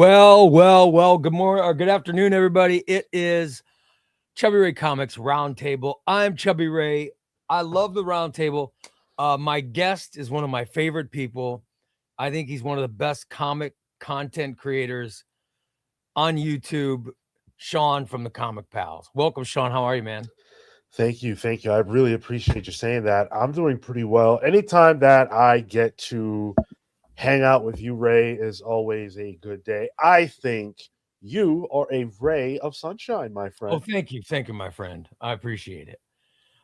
Well. Good morning or good afternoon, everybody. It is Chubbyray Comics Roundtable. I'm Chubbyray. I love the Roundtable. My guest is one of my favorite people. I think he's one of the best comic content creators on YouTube. Sean from the Comic Pals. Welcome, Sean. How are you, man? Thank you. Thank you. I really appreciate you saying that. I'm doing pretty well. Anytime that I get to hang out with you, Ray, is always a good day. I think you are a ray of sunshine, my Oh, friend. thank you, my friend. I appreciate it.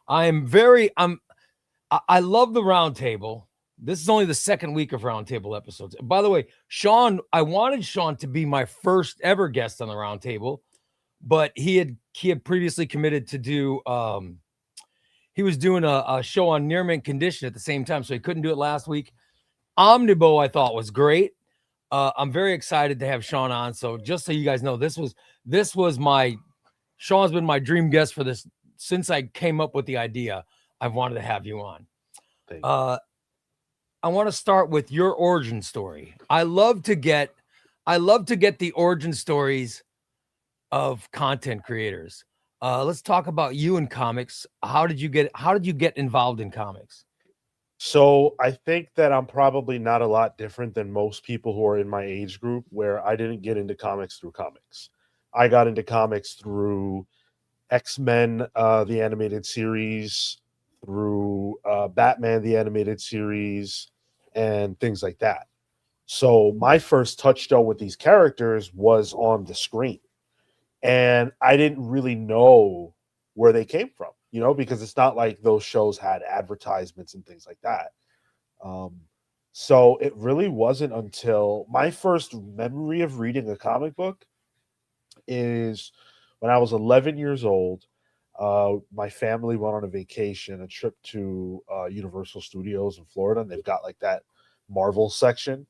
I love the Roundtable. This is only the second week of Roundtable episodes. By the way, Sean, I wanted Sean to be my first ever guest on the Roundtable, but he had previously committed to do he was doing a show on near mint condition at the same time, so he couldn't do it last week. Omnibo I thought was great. I'm very excited to have Sean on. So just so you guys know, this was my Sean's been my dream guest for this since I came up with the idea. I've wanted to have you on. Thank you. Uh, I want to start with your origin story. I love to get the origin stories of content creators. Let's talk about you in comics. How did you get involved in comics? So I think that I'm probably not a lot different than most people who are in my age group, where I didn't get into comics through comics. I got into comics through X-Men, the animated series, through Batman, the animated series, and things like that. So my first touchstone with these characters was on the screen. And I didn't really know where they came from, because it's not like those shows had advertisements and things like that. Um, so it really wasn't until my first memory of reading a comic book is when I was 11 years old. My family went on a vacation, a trip to Universal Studios in Florida, and they've got like that Marvel section.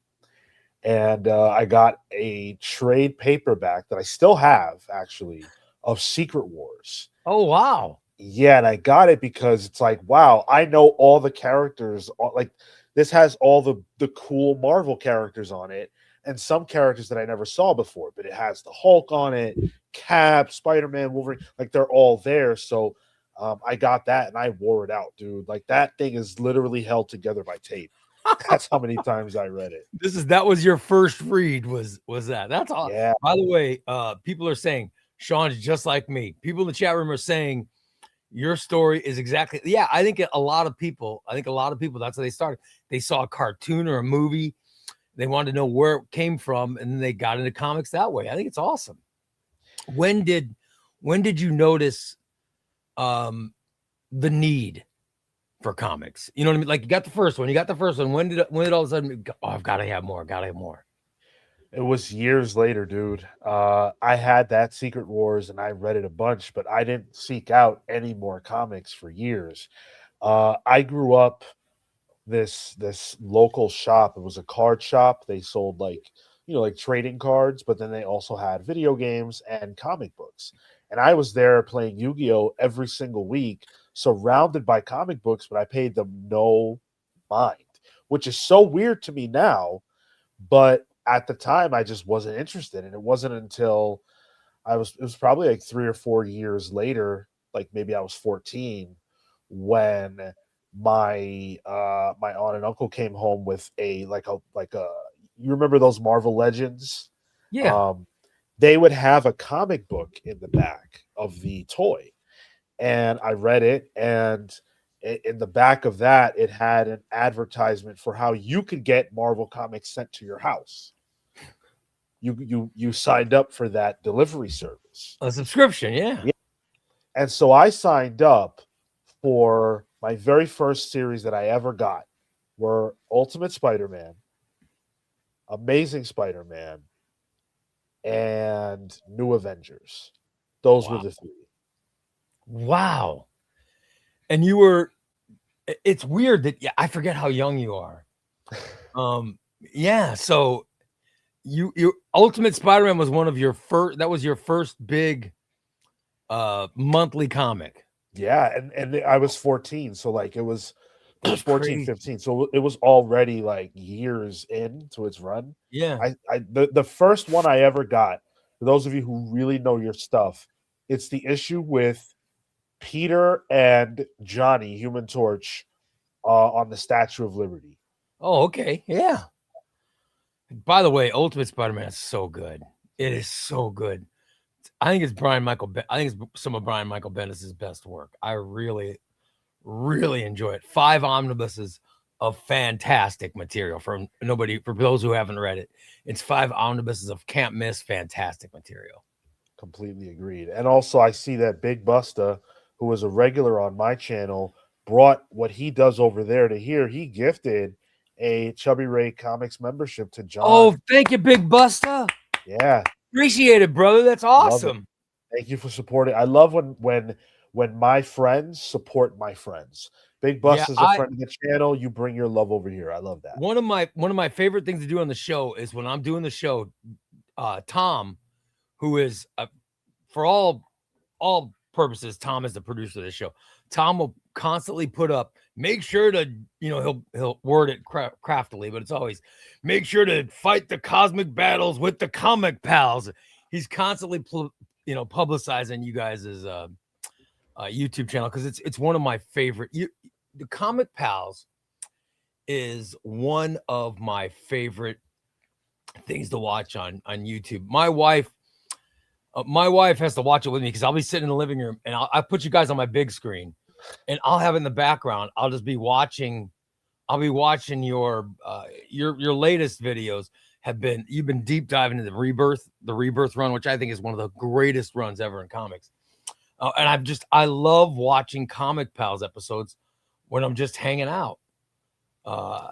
And I got a trade paperback that I still have, actually, of Secret Wars. Oh wow. Yeah, and I got it because it's like, wow, I know all the characters. Like, this has all the cool Marvel characters on it, and some characters that I never saw before. But it has the Hulk on it, Cap, Spider-Man, Wolverine, like they're all there. So I got that, and I wore it out, dude. Like, that thing is literally held together by tape. That's how many times I read it. That was your first read, was that? That's all. Yeah. By the way, people are saying Sean's just like me. People in the chat room are saying your story is exactly. Yeah, I think a lot of people. That's how they started. They saw a cartoon or a movie. They wanted to know where it came from, and then they got into comics that way. I think it's awesome. When did you notice the need for comics? You know what I mean? Like, you got the first one. When did all of a sudden, oh, I've got to have more. It was years later, dude. I had that Secret Wars and I read it a bunch, but I didn't seek out any more comics for years. I grew up this local shop. It was a card shop. They sold like trading cards, but then they also had video games and comic books. And I was there playing Yu-Gi-Oh every single week, surrounded by comic books, but I paid them no mind, which is so weird to me now. But at the time, I just wasn't interested. And it wasn't until it was probably like 3 or 4 years later, like maybe I was 14, when my aunt and uncle came home with a you remember those Marvel Legends? Yeah. Um, they would have a comic book in the back of the toy, and I read it, and in the back of that, it had an advertisement for how you could get Marvel comics sent to your house. You signed up for that delivery service. A subscription. Yeah. Yeah. And so I signed up for my very first series that I ever got were Ultimate Spider-Man, Amazing Spider-Man, and New Avengers. Those were Wow. the three. Wow. And it's weird that, yeah, I forget how young you are. Yeah. So your Ultimate Spider-Man was one of your first. That was your first big monthly comic. Yeah, and I was 14, so like it was It was 14, 15. So it was already like years into its run. Yeah. The first one I ever got, for those of you who really know your stuff, it's the issue with Peter and Johnny, Human Torch, on the Statue of Liberty. Oh, okay. Yeah. By the way, Ultimate Spider-Man is so good. It is so good. I think it's I think it's some of Brian Michael Bendis' best work. I really, really enjoy it. 5 omnibuses of fantastic material for those who haven't read it. It's 5 omnibuses of can't miss fantastic material. Completely agreed. And also I see that Big Busta, who is a regular on my channel, brought what he does over there to here. He gifted a Chubbyray Comics membership to John. Oh, thank you, Big Busta. Yeah. Appreciate it, brother. That's awesome. Thank you for supporting. I love when my friends support my friends. Big Bus is a friend of the channel. You bring your love over here. I love that. One of my favorite things to do on the show is when I'm doing the show, Tom, who is for all purposes, Tom is the producer of the show. Tom will constantly put up, make sure to, he'll word it craftily, but it's always make sure to fight the cosmic battles with the comic pals. He's constantly publicizing you guys' YouTube channel because it's one of my favorite. The Comic Pals is one of my favorite things to watch on YouTube. My wife has to watch it with me because I'll be sitting in the living room and I put you guys on my big screen and I'll have it in the background. I'll just be watching. I'll be watching your latest videos. You've been deep diving into the rebirth run, which I think is one of the greatest runs ever in comics. And I love watching Comic Pals episodes when I'm just hanging out.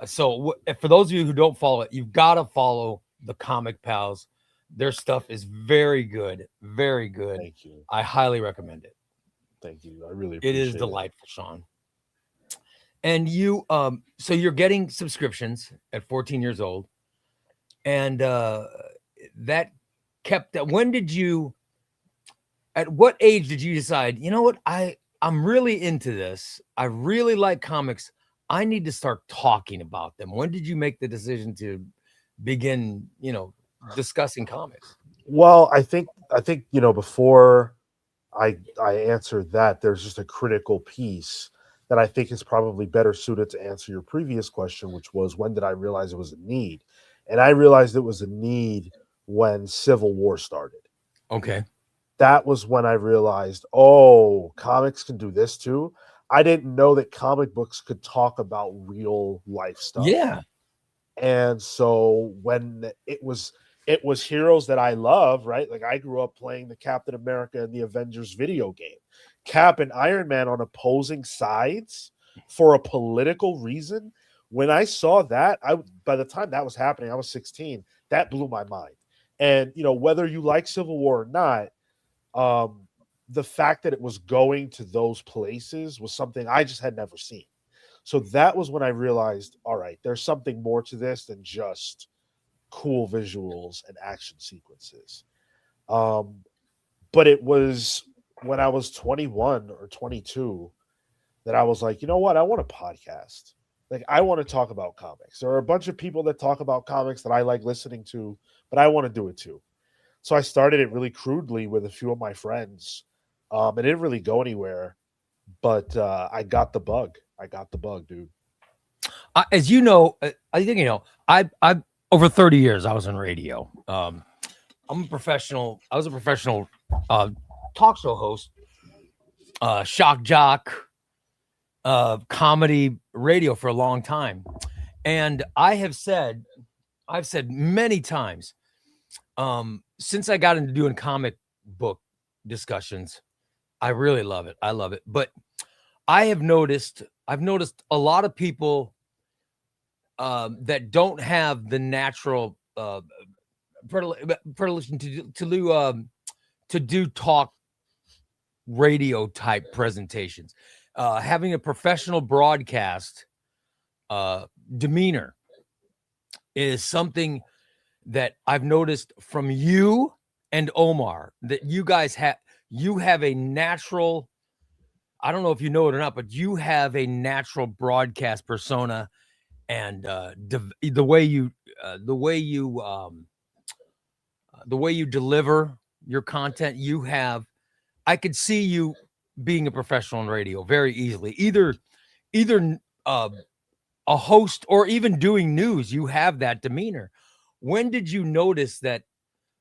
So for those of you who don't follow it, you've got to follow the Comic Pals. Their stuff is very good, very good. Thank you. I highly recommend it. Thank you. I really appreciate it. Is delightful, Sean. And so you're getting subscriptions at 14 years old. And that kept that. At what age did you decide, you know what, I'm really into this. I really like comics. I need to start talking about them. When did you make the decision to begin, discussing comics? Well, I think, before I answer that, there's just a critical piece that I think is probably better suited to answer your previous question, which was, when did I realize it was a need? And I realized it was a need when Civil War started. Okay. That was when I realized, oh, comics can do this too. I didn't know that comic books could talk about real life stuff. Yeah. And so when it was heroes that I love, right? Like I grew up playing the Captain America and the Avengers video game. Cap and Iron Man on opposing sides for a political reason. When I saw that, by the time that was happening, I was 16. That blew my mind. And, whether you like Civil War or not, the fact that it was going to those places was something I just had never seen. So that was when I realized, all right, there's something more to this than just cool visuals and action sequences. But it was when I was 21 or 22 that I was like, you know what? I want a podcast. Like, I want to talk about comics. There are a bunch of people that talk about comics that I like listening to, but I want to do it too. So I started it really crudely with a few of my friends. It didn't really go anywhere, but I got the bug. I got the bug, dude. As you know, I think I over 30 years I was in radio. I'm a professional. I was a professional talk show host, shock jock, comedy radio for a long time, and I've said many times, since I got into doing comic book discussions, I really love it. I love it. But I've noticed a lot of people that don't have the natural predilection to do talk radio type presentations. Having a professional broadcast demeanor is something that I've noticed from you and Omar, that you guys have a natural, I don't know if you know it or not, but you have a natural broadcast persona, and the way you the way you deliver your content, you have. I could see you being a professional in radio very easily. Either a host or even doing news. You have that demeanor. When did you notice that?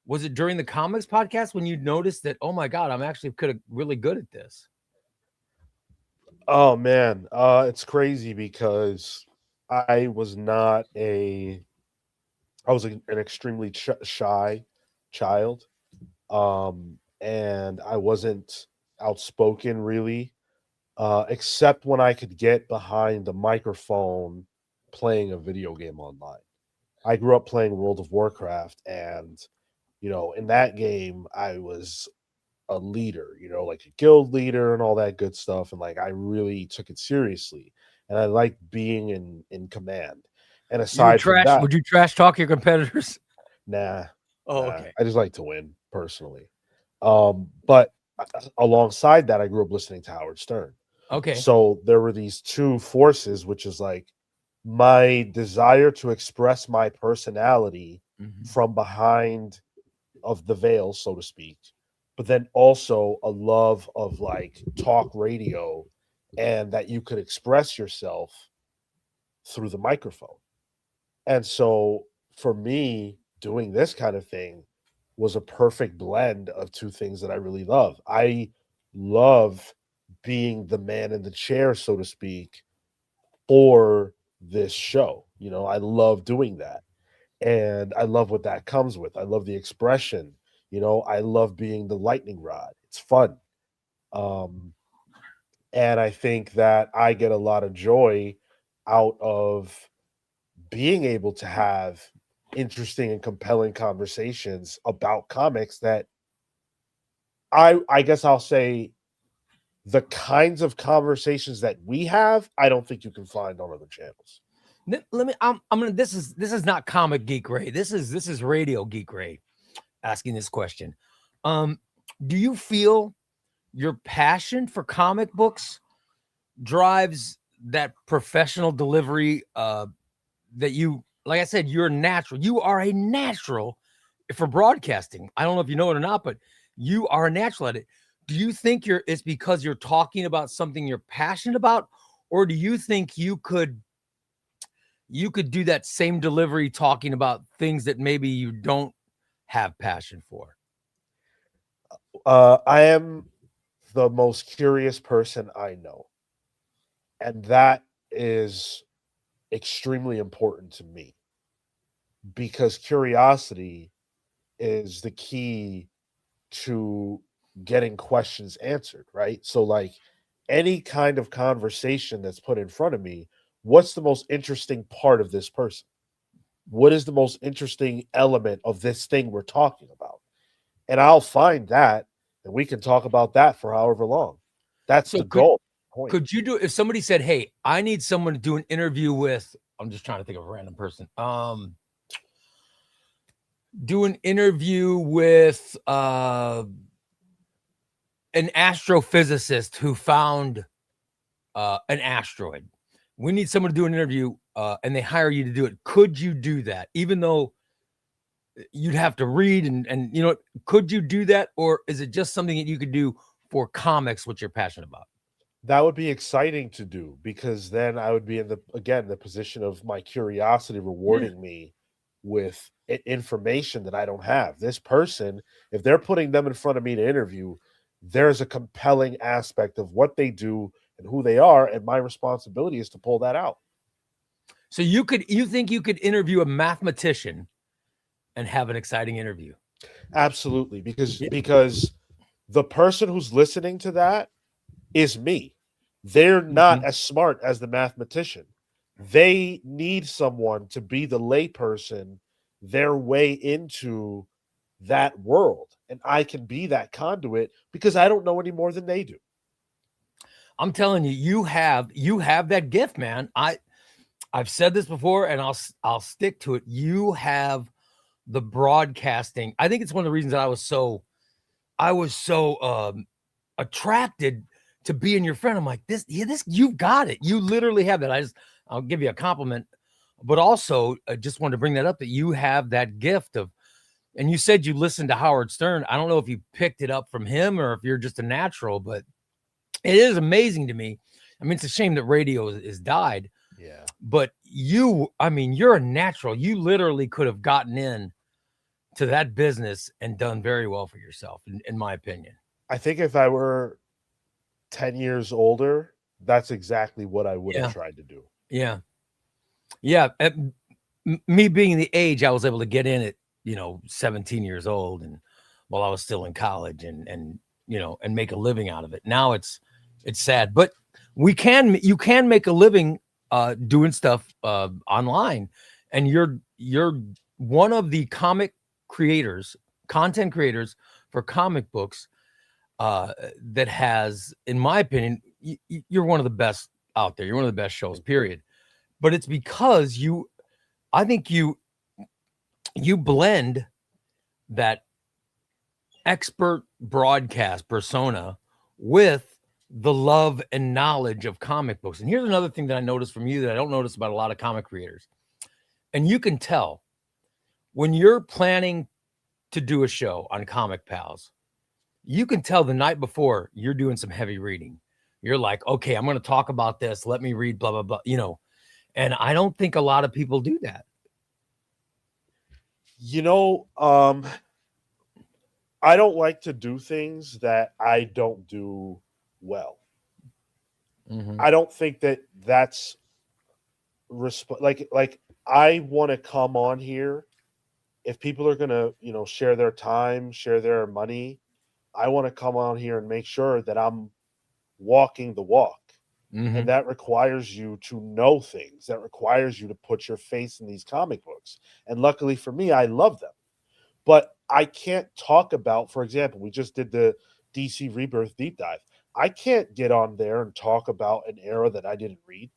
Was it during the comics podcast when you noticed that? Oh my God, I'm actually really good at this. Oh man, it's crazy because I was not a I was an extremely shy child, and I wasn't outspoken really, except when I could get behind the microphone playing a video game online. I grew up playing World of Warcraft, and in that game, I was a leader, like a guild leader and all that good stuff. And like I really took it seriously. And I liked being in command. And You would aside from that, trash talk your competitors? nah, Oh, nah. okay. I just like to win personally. But alongside that, I grew up listening to Howard Stern. Okay. So there were these two forces, which is like my desire to express my personality from behind of the veil, so to speak, but then also a love of like talk radio and that you could express yourself through the microphone. And so for me, doing this kind of thing was a perfect blend of two things that I really love. I love being the man in the chair, so to speak, for this show. I love doing that. And I love what that comes with. I love the expression. I love being the lightning rod. It's fun. Um, and I think that I get a lot of joy out of being able to have interesting and compelling conversations about comics that I guess I'll say the kinds of conversations that we have, I don't think you can find on other channels. Let me. I'm gonna. This is not Comic Geek Ray. This is Radio Geek Ray asking this question. Do you feel your passion for comic books drives that professional delivery? That you, like I said, you're natural. You are a natural for broadcasting. I don't know if you know it or not, but you are a natural at it. Do you think it's because you're talking about something you're passionate about, or do you think you could do that same delivery talking about things that maybe you don't have passion for? I am the most curious person I know. And that is extremely important to me because curiosity is the key to getting questions answered, right? So, like any kind of conversation that's put in front of me, what's the most interesting part of this person? What is the most interesting element of this thing we're talking about? And I'll find that, and we can talk about that for however long. That's So the goal. Point. Could you do, if somebody said, "Hey, I need someone to do an interview with," I'm just trying to think of a random person. Do an interview with an astrophysicist who found an asteroid. We need someone to do an interview, and they hire you to do it. Could you do that? Even though you'd have to read and could you do that, or is it just something that you could do for comics, which you're passionate about? That would be exciting to do because then I would be in the position of my curiosity rewarding me with information that I don't have. This person, if they're putting them in front of me to interview, there's a compelling aspect of what they do and who they are, and my responsibility is to pull that out. So you think you could interview a mathematician and have an exciting interview? Absolutely, because the person who's listening to that is me. They're not as smart as the mathematician. They need someone to be the layperson, their way into that world. And I can be that conduit because I don't know any more than they do. I'm telling you, you have that gift, man. I've said this before and I'll stick to it. You have the broadcasting. I think it's one of the reasons that I was so attracted to being your friend. I'm like, this, you've got it. You literally have that. I'll give you a compliment, but also I just wanted to bring that up, that you have that gift of, and you said you listened to Howard Stern. I don't know if you picked it up from him or if you're just a natural, but it is amazing to me. I mean, it's a shame that radio is died. Yeah. But you're a natural. You literally could have gotten in to that business and done very well for yourself, in my opinion. I think if I were 10 years older, that's exactly what I would have tried to do. Yeah. Yeah. Me being the age, I was able to get in at, 17 years old, and while I was still in college, and make a living out of it. Now it's sad, but you can make a living doing stuff online, and you're one of the content creators for comic books that has, in my opinion, you're one of the best out there. You're one of the best shows, period. But it's because I think you blend that expert broadcast persona with the love and knowledge of comic books. And here's another thing that I noticed from you that I don't notice about a lot of comic creators. And you can tell when you're planning to do a show on Comic Pals, you can tell the night before you're doing some heavy reading. You're like, okay, I'm going to talk about this. Let me read blah, blah, blah, and I don't think a lot of people do that. I don't like to do things that I don't do well. Mm-hmm. I don't think that that's like I want to come on here. If people are going to, share their time, share their money, I want to come on here and make sure that I'm walking the walk. Mm-hmm. And that requires you to know things. That requires you to put your face in these comic books. And luckily for me, I love them. But I can't talk about, for example, we just did the DC Rebirth deep dive. I can't get on there and talk about an era that I didn't read.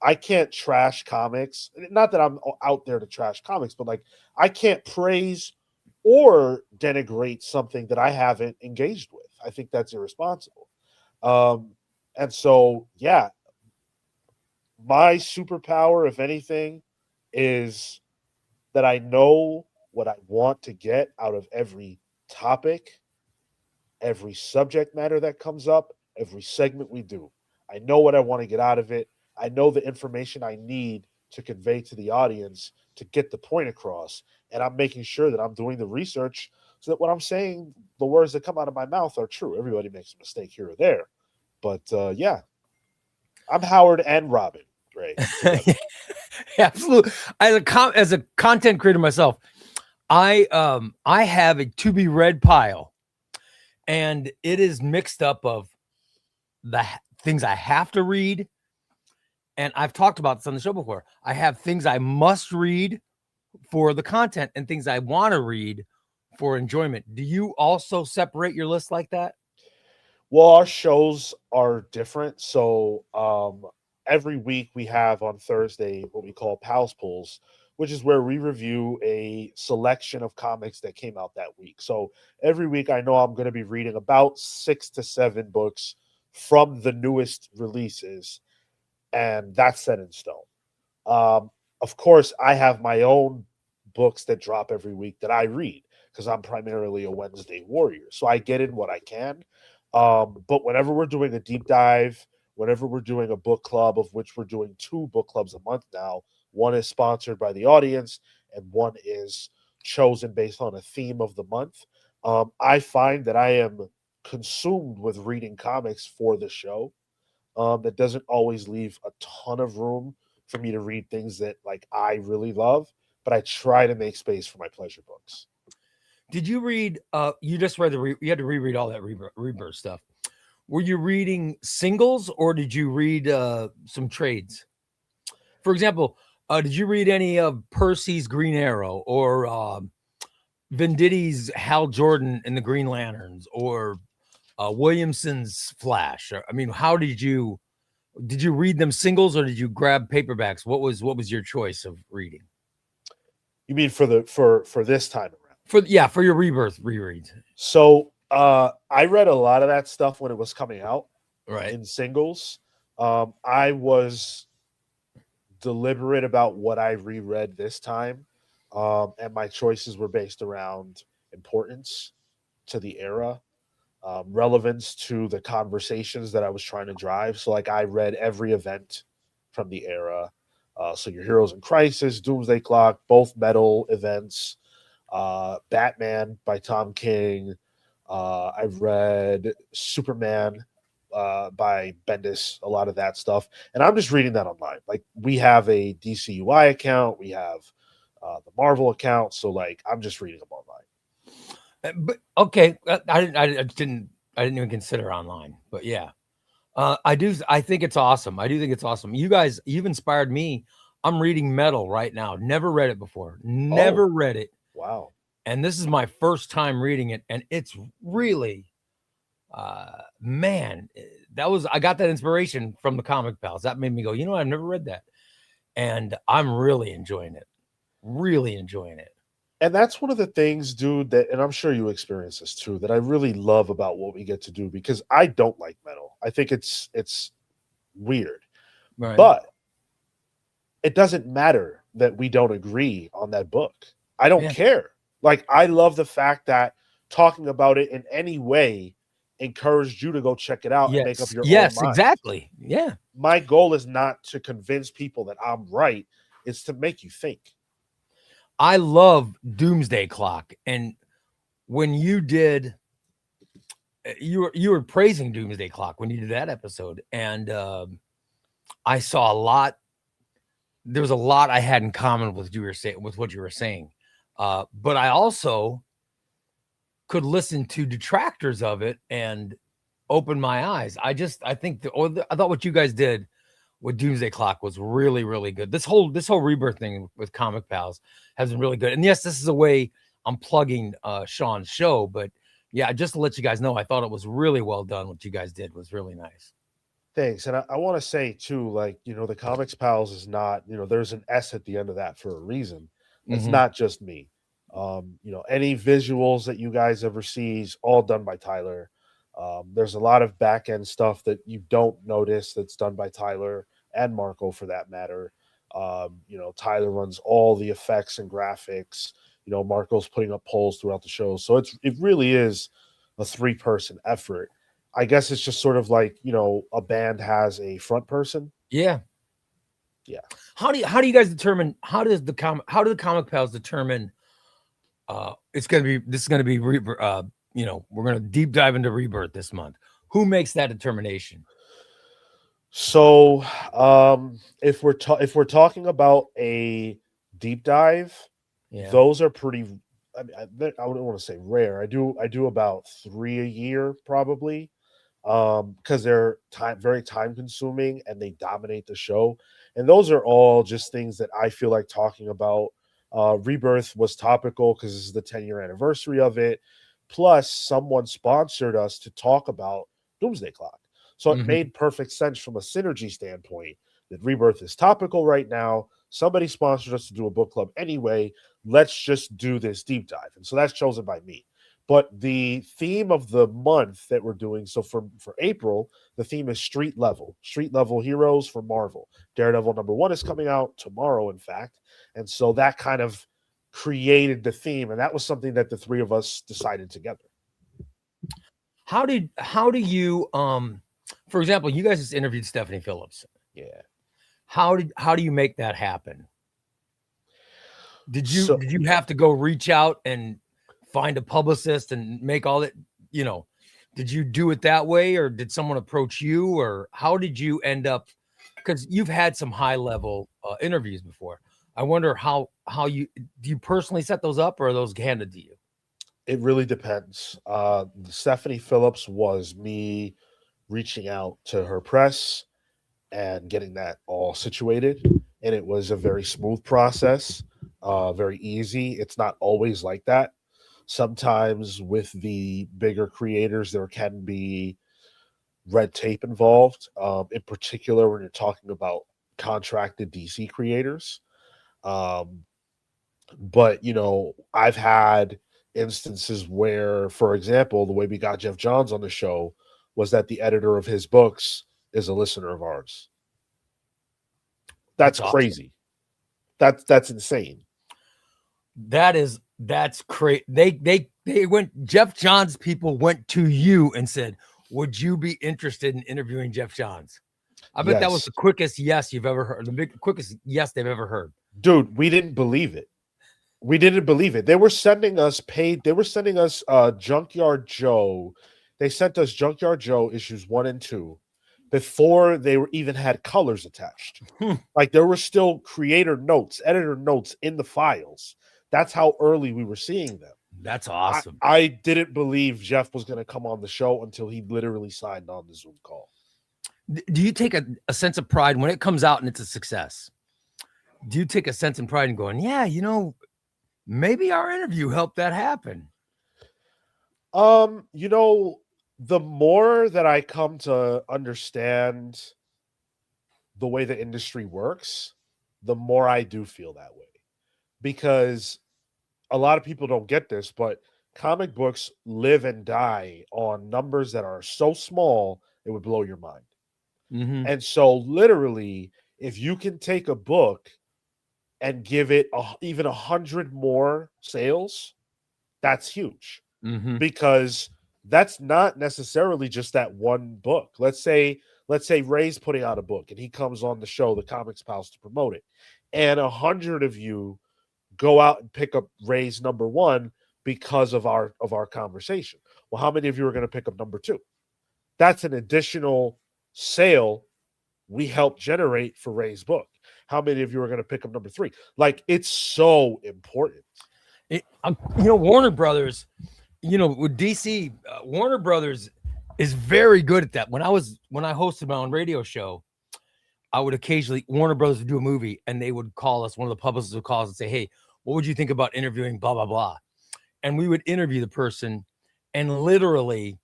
I can't trash comics. Not that I'm out there to trash comics, but like I can't praise or denigrate something that I haven't engaged with. I think that's irresponsible. And so, yeah, my superpower, if anything, is that I know what I want to get out of every topic, every subject matter that comes up, every segment we do. I know what I want to get out of it. I know the information I need to convey to the audience to get the point across. And I'm making sure that I'm doing the research so that what I'm saying, the words that come out of my mouth are true. Everybody makes a mistake here or there. But yeah, I'm Howard and Robin, right? Absolutely. As a content creator myself, I have a to be read pile, and it is mixed up of the things I have to read. And I've talked about this on the show before. I have things I must read for the content and things I want to read for enjoyment. Do you also separate your list like that? Well, our shows are different. So every week we have on Thursday what we call Pals Pulls, which is where we review a selection of comics that came out that week. So every week I know I'm going to be reading about 6 to 7 books from the newest releases, and that's set in stone. Of course, I have my own books that drop every week that I read because I'm primarily a Wednesday warrior. So I get in what I can. But whenever we're doing a deep dive, whenever we're doing a book club, of which we're doing 2 book clubs a month now, one is sponsored by the audience and one is chosen based on a theme of the month. I find that I am consumed with reading comics for the show. That doesn't always leave a ton of room for me to read things that like I really love, but I try to make space for my pleasure books. Did you read, you just read you had to reread all that Rebirth stuff. Were you reading singles or did you read some trades? For example, did you read any of Percy's Green Arrow or Venditti's Hal Jordan and the Green Lanterns or Williamson's Flash? I mean, how did you read them singles or did you grab paperbacks? What was your choice of reading? You mean for this time around? For your Rebirth rereads. So I read a lot of that stuff when it was coming out. Right. in singles. I was deliberate about what I reread this time, and my choices were based around importance to the era, relevance to the conversations that I was trying to drive. So, like, I read every event from the era. So, your Heroes in Crisis, Doomsday Clock, both metal events, Batman by Tom King. I've read Superman by Bendis, a lot of that stuff. And I'm just reading that online. Like, we have a DCUI account, we have the Marvel account. So, like, I'm just reading them online. But okay, I didn't even consider online, but yeah, I do. I think it's awesome. I do think it's awesome. You guys, you've inspired me. I'm reading Metal right now. Never read it before. Oh, Never read it, wow. and this is my first time reading it, and it's really, man, that was I got that inspiration from the Comic Pals. That made me go, you know, I've never read that, and I'm really enjoying it. Really enjoying it. And that's one of the things, dude, that, and I'm sure you experience this too, that I really love about what we get to do, because I don't like metal. I think it's weird. Right. But it doesn't matter that we don't agree on that book. I don't Yeah. care. Like, I love the fact that talking about it in any way encouraged you to go check it out and make up Yes. your own Yes. mind. Exactly. Yeah. My goal is not to convince people that I'm right, it's to make you think. I love Doomsday Clock, and when you did, you were praising Doomsday Clock when you did that episode, and I saw a lot. There was a lot I had in common with you were saying with what you were saying, but I also could listen to detractors of it and open my eyes. I think I thought what you guys did with Doomsday Clock was really, really good. This whole rebirth thing with Comic Pals has been really good. And yes, this is a way I'm plugging Sean's show, but yeah, just to let you guys know, I thought it was really well done. What you guys did was really nice. Thanks. And I want to say too, like, the Comics Pals is not, there's an S at the end of that for a reason. It's Hmm. not just me. Any visuals that you guys ever see is all done by Tyler. There's a lot of back end stuff that you don't notice that's done by Tyler and Marco, for that matter. Tyler runs all the effects and graphics. Marco's putting up polls throughout the show. So it really is a 3-person effort. I guess it's just sort of like, a band has a front person. Yeah. Yeah. How do you guys determine how do the Comic Pals determine this is gonna be we're gonna deep dive into rebirth this month. Who makes that determination? So, if we're talking about a deep dive, Yeah. those are pretty. I mean, I wouldn't want to say rare. I do about 3 a year, probably, because they're very time consuming and they dominate the show. And those are all just things that I feel like talking about. Rebirth was topical because this is the 10-year anniversary of it. Plus, someone sponsored us to talk about Doomsday Clock. So it Mhm. made perfect sense from a synergy standpoint that Rebirth is topical right now. Somebody sponsored us to do a book club anyway. Let's just do this deep dive. And so that's chosen by me. But the theme of the month that we're doing, so for April, the theme is street level heroes for Marvel. Daredevil #1 is coming out tomorrow, in fact. And so that kind of created the theme. And that was something that the 3 of us decided together. How do you for example, you guys just interviewed Stephanie Phillips. Yeah. How do you make that happen? So Did you have to go reach out and find a publicist and make all that, you know, did you do it that way, or did someone approach you, or how did you end up, because you've had some high level interviews before. I wonder how you do you personally set those up, or are those handed to you? it really depends. Stephanie Phillips was me reaching out to her press and getting that all situated. And it was a very smooth process, very easy. It's not always like that. Sometimes with the bigger creators, there can be red tape involved, in particular when you're talking about contracted DC creators. Um, but, I've had instances where, for example, the way we got Jeff Johns on the show, was that the editor of his books is a listener of ours. That's awesome. crazy. That's insane. That's crazy. They went. Jeff Johns people went to you and said, "Would you be interested in interviewing Jeff Johns?" I bet that was the quickest yes you've ever heard. The quickest yes they've ever heard. Dude, we didn't believe it. We didn't believe it. They were sending us Junkyard Joe. They sent us Junkyard Joe issues 1 and 2 before they were even had colors attached. Like there were still creator notes, editor notes in the files. That's how early we were seeing them. That's awesome. I didn't believe Jeff was going to come on the show until he literally signed on the Zoom call. Do you take a sense of pride when it comes out and it's a success? Do you take a sense of pride in going, yeah, you know, maybe our interview helped that happen? You know, the more that I come to understand the way the industry works, the more I do feel that way. Because a lot of people don't get this, but comic books live and die on numbers that are so small, it would blow your mind. Mm-hmm. And so literally, if you can take a book and give it even 100 more sales, that's huge. Mm-hmm. Because that's not necessarily just that one book. Let's say Ray's putting out a book and he comes on the show, the Comics Pals, to promote it. And 100 of you go out and pick up Ray's number 1 because of our conversation. Well, how many of you are going to pick up number 2? That's an additional sale we helped generate for Ray's book. How many of you are going to pick up number 3? Like, it's so important. Warner Brothers, with DC, Warner Brothers is very good at that. When I hosted my own radio show, I would occasionally, Warner Brothers would do a movie and they would call us, one of the publicists would call us and say, hey, what would you think about interviewing blah, blah, blah? And we would interview the person, and literally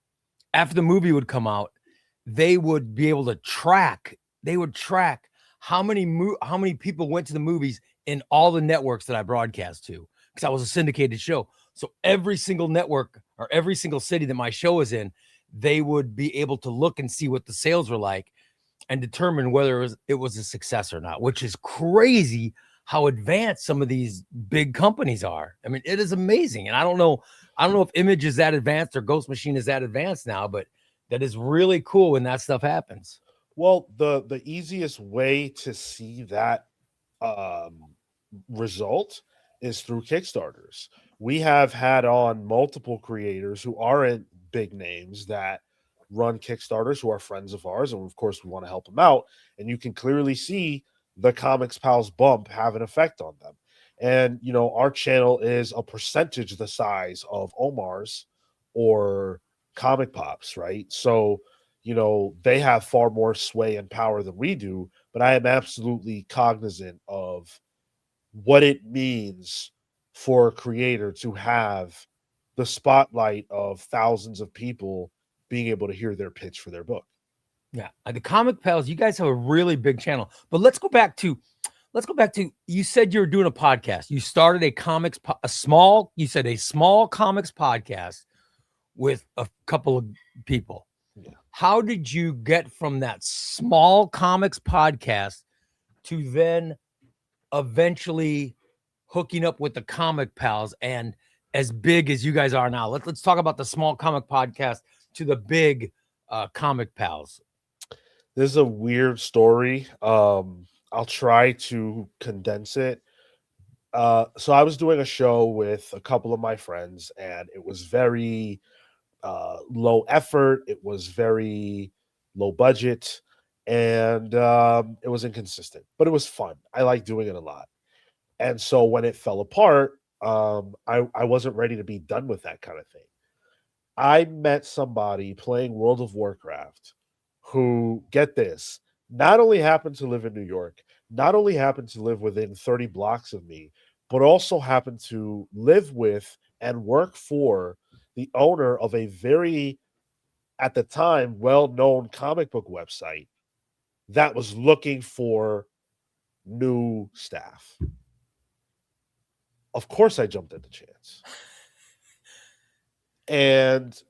after the movie would come out, they would be able to track how many people went to the movies in all the networks that I broadcast to, because I was a syndicated show. So every single network or every single city that my show is in, they would be able to look and see what the sales were like and determine whether it was a success or not, which is crazy how advanced some of these big companies are. I mean, it is amazing. And I don't know if Image is that advanced or Ghost Machine is that advanced now, but that is really cool when that stuff happens. Well, the easiest way to see that result is through Kickstarters. We have had on multiple creators who aren't big names that run Kickstarters, who are friends of ours, and of course we want to help them out. And you can clearly see the Comics Pals bump have an effect on them. And our channel is a percentage the size of Omar's or Comic Pop's, right? So they have far more sway and power than we do, but I am absolutely cognizant of what it means for a creator to have the spotlight of thousands of people being able to hear their pitch for their book. Yeah. The Comic Pals, you guys have a really big channel, but let's go back to, you said you were doing a podcast. You started a small comics podcast with a couple of people. Yeah. How did you get from that small comics podcast to then eventually hooking up with the Comic Pals and as big as you guys are now? Let's talk about the small comic podcast to the big Comic Pals. This is a weird story. I'll try to condense it. So I was doing a show with a couple of my friends, and it was very low effort. It was very low budget, and it was inconsistent, but it was fun. I like doing it a lot. And so when it fell apart, I wasn't ready to be done with that kind of thing. I met somebody playing World of Warcraft who, get this, not only happened to live in New York, not only happened to live within 30 blocks of me, but also happened to live with and work for the owner of a very, at the time, well-known comic book website that was looking for new staff. Of course, I jumped at the chance. And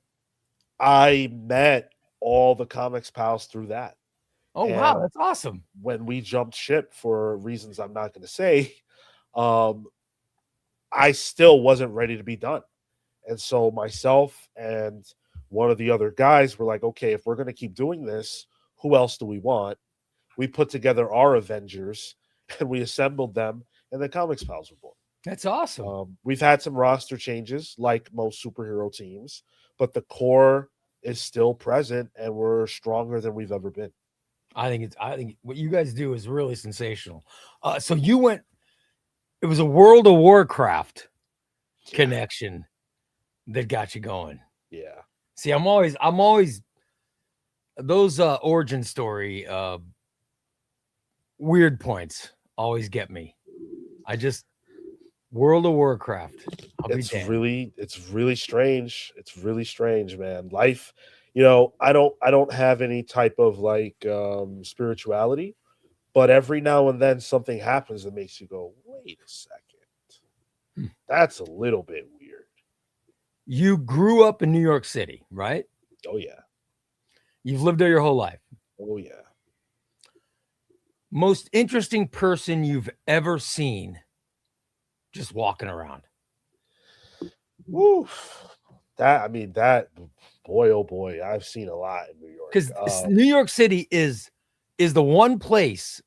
I met all the comics pals through that. Oh, wow, And that's awesome. when we jumped ship for reasons I'm not going to say, um, I still wasn't ready to be done. And so myself and one of the other guys were like, okay, if we're going to keep doing this, who else do we want? We put together our Avengers and we assembled them, and the Comics Pals were born. That's awesome. We've had some roster changes, like most superhero teams, but the core is still present, and we're stronger than we've ever been. I think what you guys do is really sensational. So you went, it was a World of Warcraft connection that got you going. Yeah. See, I'm always those origin story weird points always get me. I just World of Warcraft. It's really strange. It's really strange, man. Life, I don't have any type of like spirituality, but every now and then something happens that makes you go, wait a second. That's a little bit weird. You grew up in New York City, right? Oh yeah. You've lived there your whole life. Oh yeah. Most interesting person you've ever seen just walking around. Woo. That boy, oh boy, I've seen a lot in New York. Because New York City is the one place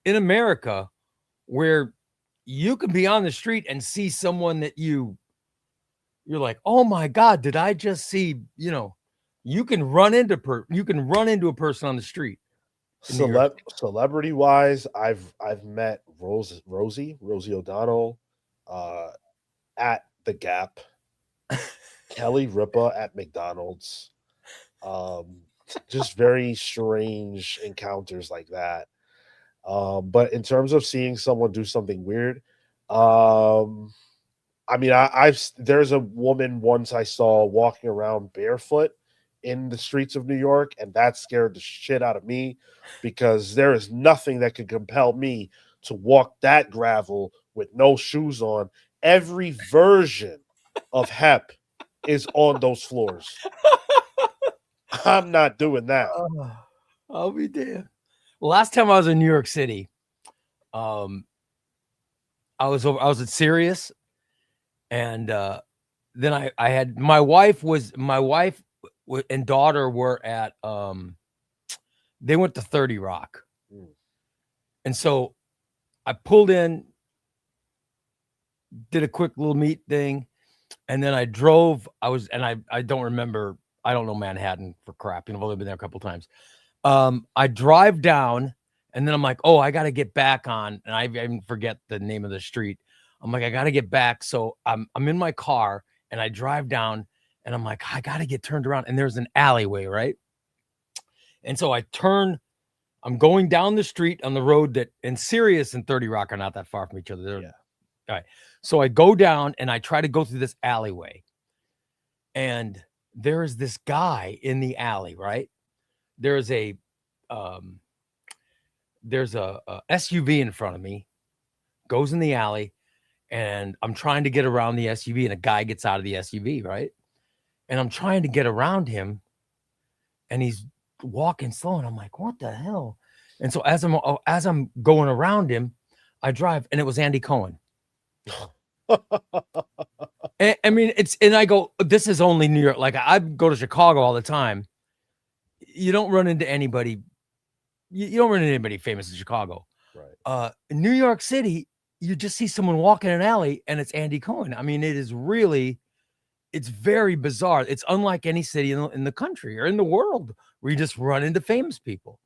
in America where you can be on the street and see someone that you're like, oh my God, did I just see, you can run into a person on the street. Celebrity wise, I've met Rosie O'Donnell at the Gap, Kelly Ripa at McDonald's. Just very strange encounters like that. But in terms of seeing someone do something weird, there's a woman once I saw walking around barefoot in the streets of New York, and that scared the shit out of me because there is nothing that could compel me to walk that gravel with no shoes on. Every version of Hep is on those floors. I'm not doing that. I'll be damned. Last time I was in New York City, I was at Sirius, and then I had my wife and daughter were at they went to 30 Rock. And so I pulled in, did a quick little meet thing, and then I drove. I don't remember, I don't know Manhattan for crap. I've only been there a couple times. I drive down, and then I'm like, oh, I got to get back on, and I even forget the name of the street. I'm like, I got to get back. So I'm in my car, and I drive down, and I'm like, I got to get turned around, and there's an alleyway, right? And so I turn, I'm going down the street on the road that, and Sirius and 30 Rock are not that far from each other. All right. So I go down, and I try to go through this alleyway, and there is this guy in the alley, right? There's a SUV in front of me, goes in the alley, and I'm trying to get around the SUV, and a guy gets out of the SUV, right? And I'm trying to get around him, and he's walking slow, and I'm like, what the hell? And so as I'm going around him, I drive, and it was Andy Cohen. And, I mean, and I go, this is only New York. Like, I go to Chicago all the time. You don't run into anybody. You don't run into anybody famous in Chicago. Right. In New York City, you just see someone walk in an alley, and it's Andy Cohen. I mean, it's very bizarre. It's unlike any city in the country or in the world where you just run into famous people.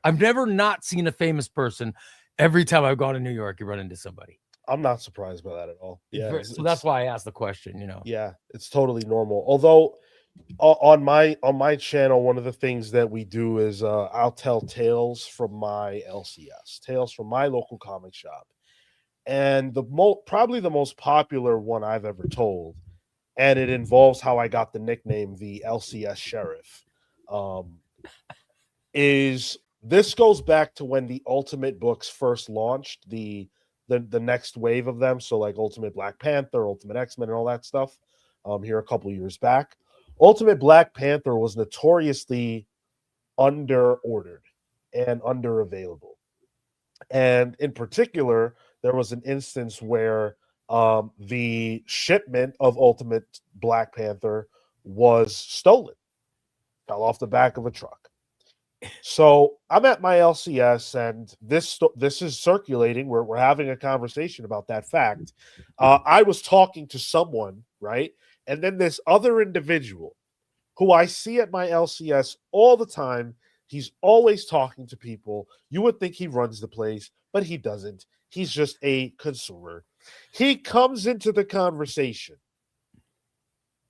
I've never not seen a famous person. Every time I've gone to New York, you run into somebody. I'm not surprised by that at all. Yeah. So that's why I asked the question, Yeah, it's totally normal. Although on my channel, one of the things that we do is I'll tell tales from my LCS, tales from my local comic shop. And probably the most popular one I've ever told, and it involves how I got the nickname the LCS Sheriff, is this goes back to when the Ultimate books first launched, the next wave of them. So like Ultimate Black Panther, Ultimate X-Men, and all that stuff here a couple years back. Ultimate Black Panther was notoriously under ordered and under available. And in particular, there was an instance where the shipment of Ultimate Black Panther was stolen, fell off the back of a truck. So I'm at my LCS, and this is circulating. We're having a conversation about that fact. I was talking to someone, right, and then this other individual who I see at my LCS all the time. He's always talking to people. You would think he runs the place, but he doesn't. He's just a consumer. He comes into the conversation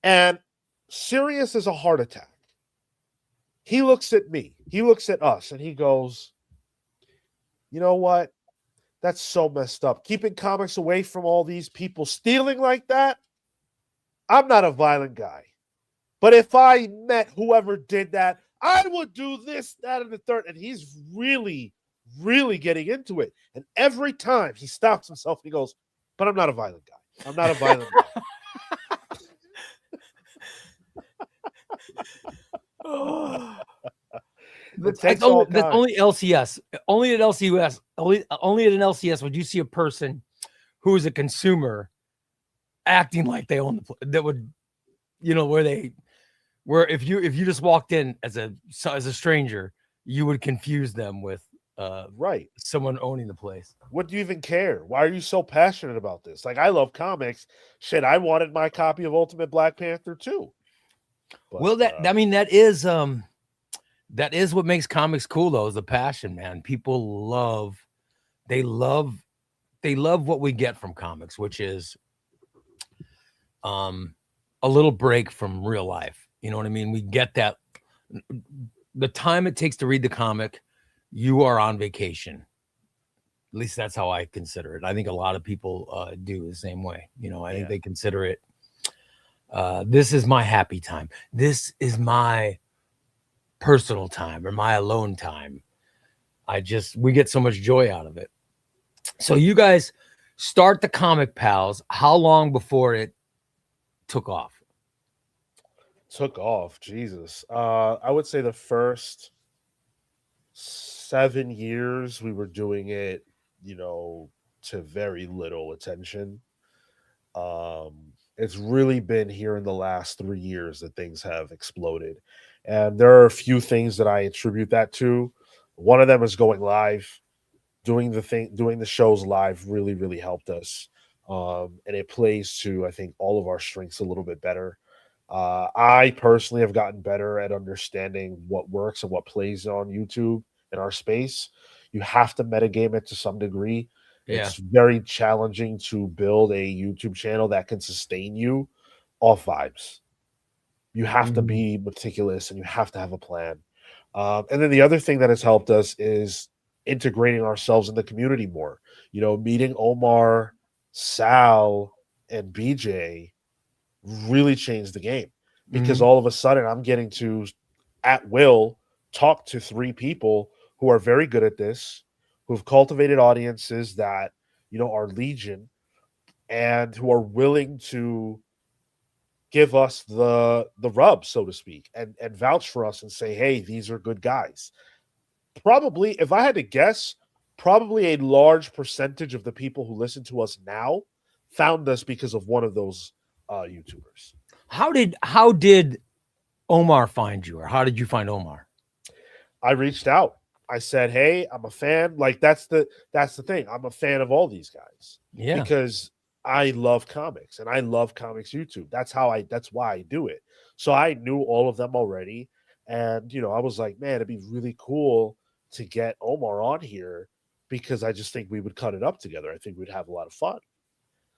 and serious as a heart attack. He looks at me, he looks at us, and he goes, you know what? That's so messed up. Keeping comics away from all these people stealing like that. I'm not a violent guy. But if I met whoever did that, I would do this, that, and the third. And he's really, really getting into it. And every time he stops himself, he goes, but I'm not a violent guy. I'm not a violent guy. That's only LCS. Only at LCS. Only at an LCS would you see a person who is a consumer acting like they own the that would, where if you just walked in as a stranger, you would confuse them with right, someone owning the place. What do you even care? Why are you so passionate about this? Like, I love comics. Shit, I wanted my copy of Ultimate Black Panther too. But, well, that is what makes comics cool, though, is the passion, man. People love what we get from comics, which is a little break from real life. You know what I mean? We get that. The time it takes to read the comic, you are on vacation. At least that's how I consider it. I think a lot of people do the same way. I think they consider it. This is my happy time. This is my personal time or my alone time. We get so much joy out of it. So you guys start the Comic Pals. How long before it took off? Jesus. I would say the first 7 years we were doing it, to very little attention. It's really been here in the last 3 years that things have exploded. And there are a few things that I attribute that to. One of them is going live. Doing the shows live really, really helped us. And it plays to, I think, all of our strengths a little bit better. I personally have gotten better at understanding what works and what plays on YouTube in our space. You have to metagame it to some degree. Yeah. It's very challenging to build a YouTube channel that can sustain you off vibes. You have to be meticulous and you have to have a plan. And then the other thing that has helped us is integrating ourselves in the community more. Meeting Omar, Sal, and BJ really changed the game, because all of a sudden I'm getting to, at will, talk to 3 people who are very good at this, who've cultivated audiences that, are legion, and who are willing to give us the rub, so to speak, and vouch for us and say, hey, these are good guys. Probably, if I had to guess, probably a large percentage of the people who listen to us now found us because of one of those YouTubers. How did Omar find you, or how did you find Omar? I reached out. I said, hey, I'm a fan. Like, that's the thing. I'm a fan of all these guys. Yeah. Because I love comics and I love comics YouTube. That's why I do it. So I knew all of them already. And, I was like, man, it'd be really cool to get Omar on here, because I just think we would cut it up together. I think we'd have a lot of fun.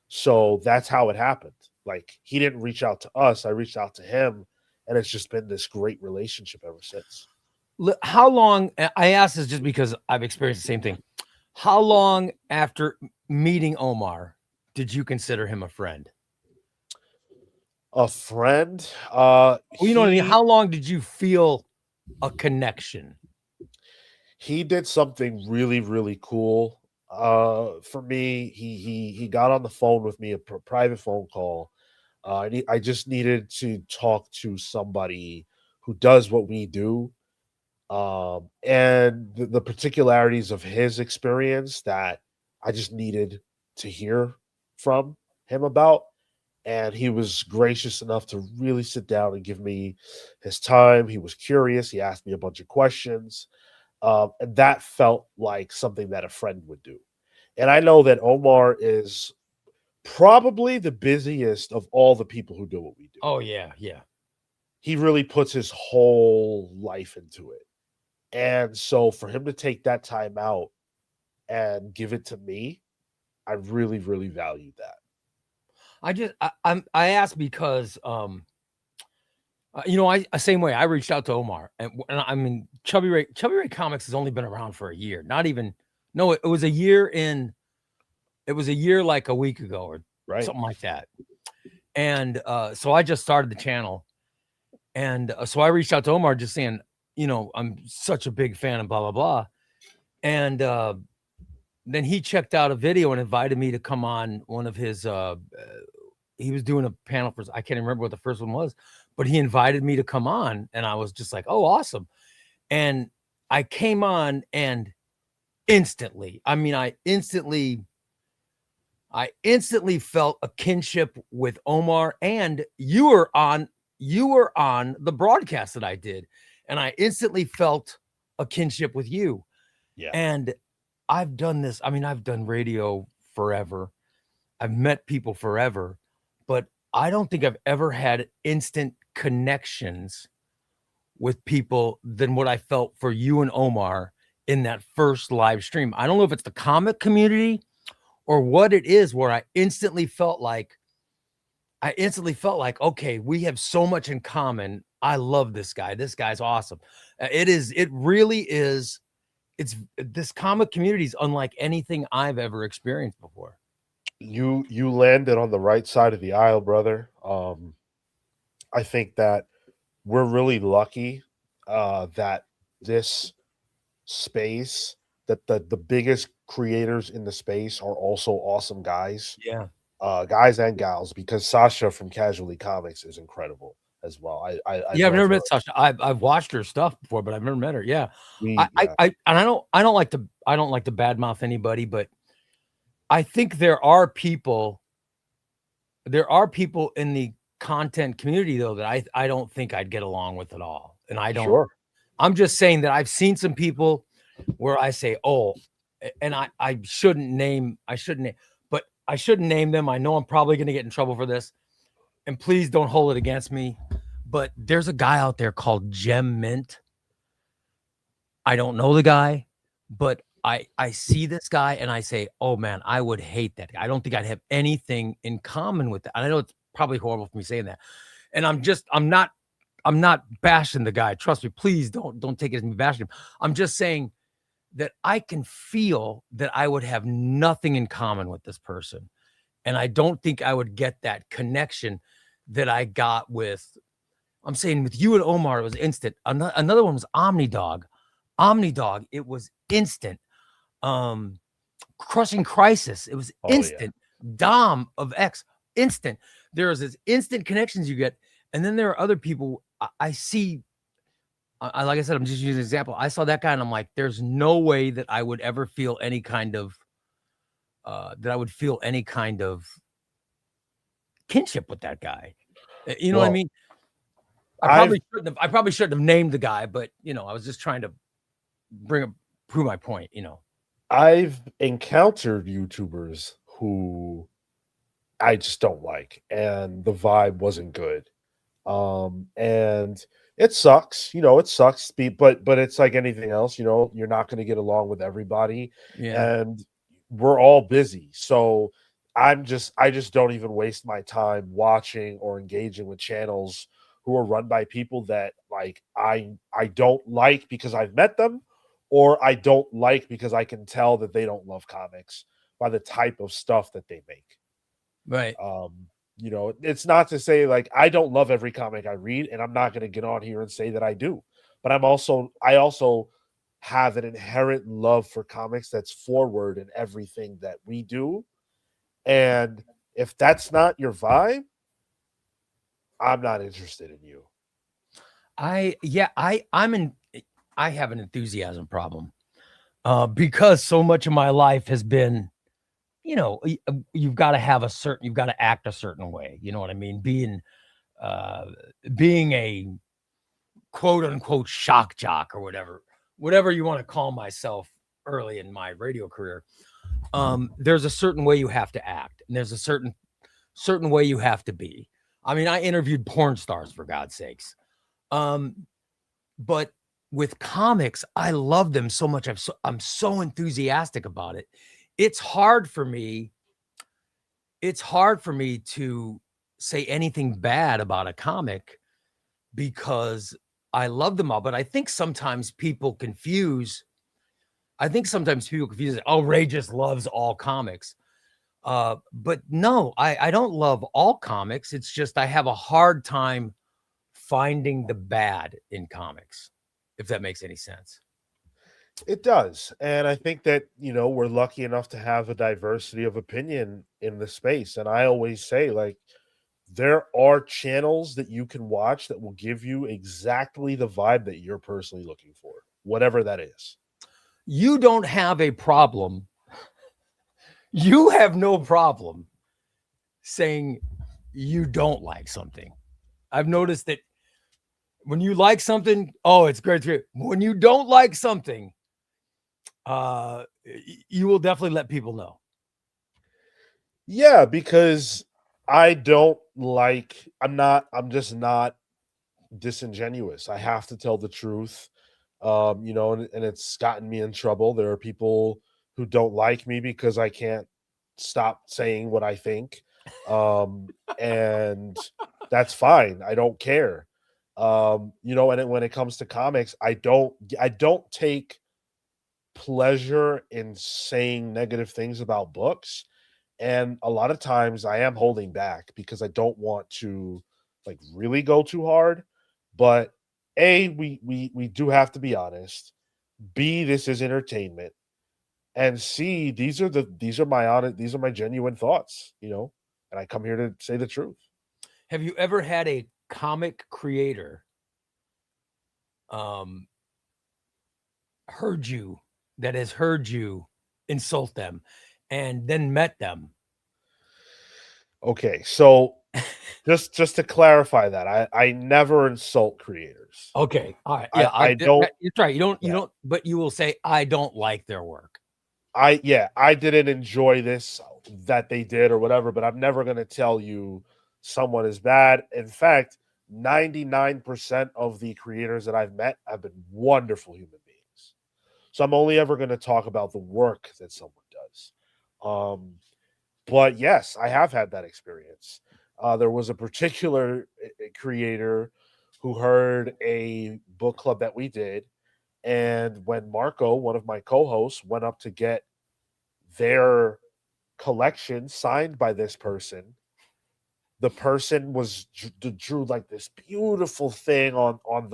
So that's how it happened. Like, he didn't reach out to us. I reached out to him, and it's just been this great relationship ever since. How long, I ask this just because I've experienced the same thing. How long after meeting Omar did you consider him a friend? A friend? Well, you know what I mean? How long did you feel a connection? He did something really, really cool. For me, he got on the phone with me, a private phone call, I just needed to talk to somebody who does what we do, and the particularities of his experience that I just needed to hear from him about. And he was gracious enough to really sit down and give me his time. He was curious. He asked me a bunch of questions, and that felt like something that a friend would do. And I know that Omar is probably the busiest of all the people who do what we do. Oh yeah, yeah. He really puts his whole life into it. And so for him to take that time out and give it to me, I really, really valued that. I asked because you know, I same way I reached out to Omar, and I mean Chubbyray Comics has only been around for a year, not even no, it was a year like a week ago or Right. something like that. And so I just started the channel, and so I reached out to Omar just saying, you know, I'm such a big fan and blah blah blah. And then he checked out a video and invited me to come on one of his he was doing a panel for, I can't remember what the first one was, but he invited me to come on, and I was just like, oh, awesome. And I came on, and instantly, I mean, I instantly felt a kinship with Omar, and you were on the broadcast that I did, and I instantly felt a kinship with you. Yeah. And I've done this. I mean, I've done radio forever. I've met people forever, but I don't think I've ever had instant connections with people than what I felt for you and Omar in that first live stream. I don't know if it's the comic community or what it is, where I instantly felt like, okay, we have so much in common. I love this guy. This guy's awesome. It really is. It's this comic community is unlike anything I've ever experienced before. You landed on the right side of the aisle, brother. I think that we're really lucky that this space, that the biggest creators in the space are also awesome guys. Yeah. Guys and gals, because Sasha from Casually Comics is incredible as well. I Yeah, I've love never her. met Sasha. I've watched her stuff before, but I've never met her. Yeah. Yeah. And I don't like to badmouth anybody, but I think there are people in the content community though that I don't think I'd get along with at all. And I don't. Sure. I'm just saying that I've seen some people where I say, oh, and I shouldn't name, but I shouldn't name them. I know I'm probably going to get in trouble for this, and please don't hold it against me. But there's a guy out there called Gem Mint. I don't know the guy, but I see this guy and I say, oh man, I would hate that guy. I don't think I'd have anything in common with that. And I know it's probably horrible for me saying that. And I'm not bashing the guy. Trust me, please don't take it as me bashing him. I'm just saying that I can feel that I would have nothing in common with this person. And I don't think I would get that connection that I got with, I'm saying with you and Omar, it was instant. Another one was Omnidog. It was instant. Crushing Crisis, it was instant. Yeah. Dom of X, instant. There's this instant connections you get. And then there are other people I see. Like I said, I'm just using an example. I saw that guy and I'm like, there's no way that I would ever feel any kind of kinship with that guy. You know what I mean? I probably shouldn't have named the guy, but you know, I was just trying to prove my point, you know. I've encountered YouTubers who I just don't like, and the vibe wasn't good. And it sucks, you know, but it's like anything else, you know, you're not going to get along with everybody. Yeah. And we're all busy. So I just don't even waste my time watching or engaging with channels who are run by people that like I don't like because I've met them, or I don't like because I can tell that they don't love comics by the type of stuff that they make. Right. You know, it's not to say like I don't love every comic I read, and I'm not going to get on here and say that I do. But I also have an inherent love for comics that's forward in everything that we do. And if that's not your vibe, I'm not interested in you. I have an enthusiasm problem. Because so much of my life has been, you've got to you've got to act a certain way. You know what I mean? Uh, being a quote unquote shock jock or whatever you want to call myself early in my radio career. There's a certain way you have to act, and there's a certain way you have to be. I mean, I interviewed porn stars, for God's sakes. But with comics, I love them so much. I'm so enthusiastic about it. It's hard for me. It's hard for me to say anything bad about a comic because I love them all. But I think sometimes people confuse. Oh, Ray just loves all comics. But no, I don't love all comics. It's just I have a hard time finding the bad in comics, if that makes any sense. It does. And I think that, we're lucky enough to have a diversity of opinion in the space. And I always say, like, there are channels that you can watch that will give you exactly the vibe that you're personally looking for, whatever that is. You don't have a problem. You have no problem saying you don't like something. I've noticed that when you like something, oh, it's great. When you don't like something, you will definitely let people know. Yeah, because I'm just not disingenuous. I have to tell the truth. And it's gotten me in trouble. There are people who don't like me because I can't stop saying what I think. And that's fine. I don't care. And when it comes to comics, I don't take pleasure in saying negative things about books. And a lot of times I am holding back because I don't want to like really go too hard. But A, we do have to be honest. B, this is entertainment. And C, these are my genuine thoughts, and I come here to say the truth. Have you ever had a comic creator heard you insult them and then met them? Okay, so just to clarify that, I never insult creators. Okay, all right, yeah, I don't. It's right. You don't, but you will say I don't like their work. I didn't enjoy this that they did or whatever, but I'm never going to tell you someone is bad. In fact, 99% of the creators that I've met have been wonderful human beings. So I'm only ever going to talk about the work that someone does. But yes, I have had that experience. There was a particular creator who heard a book club that we did. And when Marco, one of my co hosts, went up to get their collection signed by this person, the person drew like this beautiful thing on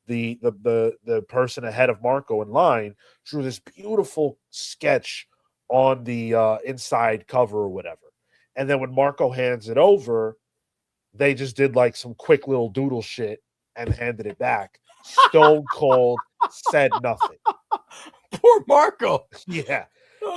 the person ahead of Marco in line, drew this beautiful sketch on the inside cover or whatever. And then when Marco hands it over, they just did like some quick little doodle shit and handed it back. Stone cold, said nothing. Poor Marco. Yeah.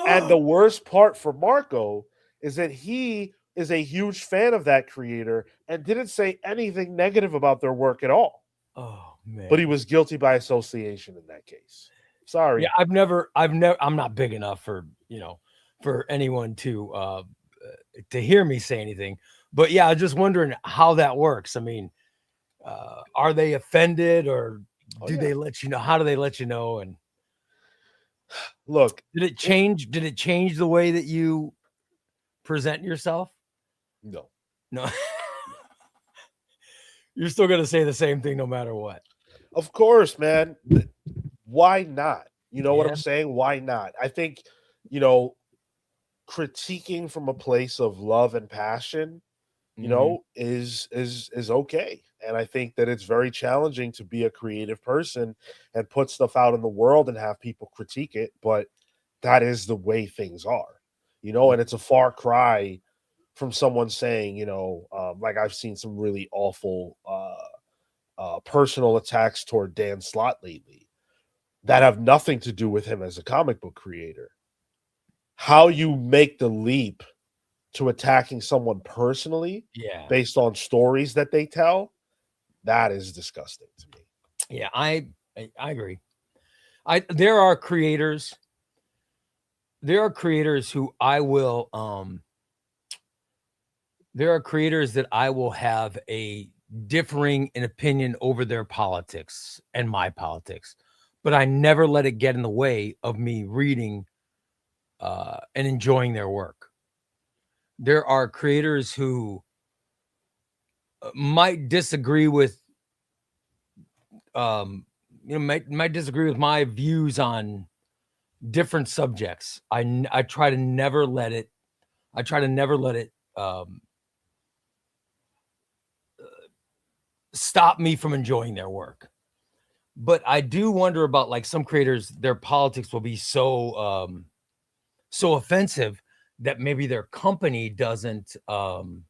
And the worst part for Marco is that he is a huge fan of that creator and didn't say anything negative about their work at all. Oh man. But he was guilty by association in that case. Sorry. Yeah, I'm not big enough for, for anyone to hear me say anything. But yeah, I was just wondering how that works. I mean, are they offended or they let you know? How do they let you know? And look, did it change the way that you present yourself? No. You're still going to say the same thing no matter what. Of course, man. Why not? You know what I'm saying? Why not? I think, critiquing from a place of love and passion, is okay. And I think that it's very challenging to be a creative person and put stuff out in the world and have people critique it, but that is the way things are. And it's a far cry from someone saying, like I've seen some really awful personal attacks toward Dan Slott lately that have nothing to do with him as a comic book creator. How you make the leap to attacking someone personally Yeah. based on stories that they tell, that is disgusting to me. Yeah, I agree. There are creators who I will there are creators that I will have a differing in opinion over their politics and my politics, but I never let it get in the way of me reading and enjoying their work. There are creators who might disagree with might disagree with my views on different subjects. I try to never let it um, stop me from enjoying their work. But I do wonder about like some creators, their politics will be so offensive that maybe their company doesn't want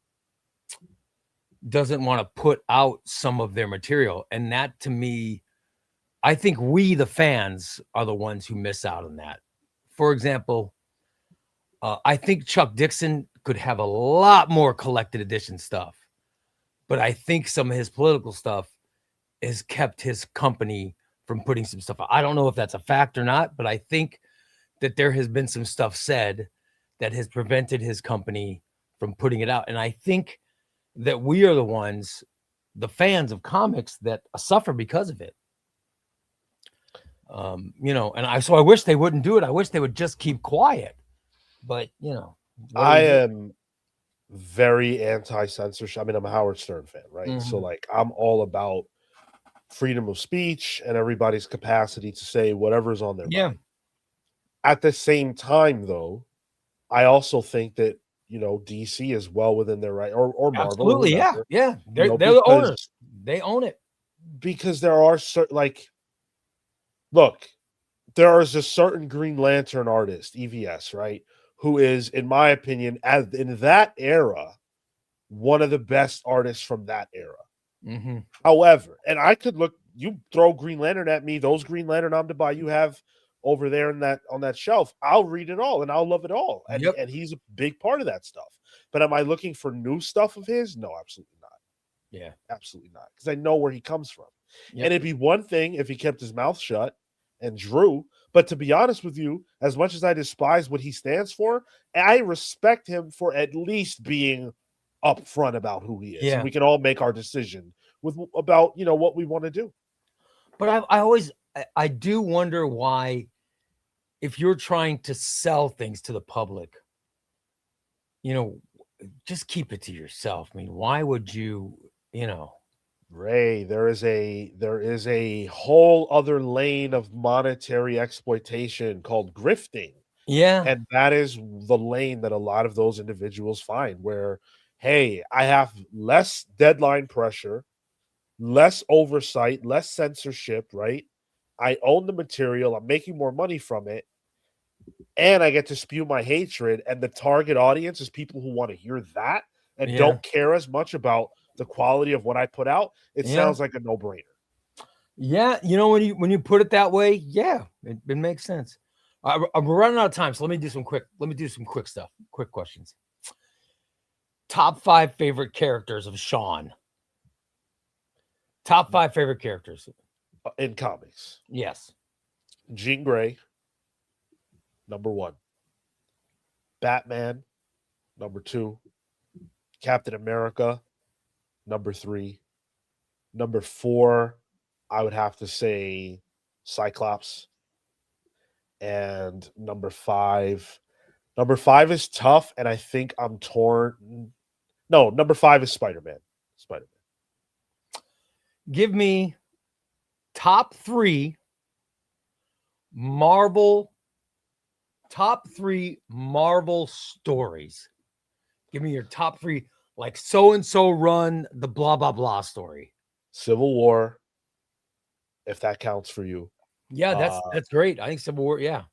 to put out some of their material. And that to me, I think we the fans are the ones who miss out on that. For example, I think Chuck Dixon could have a lot more collected edition stuff, but I think some of his political stuff has kept his company from putting some stuff out. I don't know if that's a fact or not, but I think that there has been some stuff said that has prevented his company from putting it out. And I think that we are the ones, the fans of comics, that suffer because of it. So I wish they wouldn't do it. I wish they would just keep quiet. But I am very anti-censorship. I mean, I'm a Howard Stern fan, right? Mm-hmm. So like I'm all about freedom of speech and everybody's capacity to say whatever's on their mind. At the same time, though, I also think that DC is well within their right, or Marvel. Absolutely, yeah. They're the owners. They own it. Because there are look, there is a certain Green Lantern artist, EVS, right, who is, in my opinion, as in that era, one of the best artists from that era. Mm-hmm. However, and I could look, you throw Green Lantern at me, those Green Lantern Omnibus you have over there on that shelf, I'll read it all and I'll love it all. And, and he's a big part of that stuff. But am I looking for new stuff of his? No, absolutely not. Yeah. Absolutely not. Because I know where he comes from. And it'd be one thing if he kept his mouth shut and drew. But to be honest with you, as much as I despise what he stands for, I respect him for at least being upfront about who he is. Yeah. And we can all make our decision about what we want to do. But I do wonder why, if you're trying to sell things to the public, just keep it to yourself. I mean, why would you, Ray, there is a whole other lane of monetary exploitation called grifting. Yeah. And that is the lane that a lot of those individuals find where, hey, I have less deadline pressure, less oversight, less censorship, right? I own the material, I'm making more money from it, and I get to spew my hatred. And the target audience is people who want to hear that and don't care as much about the quality of what I put out. It sounds like a no-brainer. Yeah, when you put it that way, it makes sense. We're running out of time, so let me do some quick stuff. Quick questions. Top 5 favorite characters of Sean. Top 5 favorite characters in comics. Yes. Jean Grey, number 1. Batman, number 2. Captain America, number 3. Number 4, I would have to say Cyclops. And number 5 is tough, and I think I'm torn. No, number 5 is Spider-Man. Give me top 3 Marvel stories. Give me your top 3, like so-and-so run the blah, blah, blah story. Civil War, if that counts for you. Yeah, that's great. I think Civil War, yeah.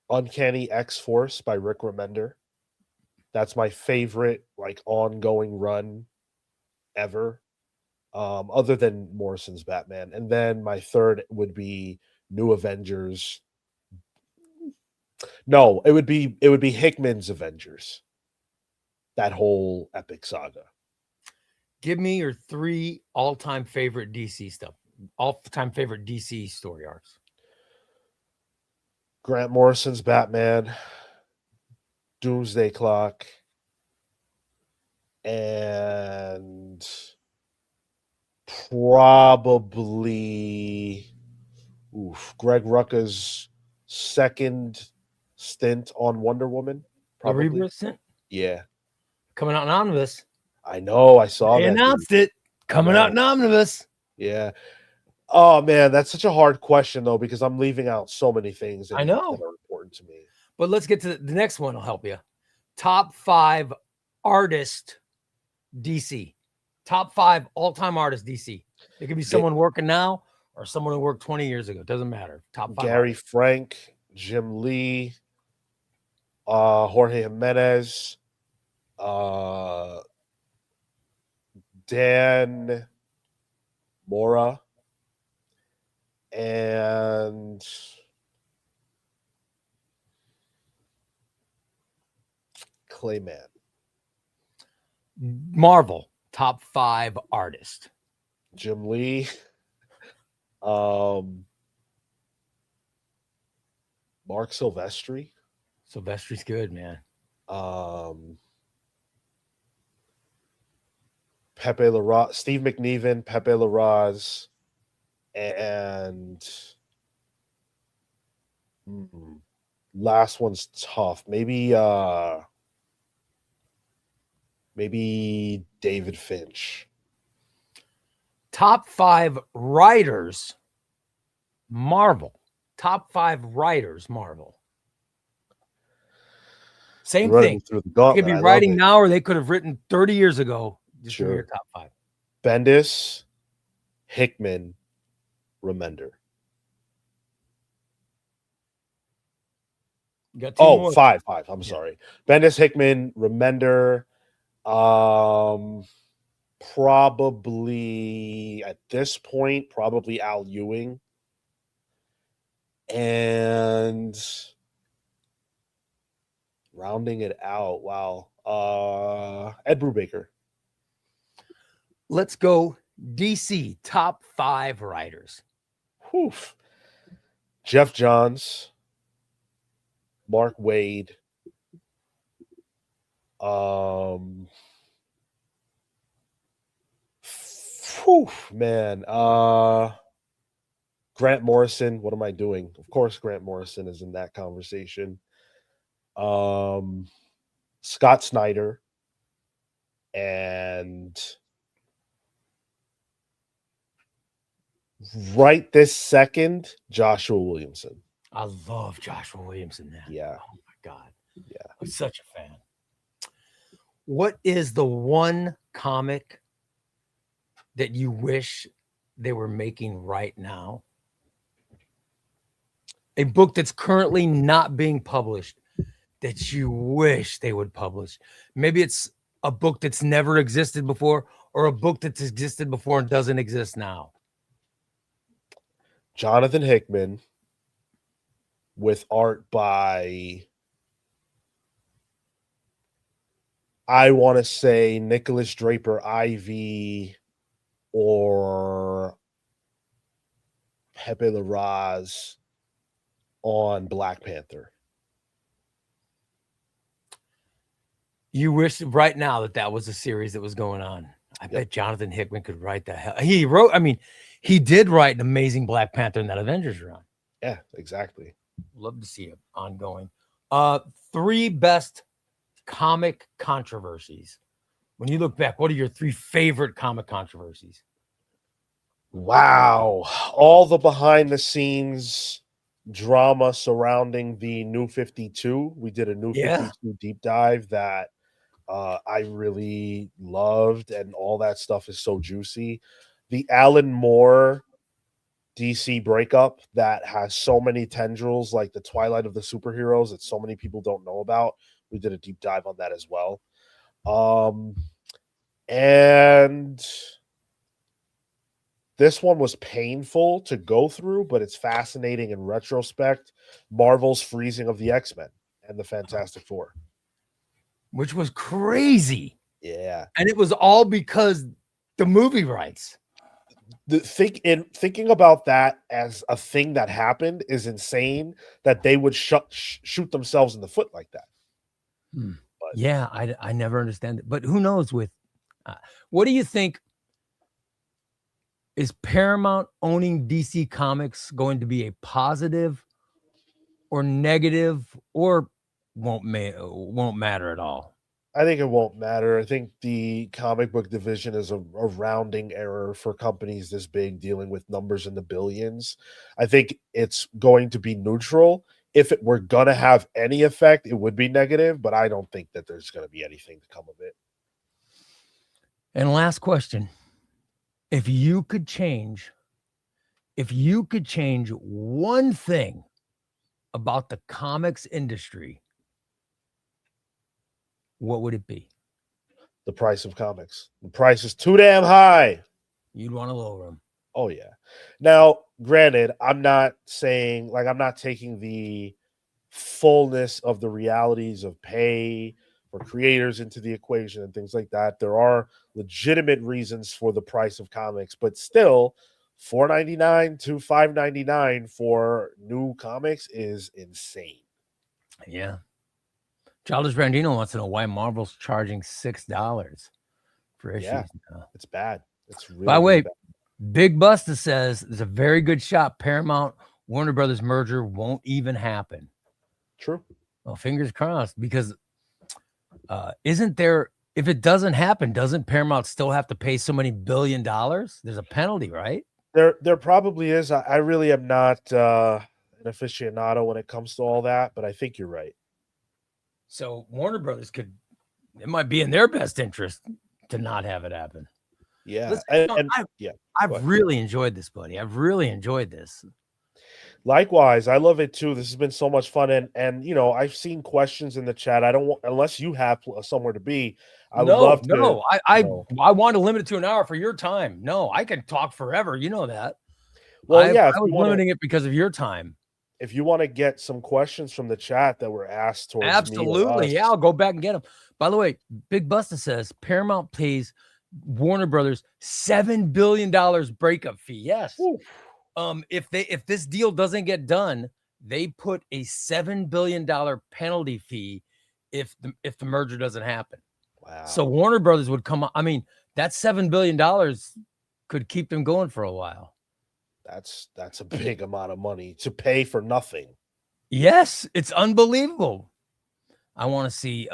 Uncanny X-Force by Rick Remender. That's my favorite like ongoing run ever. Other than Morrison's Batman. And then my third would be New Avengers. No, it would be Hickman's Avengers. That whole epic saga. Give me your 3 all-time favorite DC stuff. All-time favorite DC story arcs. Grant Morrison's Batman, Doomsday Clock, and probably Greg Rucka's second stint on Wonder Woman. The Probably. Rebirth Sin? Yeah. Coming out in omnibus. I know. I saw They that. announced it. Coming out in omnibus. Yeah. Oh man, that's such a hard question though, because I'm leaving out so many things I know that are important to me. But let's get to the next one. I'll help you. Top 5 artist DC. Top 5 all-time artists DC. It could be someone working now or someone who worked 20 years ago. Doesn't matter. Top 5. Gary Frank, Jim Lee, Jorge Jimenez, Dan Mora, and Clayman. Marvel. Top 5 artist. Jim Lee. Mark Silvestri. Silvestri's good, man. Pepe Larraz, Steve McNiven, Pepe Larraz, and last one's tough. Maybe David Finch. Top 5 writers, Marvel. Top 5 writers, Marvel. Same thing. They could be writing now, or they could have written 30 years ago. Just sure. Your top 5. Bendis, Hickman, Remender. You got 2 more. 5. I'm sorry. Bendis, Hickman, Remender. Probably at this point, probably Al Ewing. And rounding it out, Ed Brubaker. Let's go DC top 5 writers. Jeff Johns, Mark Waid, Grant Morrison. What am I doing? Of course, Grant Morrison is in that conversation. Scott Snyder and right this second, Joshua Williamson. I love Joshua Williamson now. Yeah. Oh my God. Yeah. I'm such a fan. What is the one comic that you wish they were making right now? A book that's currently not being published that you wish they would publish. Maybe it's a book that's never existed before, or a book that's existed before and doesn't exist now. Jonathan Hickman with art by, I want to say, Nicholas Draper Ivy or Pepe Larraz on Black Panther. You wish right now that was a series that was going on. I bet Jonathan Hickman could write that. He wrote, he did write an amazing Black Panther in that Avengers run. Yeah, exactly. Love to see it ongoing. 3 best comic controversies. When you look back, what are your 3 favorite comic controversies? Wow. All the behind the scenes drama surrounding the New 52. We did a New 52 deep dive that I really loved, and all that stuff is so juicy. The Alan Moore DC breakup that has so many tendrils, like the Twilight of the superheroes, that so many people don't know about. We did a deep dive on that as well. And this one was painful to go through, but it's fascinating in retrospect. Marvel's freezing of the X-Men and the Fantastic Four, which was crazy. Yeah. And it was all because the movie rights. Thinking about that as a thing that happened is insane, that they would shoot themselves in the foot like that. But, yeah, I never understand it. But who knows with what do you think? Is Paramount owning DC Comics going to be a positive or negative, or won't matter at all? I think it won't matter. I think the comic book division is a rounding error for companies this big dealing with numbers in the billions. I think it's going to be neutral. If it were going to have any effect, it would be negative, but I don't think that there's going to be anything to come of it. And last question. If you could change one thing about the comics industry, what would it be? The price of comics. The price is too damn high. You'd want to lower them. Oh, yeah. Now, granted, I'm not saying, like, I'm not taking the fullness of the realities of pay for creators into the equation and things like that. There are legitimate reasons for the price of comics, but still, $4.99 to $5.99 for new comics is insane. Yeah. Childish Brandino wants to know why Marvel's charging $6 for issues. Yeah, it's bad. It's really, by the way, bad. Big Busta says there's a very good shot Paramount Warner Brothers merger won't even happen. True. Well, fingers crossed, because isn't there, if it doesn't happen, doesn't Paramount still have to pay so many $1 billion? There's a penalty, right? There probably is. I really am not an aficionado when it comes to all that, but I think you're right. So Warner Brothers it might be in their best interest to not have it happen. Yeah. Listen, I've really enjoyed this, buddy. I've really enjoyed this. Likewise, I love it too. This has been so much fun, and you know, I've seen questions in the chat. I don't want, unless you have somewhere to be. I would love to. No, I want to limit it to an hour for your time. No, I can talk forever. You know that. Well, I was limiting it because of your time. If you want to get some questions from the chat that were asked towards absolutely, me, yeah, I'll go back and get them. By the way, Big Busta says Paramount pays Warner Brothers $7 billion breakup fee. Yes. Ooh. If this deal doesn't get done, they put a $7 billion penalty fee if the merger doesn't happen. Wow. So Warner Brothers would come. I mean, that $7 billion could keep them going for a while. That's a big amount of money to pay for nothing. Yes, it's unbelievable. I want to see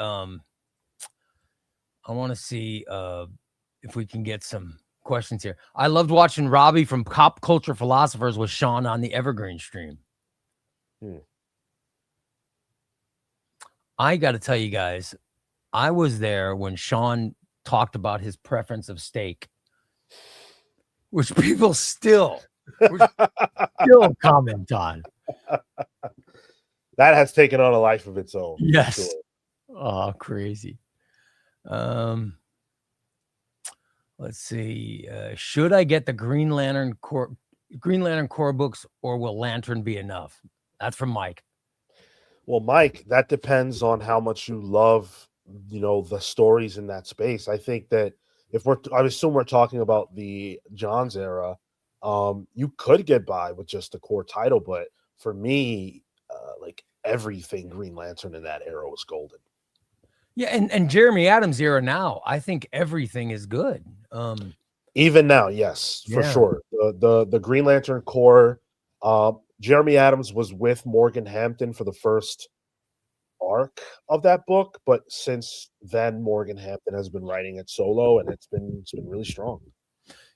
if we can get some questions here. I loved watching Robbie from Pop Culture Philosophers with Sean on the Evergreen stream. I got to tell you guys, I was there when Sean talked about his preference of steak, which people still comment on. That has taken on a life of its own. Yes. Sure. Oh, crazy. Let's see. Should I get the Green Lantern core books, or will Lantern be enough? That's from Mike. Well, Mike, that depends on how much you love, you know, the stories in that space. I think that I assume we're talking about the Johns era. You could get by with just the core title, but for me, like everything Green Lantern in that era was golden. Yeah, and Jeremy Adams era now, I think everything is good. Even now, yes, for sure. The Green Lantern core, Jeremy Adams was with Morgan Hampton for the first arc of that book, but since then Morgan Hampton has been writing it solo, and it's been really strong.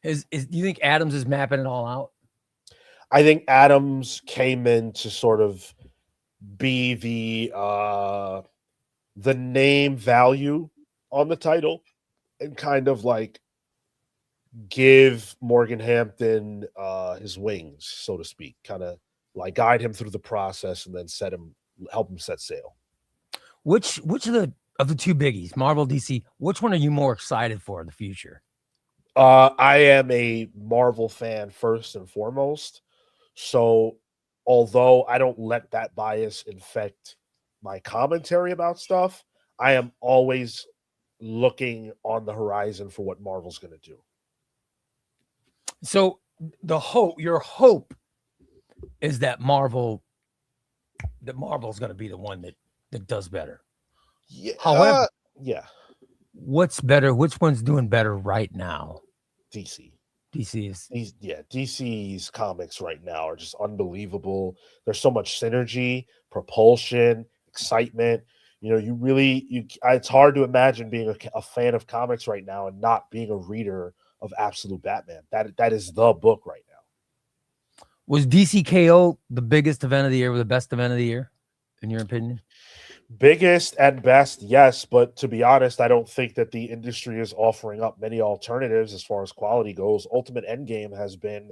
Do you think Adams is mapping it all out? I think Adams came in to sort of be the name value on the title and kind of like give Morgan Hampton his wings, so to speak, kind of like guide him through the process and then help him set sail. Which of the two biggies, Marvel, DC, which one are you more excited for in the future? I am a Marvel fan first and foremost. So although I don't let that bias infect my commentary about stuff, I am always looking on the horizon for what Marvel's going to do. So your hope is that Marvel's going to be the one that does better. Yeah. However, yeah. What's better? Which one's doing better right now? DC. DC's comics right now are just unbelievable. There's so much synergy, propulsion, excitement. It's hard to imagine being a fan of comics right now and not being a reader of Absolute Batman. That is the book right now. Was DCKO the biggest event of the year, or the best event of the year, in your opinion? Biggest and best, yes, but to be honest, I don't think that the industry is offering up many alternatives as far as quality goes. Ultimate Endgame has been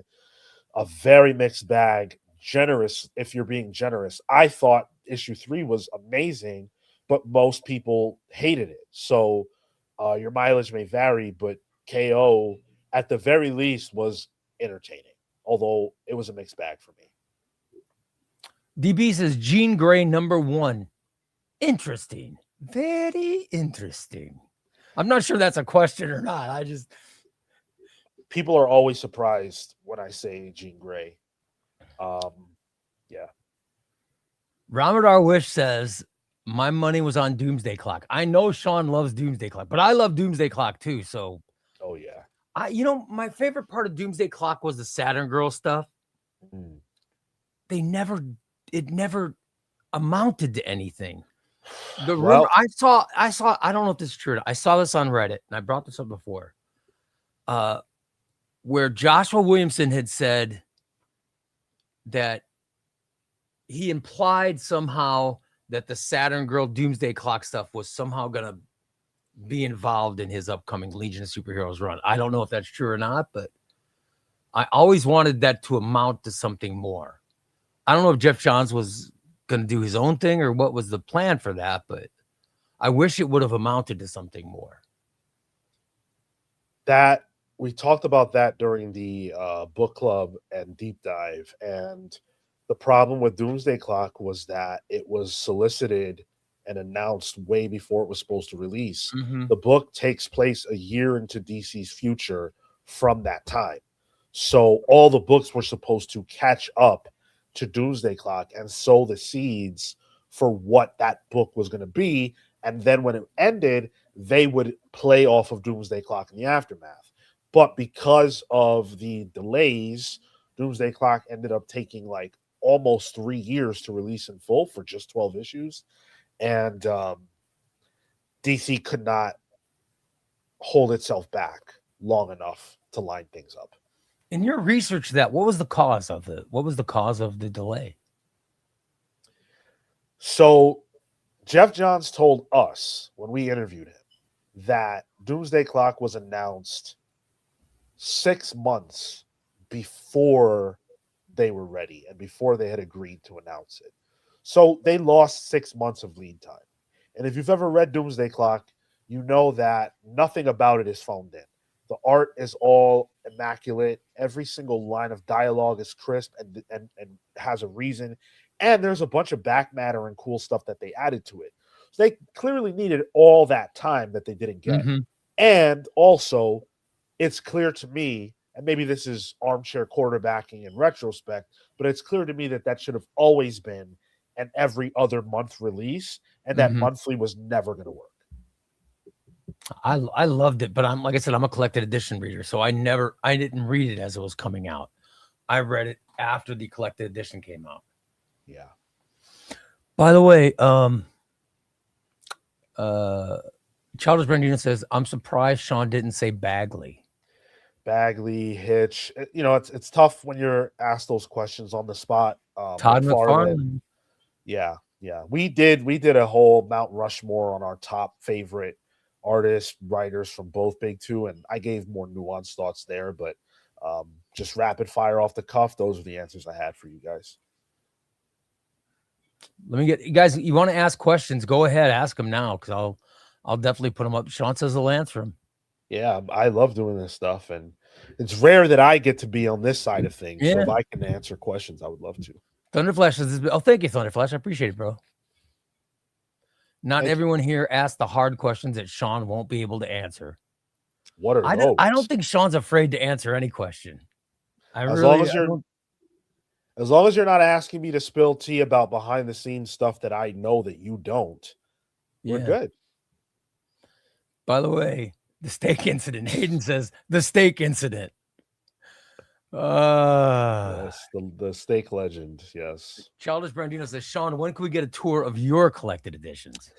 a very mixed bag. Generous, if you're being generous. I thought issue 3 was amazing, but most people hated it. So your mileage may vary, but KO at the very least was entertaining, although it was a mixed bag for me. DB says Jean Grey #1. Interesting. Very interesting. I'm not sure that's a question or not. People are always surprised when I say Jean Grey. Yeah. Ramadan Wish says, my money was on Doomsday Clock. I know Sean loves Doomsday Clock, but I love Doomsday Clock too. So, oh yeah. My favorite part of Doomsday Clock was the Saturn Girl stuff. It never amounted to anything. I saw, I don't know if this is true. I saw this on Reddit, and I brought this up before, where Joshua Williamson had said that he implied somehow that the Saturn Girl Doomsday Clock stuff was somehow going to be involved in his upcoming Legion of Superheroes run. I don't know if that's true or not, but I always wanted that to amount to something more. I don't know if Jeff Johns was going to do his own thing or what was the plan for that, but I wish it would have amounted to something more. That we talked about that during the book club and deep dive, and the problem with Doomsday Clock was that it was solicited and announced way before it was supposed to release. The book takes place a year into DC's future from that time. So all the books were supposed to catch up to Doomsday Clock and sow the seeds for what that book was going to be. And then when it ended, they would play off of Doomsday Clock in the aftermath. But because of the delays, Doomsday Clock ended up taking like almost 3 years to release in full for just 12 issues. And DC could not hold itself back long enough to line things up. In your research, what was the cause of the delay? So Jeff Johns told us when we interviewed him that Doomsday Clock was announced 6 months before they were ready and before they had agreed to announce it. So they lost 6 months of lead time. And if you've ever read Doomsday Clock, you know that nothing about it is phoned in. The art is all immaculate. Every single line of dialogue is crisp and has a reason. And there's a bunch of back matter and cool stuff that they added to it. So they clearly needed all that time that they didn't get. And also, it's clear to me, and maybe this is armchair quarterbacking in retrospect, but it's clear to me that should have always been an every other month release, and that monthly was never going to work. I loved it, but like I said, I'm a collected edition reader, so I didn't read it as it was coming out. I read it after the collected edition came out. Yeah. By the way, Childish Brandina says, I'm surprised Sean didn't say Bagley. Bagley, Hitch. It's tough when you're asked those questions on the spot. Todd McFarlane. Yeah. We did a whole Mount Rushmore on our top favorite artists, writers from both big two, and I gave more nuanced thoughts there, but just rapid fire off the cuff, those are the answers I had for you guys. Let me get you guys. You want to ask questions? Go ahead, ask them now, because I'll definitely put them up. Sean says he'll answer them. Yeah, I love doing this stuff, and it's rare that I get to be on this side of things. Yeah. So if I can answer questions, I would love to. Thunderflash says, "Oh, thank you, Thunderflash. I appreciate it, bro." Not everyone here asks the hard questions that Sean won't be able to answer. What are those? I don't think Sean's afraid to answer any question. As long as you're not asking me to spill tea about behind the scenes stuff that I know that you don't, we're good. By the way, the steak incident. Hayden says the steak incident. Yes, the steak legend. Yes. Childish Brandino says, Sean, when can we get a tour of your collected editions?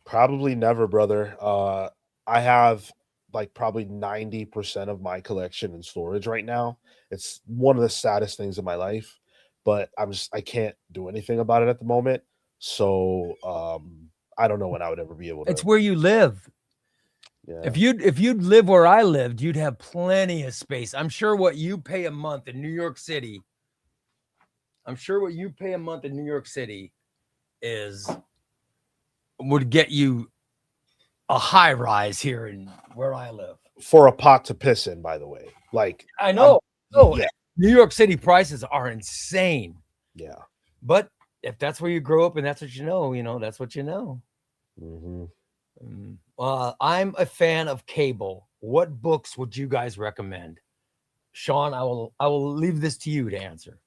Probably never, brother. I have like probably 90% of my collection in storage right now. It's one of the saddest things in my life, but I can't do anything about it at the moment. So I don't know when I would ever be able to. It's where you live. Yeah. If you'd live where I lived, you'd have plenty of space. I'm sure what you pay a month in New York City. Would get you a high rise here in where I live. For a pot to piss in, by the way. Like I know. Yeah. New York City prices are insane. Yeah. But if that's where you grow up and that's what you know, that's what you know. Mm-hmm. I'm a fan of cable. What books would you guys recommend? Sean, I will leave this to you to answer.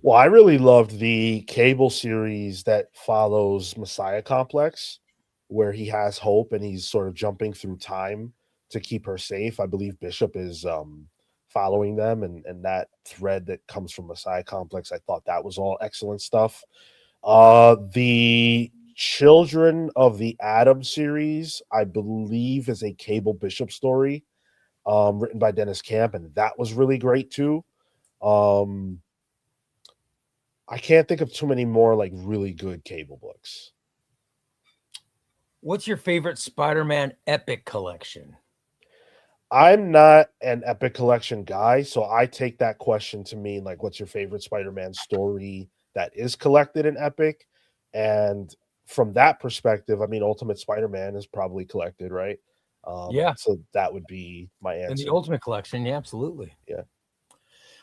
Well, I really loved the cable series that follows Messiah Complex, where he has hope and he's sort of jumping through time to keep her safe. I believe Bishop is following them, and that thread that comes from Messiah Complex, I thought that was all excellent stuff. The Children of the Atom series, I believe, is a Cable Bishop story written by Dennis Camp, and that was really great too. I can't think of too many more like really good cable books. What's your favorite Spider-Man epic collection? I'm not an epic collection guy, so I take that question to mean like, what's your favorite Spider-Man story that is collected in epic? And from that perspective, I mean, Ultimate Spider-Man is probably collected, right? Yeah. So that would be my answer. In the Ultimate Collection, yeah, absolutely. Yeah.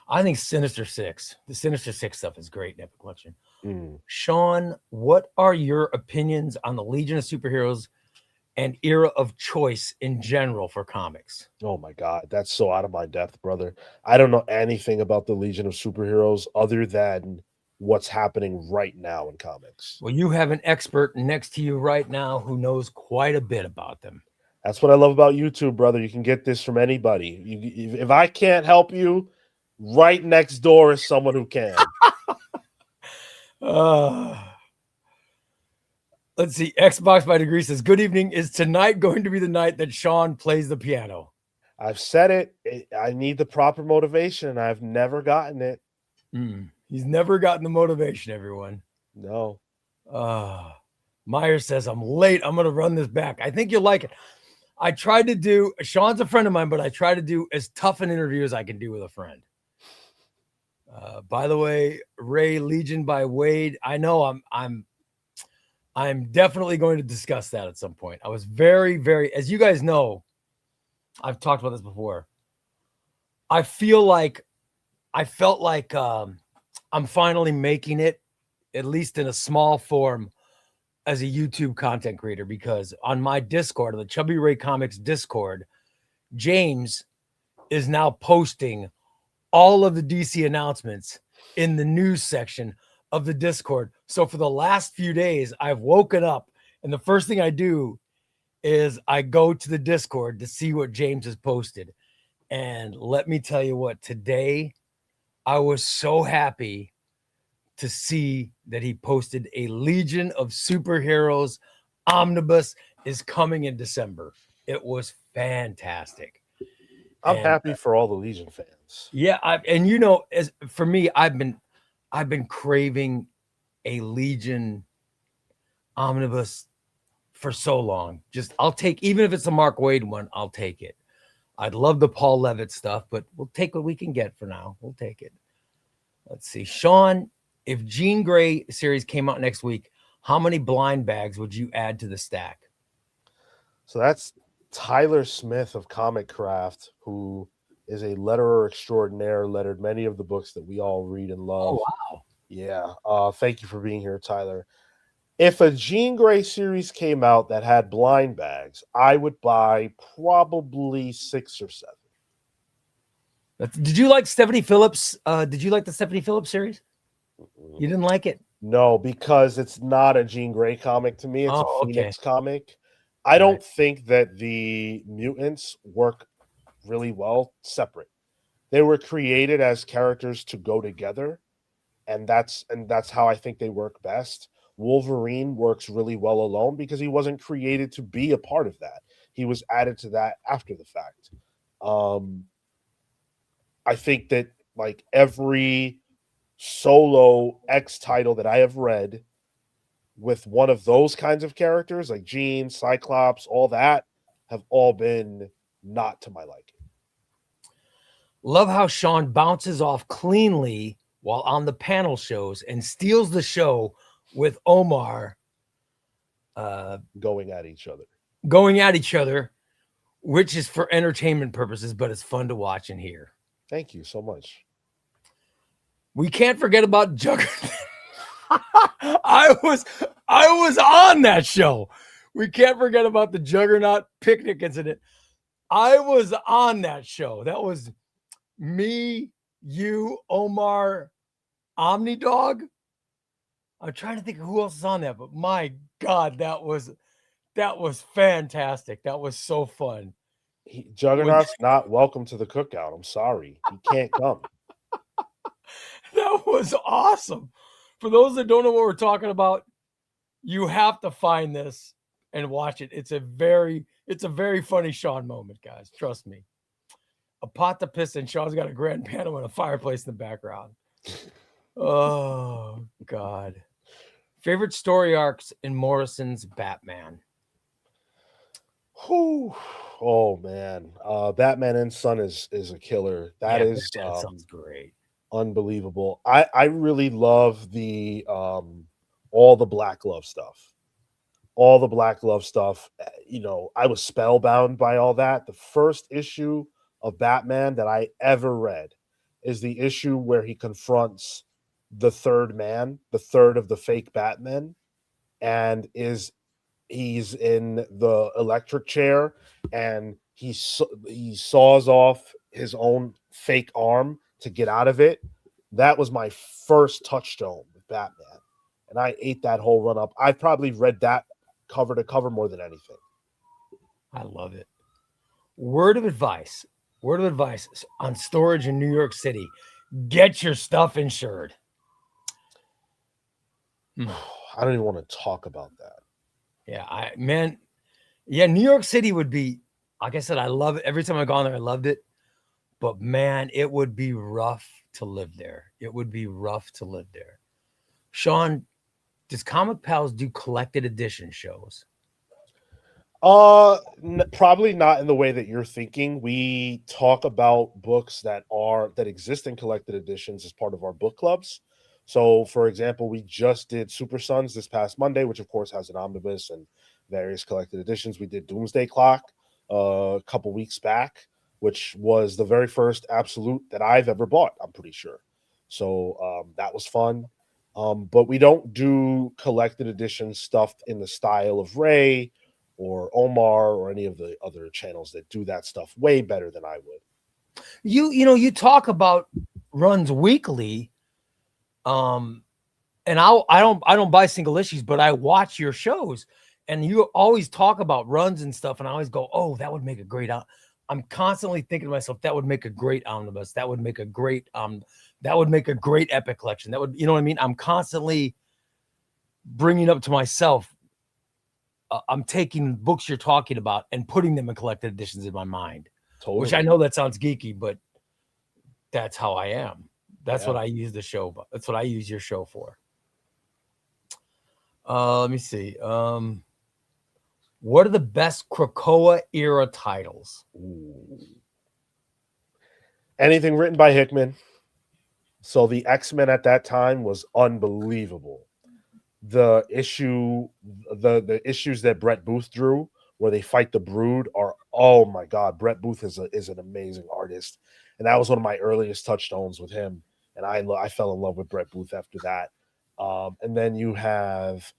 I think Sinister Six. The Sinister Six stuff is great in Epic Collection. Mm. Sean, what are your opinions on the Legion of Superheroes and era of choice in general for comics? Oh my God, that's so out of my depth, brother. I don't know anything about the Legion of Superheroes other than what's happening right now in comics. Well, you have an expert next to you right now who knows quite a bit about them. That's what I love about YouTube, brother. You can get this from anybody. If I can't help you, right next door is someone who can. Let's see. Xbox by Degree says, good evening. Is tonight going to be the night that Sean plays the piano? I've said it. I need the proper motivation. I've never gotten it. He's never gotten the motivation, everyone. No. Meyer says, I'm late. I'm going to run this back. I think you'll like it. I tried to do, Sean's a friend of mine, but I try to do as tough an interview as I can do with a friend. By the way, Ray, Legion by Wade. I know I'm definitely going to discuss that at some point. I was very, very, as you guys know, I've talked about this before. I felt like I'm finally making it, at least in a small form, as a YouTube content creator, because on my Discord, the Chubbyray Comics Discord, James is now posting all of the DC announcements in the news section of the Discord. So for the last few days, I've woken up and the first thing I do is I go to the Discord to see what James has posted. And let me tell you what, today I was so happy to see that he posted a Legion of Superheroes omnibus is coming in December. It was fantastic. I'm happy for all the Legion fans. Yeah, as for me, I've been craving a Legion omnibus for so long. Just I'll take, even if it's a Mark Waid one, I'll take it. I'd love the Paul Levitt stuff, but we'll take what we can get for now. We'll take it. Let's see. Sean, if Jean Grey series came out next week, how many blind bags would you add to the stack? So that's Tyler Smith of Comic Craft, who is a letterer extraordinaire, lettered many of the books that we all read and love. Oh, wow. Yeah. Thank you for being here, Tyler. If a Jean Grey series came out that had blind bags, I would buy probably 6 or 7. Did you like Stephanie Phillips? Did you like the Stephanie Phillips series? You didn't like it? No, because it's not a Jean Grey comic to me. It's a Phoenix comic. I don't think that the mutants work really well separate. They were created as characters to go together, and that's how I think they work best. Wolverine works really well alone because he wasn't created to be a part of that. He was added to that after the fact. I think that like every solo X title that I have read with one of those kinds of characters, like Jean, Cyclops, all that, have all been not to my liking. Love how Sean bounces off cleanly while on the panel shows and steals the show with Omar going at each other, which is for entertainment purposes, but it's fun to watch and hear. Thank you so much. We can't forget about Juggernaut. I was on that show. We can't forget about the Juggernaut picnic incident. I was on that show. That was me, you, Omar, Omnidog. I'm trying to think of who else is on that, but my God, that was fantastic. That was so fun. Juggernaut's not welcome to the cookout. I'm sorry. He can't come. That was awesome. For those that don't know what we're talking about, you have to find this and watch it. It's a very funny Sean moment, guys. Trust me. A pot to piss in. Sean's got a grand piano and a fireplace in the background. Oh, God. Favorite story arcs in Morrison's Batman? Whew. Oh, man. Batman and Son is a killer. That sounds great. Unbelievable. I really love the all the Black Glove stuff. All the Black Glove stuff. You know, I was spellbound by all that. The first issue of Batman that I ever read is the issue where he confronts the third man, the third of the fake Batmen, and he's in the electric chair and he saws off his own fake arm to get out of it. That was my first touchstone with Batman, and I ate that whole run up. I've probably read that cover to cover more than anything. I love it. Word of advice on storage in New York City: get your stuff insured. I don't even want to talk about that. Yeah, New York City would be, like I said, I love it. Every time I've gone there, I loved it. But man, it would be rough to live there. Sean, does Comic Pals do collected edition shows? Probably not in the way that you're thinking. We talk about books that exist in collected editions as part of our book clubs. So, for example, we just did Super Sons this past Monday, which of course has an omnibus and various collected editions. We did Doomsday Clock a couple weeks back, which was the very first Absolute that I've ever bought, I'm pretty sure. So that was fun. But we don't do collected edition stuff in the style of Ray or Omar or any of the other channels that do that stuff way better than I would. You talk about runs weekly. And I don't buy single issues, but I watch your shows and you always talk about runs and stuff. And I always go, oh, that would make a great, I'm constantly thinking to myself, that would make a great omnibus. That would make a great epic collection. That would, you know what I mean? I'm constantly bringing up to myself. I'm taking books you're talking about and putting them in collected editions in my mind, which I know that sounds geeky, but that's how I am. That's what I use the show, but that's what I use your show for. Let me see. What are the best Krakoa era titles? Ooh. Anything written by Hickman. So the X-Men at that time was unbelievable. The issues that Brett Booth drew, where they fight the Brood, are, oh my god, Brett Booth is an amazing artist, and that was one of my earliest touchstones with him. And I fell in love with Brett Booth after that. And then you have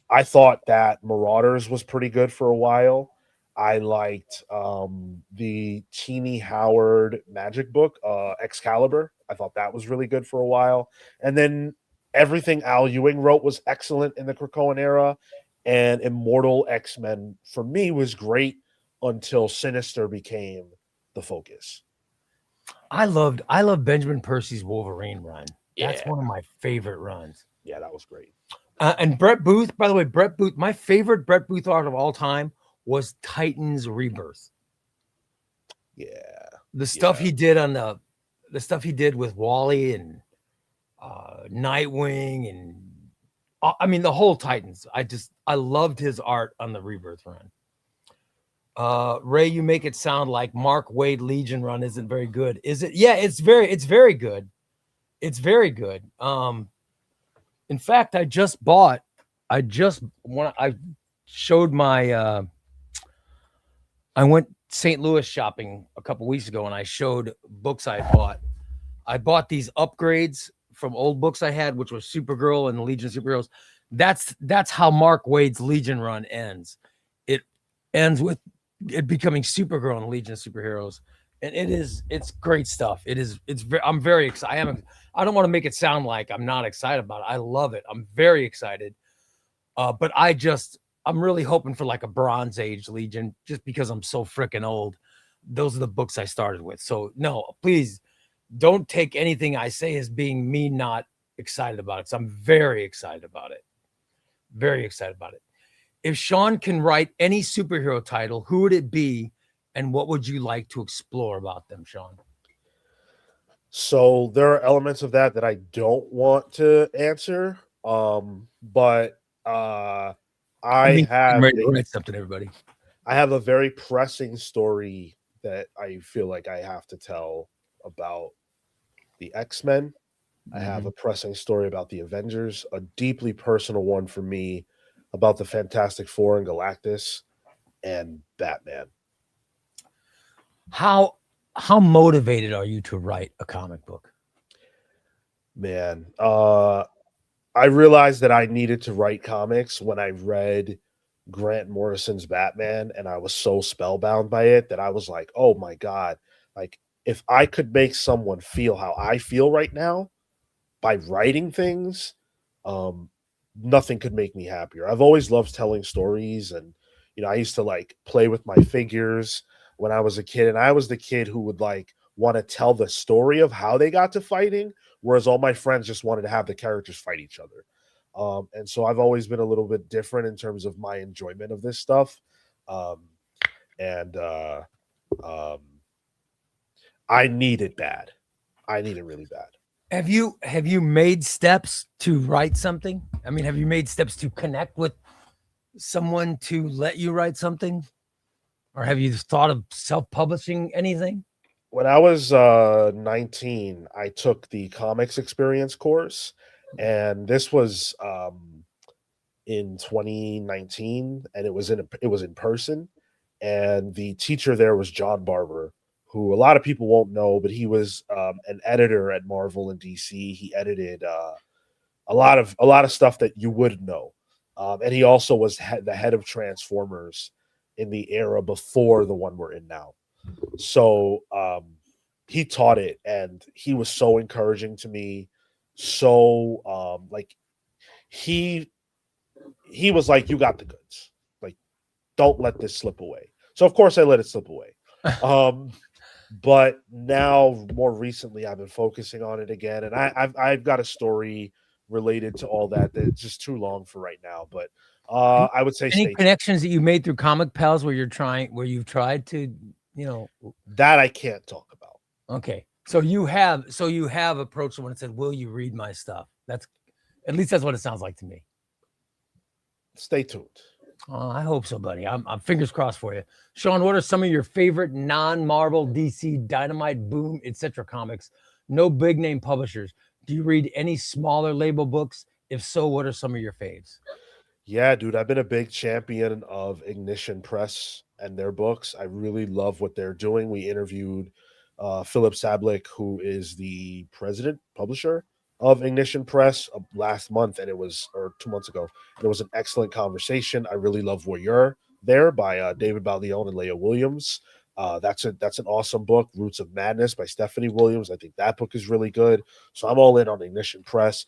I thought that Marauders was pretty good for a while. I liked the Teeny Howard magic book, Excalibur. I thought that was really good for a while. And then everything Al Ewing wrote was excellent in the Krakoan era. And Immortal X-Men for me was great until Sinister became the focus. I loved Benjamin Percy's Wolverine run. That's Yeah. one of my favorite runs. Yeah, that was great. And Brett Booth, by the way, Brett Booth, my favorite Brett Booth art of all time was Titans Rebirth. Yeah. The stuff he did on the stuff he did with Wally and Nightwing and I mean the whole Titans. I loved his art on the Rebirth run. Ray, you make it sound like Mark Waid Legion run isn't very good. Is it? Yeah, it's very good. It's very good. In fact, I showed my I went St. Louis shopping a couple weeks ago and I showed books I bought. I bought these upgrades from old books I had, which was Supergirl and the Legion of Superheroes. That's how Mark Waid's Legion run ends. It ends with it becoming Supergirl and Legion of Superheroes. And it's great stuff. I'm very excited. I don't want to make it sound like I'm not excited about it. I love it. I'm very excited. But I'm really hoping for like a Bronze Age Legion just because I'm so freaking old. Those are the books I started with. So no, please don't take anything I say as being me not excited about it. So I'm very excited about it. Very excited about it. If Sean can write any superhero title, who would it be? And what would you like to explore about them, Sean? So there are elements of that I don't want to answer. But I have ready to write something, everybody. I have a very pressing story that I feel like I have to tell about the X-Men. I have a pressing story about the Avengers, a deeply personal one for me about the Fantastic Four and Galactus and Batman. How motivated are you to write a comic book? Man, I realized that I needed to write comics when I read Grant Morrison's Batman, and I was so spellbound by it that I was like, oh my God, like if I could make someone feel how I feel right now by writing things, nothing could make me happier. I've always loved telling stories, and I used to like play with my figures when I was a kid, and I was the kid who would like want to tell the story of how they got to fighting, whereas all my friends just wanted to have the characters fight each other. And so I've always been a little bit different in terms of my enjoyment of this stuff. I need it bad. I need it really bad. Have you made steps to write something? I mean, have you made steps to connect with someone to let you write something? Or have you thought of self-publishing anything? When I was 19, I took the comics experience course, and this was in 2019, and it was in person, and the teacher there was John Barber, who a lot of people won't know, but he was an editor at Marvel and DC. He edited a lot of stuff that you wouldn't know, and he also was the head of Transformers in the era before the one we're in now. So he taught it, and he was so encouraging to me. So like he was like, you got the goods. Like, don't let this slip away. So of course I let it slip away. But now more recently I've been focusing on it again, and I've got a story related to all that that's just too long for right now. But I would say any connections that you made through Comic Pals where you've tried to, that I can't talk about. Okay. So you have approached someone and said, will you read my stuff? At least that's what it sounds like to me. Stay tuned. I hope so, buddy. I'm fingers crossed for you. Sean, what are some of your favorite non-Marvel, DC, Dynamite, Boom, etc. comics? No big name publishers. Do you read any smaller label books? If so, what are some of your faves? Yeah, dude, I've been a big champion of Ignition Press and their books. I really love what they're doing. We interviewed Philip Sablik, who is the president publisher of Ignition Press last month, and it was or 2 months ago. And it was an excellent conversation. I really love Voyeur there by David Baldione and Leah Williams. That's an awesome book, Roots of Madness by Stephanie Williams. I think that book is really good. So I'm all in on Ignition Press.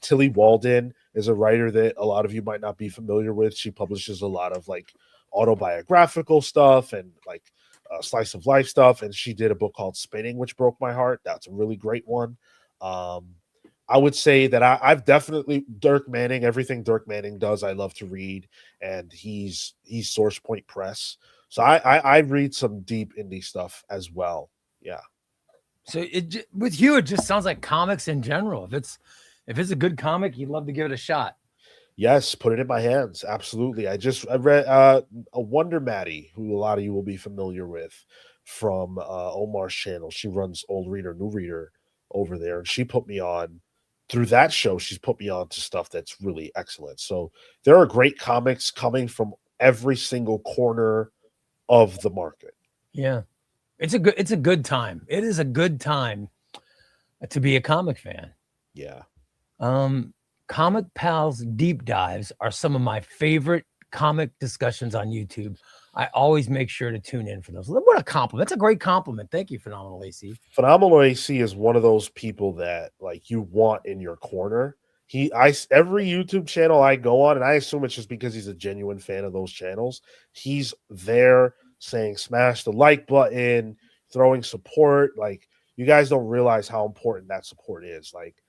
Tilly Walden is a writer that a lot of you might not be familiar with. She publishes a lot of like autobiographical stuff and like slice of life stuff. And she did a book called Spinning, which broke my heart. That's a really great one. I would say that I've definitely Dirk Manning, everything Dirk Manning does, I love to read, and he's Source Point Press. So I read some deep indie stuff as well. Yeah. So with you, it just sounds like comics in general. If it's a good comic, you'd love to give it a shot. Yes, put it in my hands. Absolutely. I read a Wonder Maddie, who a lot of you will be familiar with from Omar's channel. She runs Old Reader, New Reader over there, and she put me on through that show. She's put me on to stuff that's really excellent. So there are great comics coming from every single corner of the market. Yeah. It's a good time. It is a good time to be a comic fan. Yeah. Comic Pals deep dives are some of my favorite comic discussions on YouTube. I always make sure to tune in for those. What a compliment. That's a great compliment. Thank you, Phenomenal AC. Phenomenal AC is one of those people that like you want in your corner. Every YouTube channel I go on, and I assume it's just because he's a genuine fan of those channels, he's there saying smash the like button, throwing support. Like, you guys don't realize how important that support is. Like,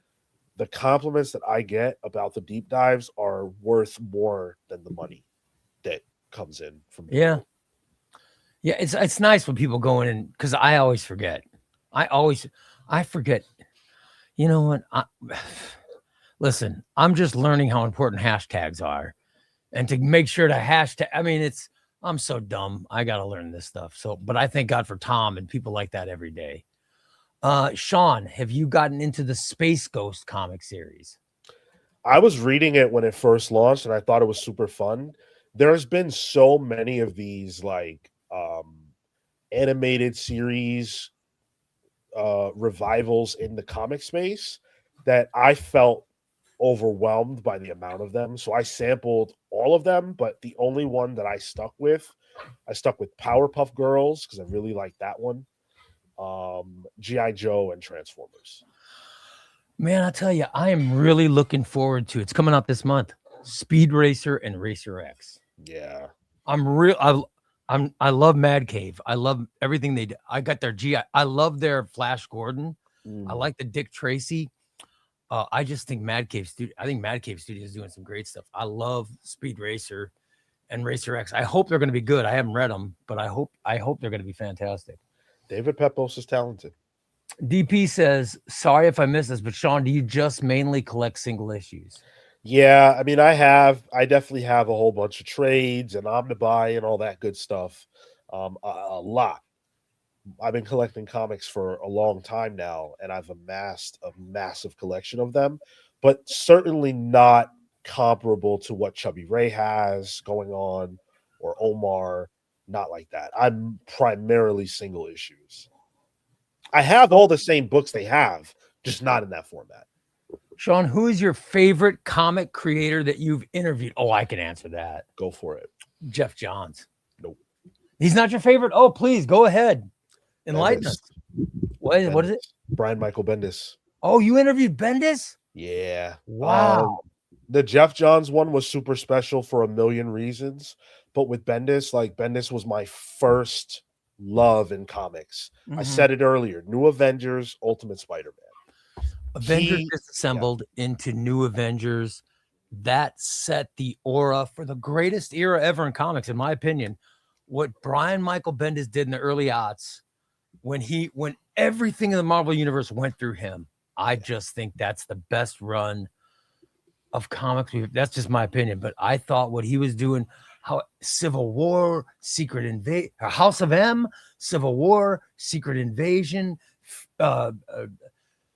the compliments that I get about the deep dives are worth more than the money that comes in from people. Yeah, it's nice when people go in, and because I always forget. I forget. You know what? Listen, I'm just learning how important hashtags are, and to make sure to hashtag. I mean, I'm so dumb. I got to learn this stuff. So, but I thank God for Tom and people like that every day. Sean, have you gotten into the Space Ghost comic series? I was reading it when it first launched, and I thought it was super fun. There's been so many of these like animated series revivals in the comic space that I felt overwhelmed by the amount of them. So I sampled all of them, but the only one that I stuck with Powerpuff Girls because I really like that one. G.I. Joe and Transformers. Man, I tell you, I am really looking forward to it's coming out this month. Speed Racer and Racer X. Yeah. I love Mad Cave. I love everything they do. I got their I love their Flash Gordon. I like the Dick Tracy. I just think Mad Cave Studio is doing some great stuff. I love Speed Racer and Racer X. I hope they're going to be good. I haven't read them, but I hope they're going to be fantastic. David Pepos is talented. DP says, sorry if I missed this, but Sean, do you just mainly collect single issues? Yeah, I mean, I definitely have a whole bunch of trades and omnibuy and all that good stuff. A lot. I've been collecting comics for a long time now, and I've amassed a massive collection of them, but certainly not comparable to what Chubbyray has going on or Omar. Not like that. I'm primarily single issues. I have all the same books they have, just not in that format. Sean, who is your favorite comic creator that you've interviewed? Oh, I can answer that. Go for it. Jeff Johns. Nope. He's not your favorite? Oh, please, go ahead. Enlighten us. What is it? Brian Michael Bendis. Oh, you interviewed Bendis? Yeah. Wow. The Jeff Johns one was super special for a million reasons. But with Bendis, Bendis was my first love in comics. I said it earlier. New Avengers, Ultimate Spider-Man. Avengers disassembled into New Avengers. That set the aura for the greatest era ever in comics, in my opinion. What Brian Michael Bendis did in the early aughts, when everything in the Marvel universe went through him, I just think that's the best run of comics. That's just my opinion. But I thought what he was doing, how Civil War, Secret Invasion, House of M, Civil War, Secret Invasion, uh,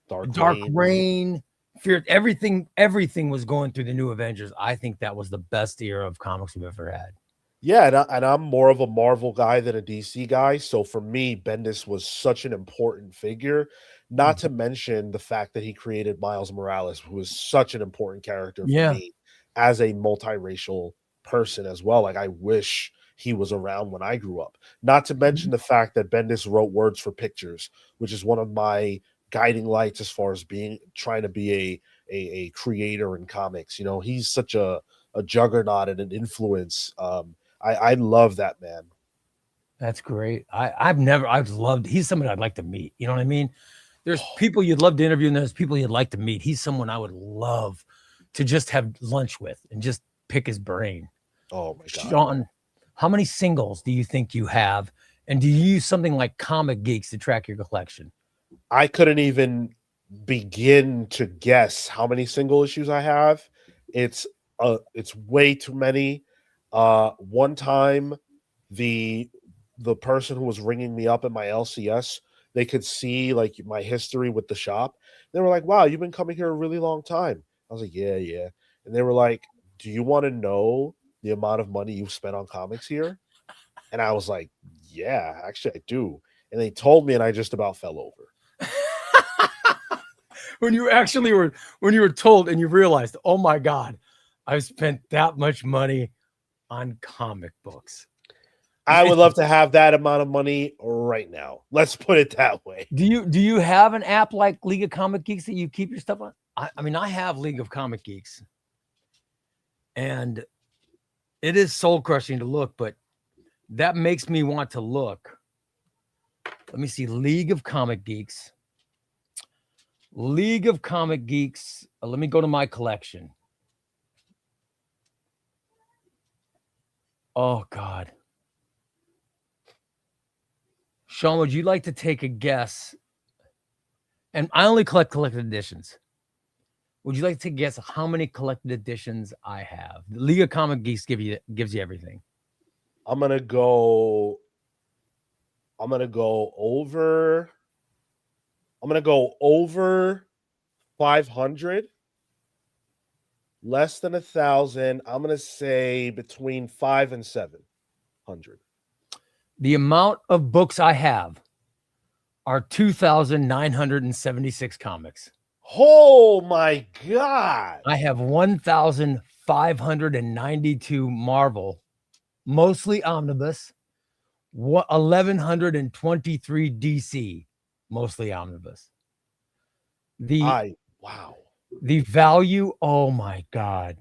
Dark Reign, Fear, everything was going through the New Avengers. I think that was the best era of comics we've ever had. Yeah, and I'm more of a Marvel guy than a DC guy. So for me, Bendis was such an important figure. Not to mention the fact that he created Miles Morales, who was such an important character for Yeah. me as a multiracial person as well. Like I wish he was around when I grew up. Not to mention the fact that Bendis wrote words for pictures, which is one of my guiding lights as far as trying to be a creator in comics. You know, he's such a juggernaut and an influence. I love that man. That's great. I've loved, he's somebody I'd like to meet. You know what I mean? There's people you'd love to interview, and there's people you'd like to meet. He's someone I would love to just have lunch with and just pick his brain. Oh my God. Sean, how many singles do you think you have? And do you use something like Comic Geeks to track your collection? I couldn't even begin to guess how many single issues I have. It's way too many. One time the person who was ringing me up at my LCS, they could see like my history with the shop. They were like, "Wow, you've been coming here a really long time." I was like, "Yeah." And they were like, "Do you want to know the amount of money you've spent on comics here?" And I was like, "Yeah, actually I do." And they told me, and I just about fell over. When you were told and you realized, oh my God, I've spent that much money on comic books. I would love to have that amount of money right now. Let's put it that way. Do you have an app like League of Comic Geeks that you keep your stuff on? I mean, I have League of Comic Geeks, and it is soul crushing to look, but that makes me want to look. Let me see. League of Comic Geeks. League of Comic Geeks. Let me go to my collection. Oh God. Sean, would you like to take a guess? And I only collect collected editions. Would you like to guess how many collected editions I have? The League of Comic Geeks gives you everything. I'm gonna go over. I'm gonna go over 500. Less than 1,000. I'm gonna say between 500 and 700. The amount of books I have are 2,976 comics. Oh my God. I have 1,592 Marvel, mostly omnibus, 1,123 DC, mostly omnibus. Wow. The value, oh my God.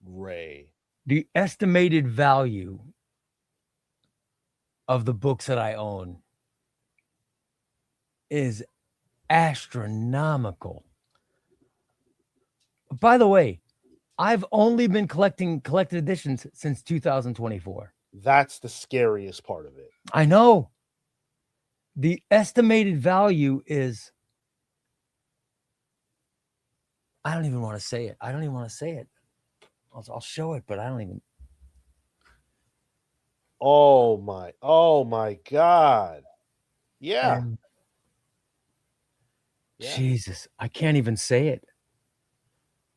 Ray. The estimated value of the books that I own is astronomical. By the way, I've only been collecting collected editions since 2024. That's the scariest part of it. I know. The estimated value is, I don't even want to say it. I'll show it, but I don't even. Oh my God. Yeah. Jesus, I can't even say it.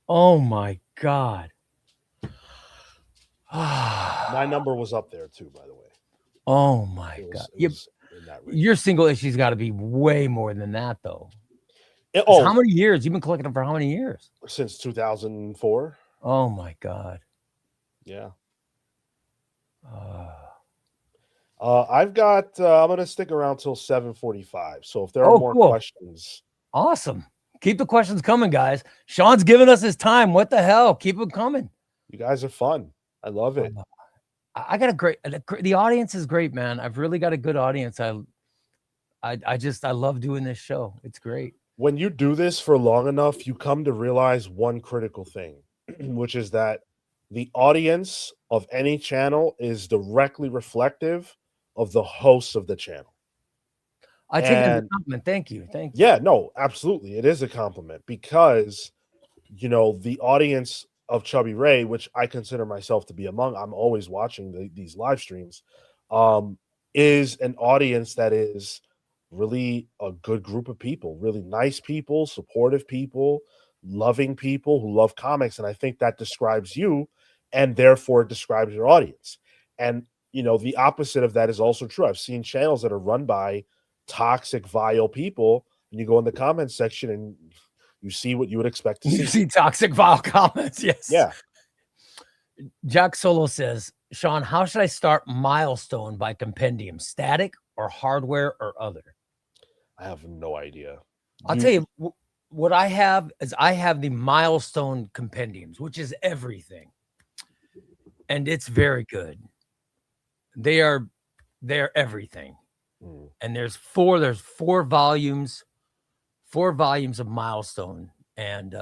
Oh my God. My number was up there too, by the way. Oh my God. Your single issue's got to be way more than that, though. How many years? You've been collecting them for how many years? Since 2004. Oh my God. Yeah. I've got. I'm gonna stick around till 7:45. So if there are more questions, awesome. Keep the questions coming, guys. Sean's giving us his time. What the hell? Keep them coming. You guys are fun. I love it. I got the audience is great, man. I've really got a good audience. I love doing this show. It's great. When you do this for long enough, you come to realize one critical thing, which is that the audience of any channel is directly reflective of the hosts of the channel. I take it as a compliment. Thank you. Yeah, no, absolutely. It is a compliment because, the audience of Chubbyray, which I consider myself to be among, I'm always watching these live streams, is an audience that is really a good group of people, really nice people, supportive people, loving people who love comics. And I think that describes you and therefore describes your audience. And, you know, the opposite of that is also true. I've seen channels that are run by toxic, vile people, and you go in the comments section and you see what you would expect to see. You see toxic, vile comments. Yes. Yeah. Jack Solo says, Sean, how should I start Milestone by Compendium? Static or hardware or other? I have no idea. I'll tell you what I have is I have the Milestone Compendiums, which is everything. And it's very good. They're everything. And there's four volumes of Milestone. And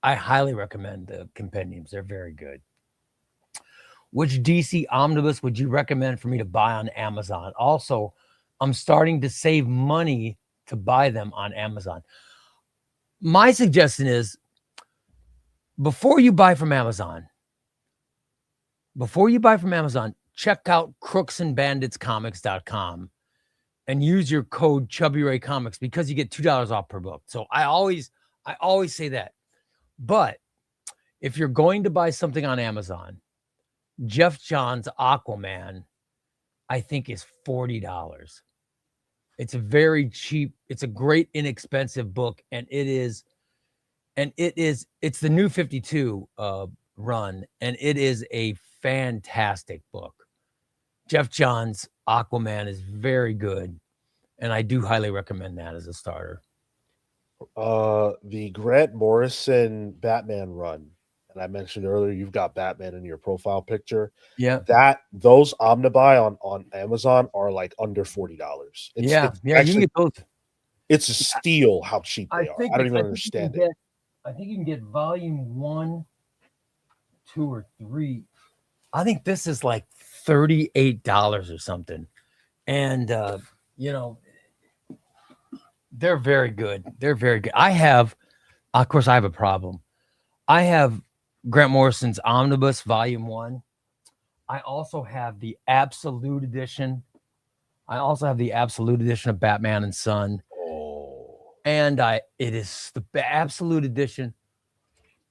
I highly recommend the Compendiums. They're very good. Which DC omnibus would you recommend for me to buy on Amazon? Also, I'm starting to save money to buy them on Amazon. My suggestion is before you buy from Amazon, check out crooksandbanditscomics.com and use your code Chubbyray Comics because you get $2 off per book. So I always say that. But if you're going to buy something on Amazon, Jeff Johns' Aquaman, I think, is $40. It's a very cheap, it's a great inexpensive book, and it's the new 52 run, and it is a fantastic book. Jeff Johns' Aquaman is very good, and I do highly recommend that as a starter. The Grant Morrison Batman run, and I mentioned earlier, you've got Batman in your profile picture. Yeah. Those omnibuy on Amazon are like under $40. You can get those. It's a steal how cheap they are. I don't even understand it. I think you can get volume 1, 2, or 3. I think this is like $38 or something. And they're very good. They're very good. Of course, I have a problem. I have Grant Morrison's Omnibus Volume 1. I also have the Absolute Edition. Of Batman and Son. And it is the Absolute Edition.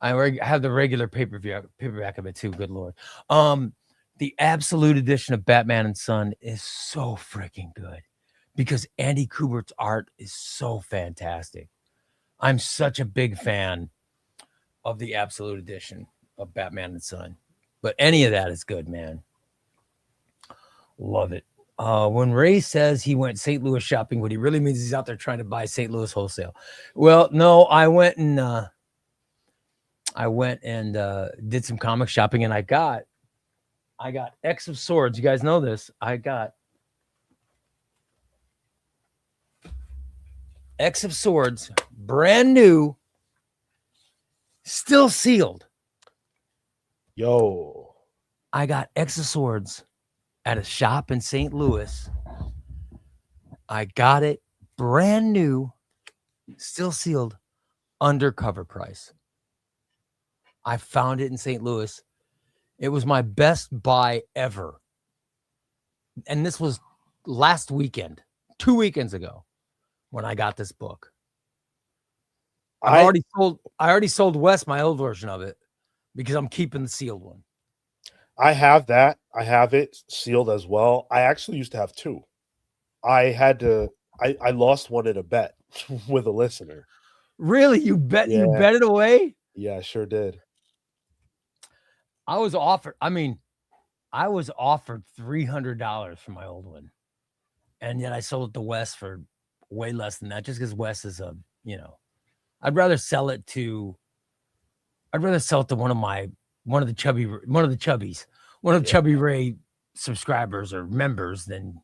I have the regular paperback of it too. Good Lord. The Absolute Edition of Batman and Son is so freaking good because Andy Kubert's art is so fantastic. I'm such a big fan of the Absolute Edition of Batman and Son. But any of that is good, man. Love it. When Ray says he went St. Louis shopping, what he really means is he's out there trying to buy St. Louis wholesale. Well, no, I went and did some comic shopping, and I got X of Swords. You guys know this. I got X of Swords, brand new, still sealed. Yo. I got X of Swords at a shop in St. Louis. I got it brand new, still sealed, undercover price. I found it in St. Louis. It was my best buy ever. And this was last weekend, 2 weekends ago, when I got this book. I already sold Wes my old version of it because I'm keeping the sealed one. I have that. I have it sealed as well. I actually used to have two. I lost one in a bet with a listener. Really? You bet it away? Yeah, I sure did. I was offered $300 for my old one. And yet I sold it to Wes for way less than that, just because Wes is I'd rather sell it to one of the Chubbyray subscribers or members than,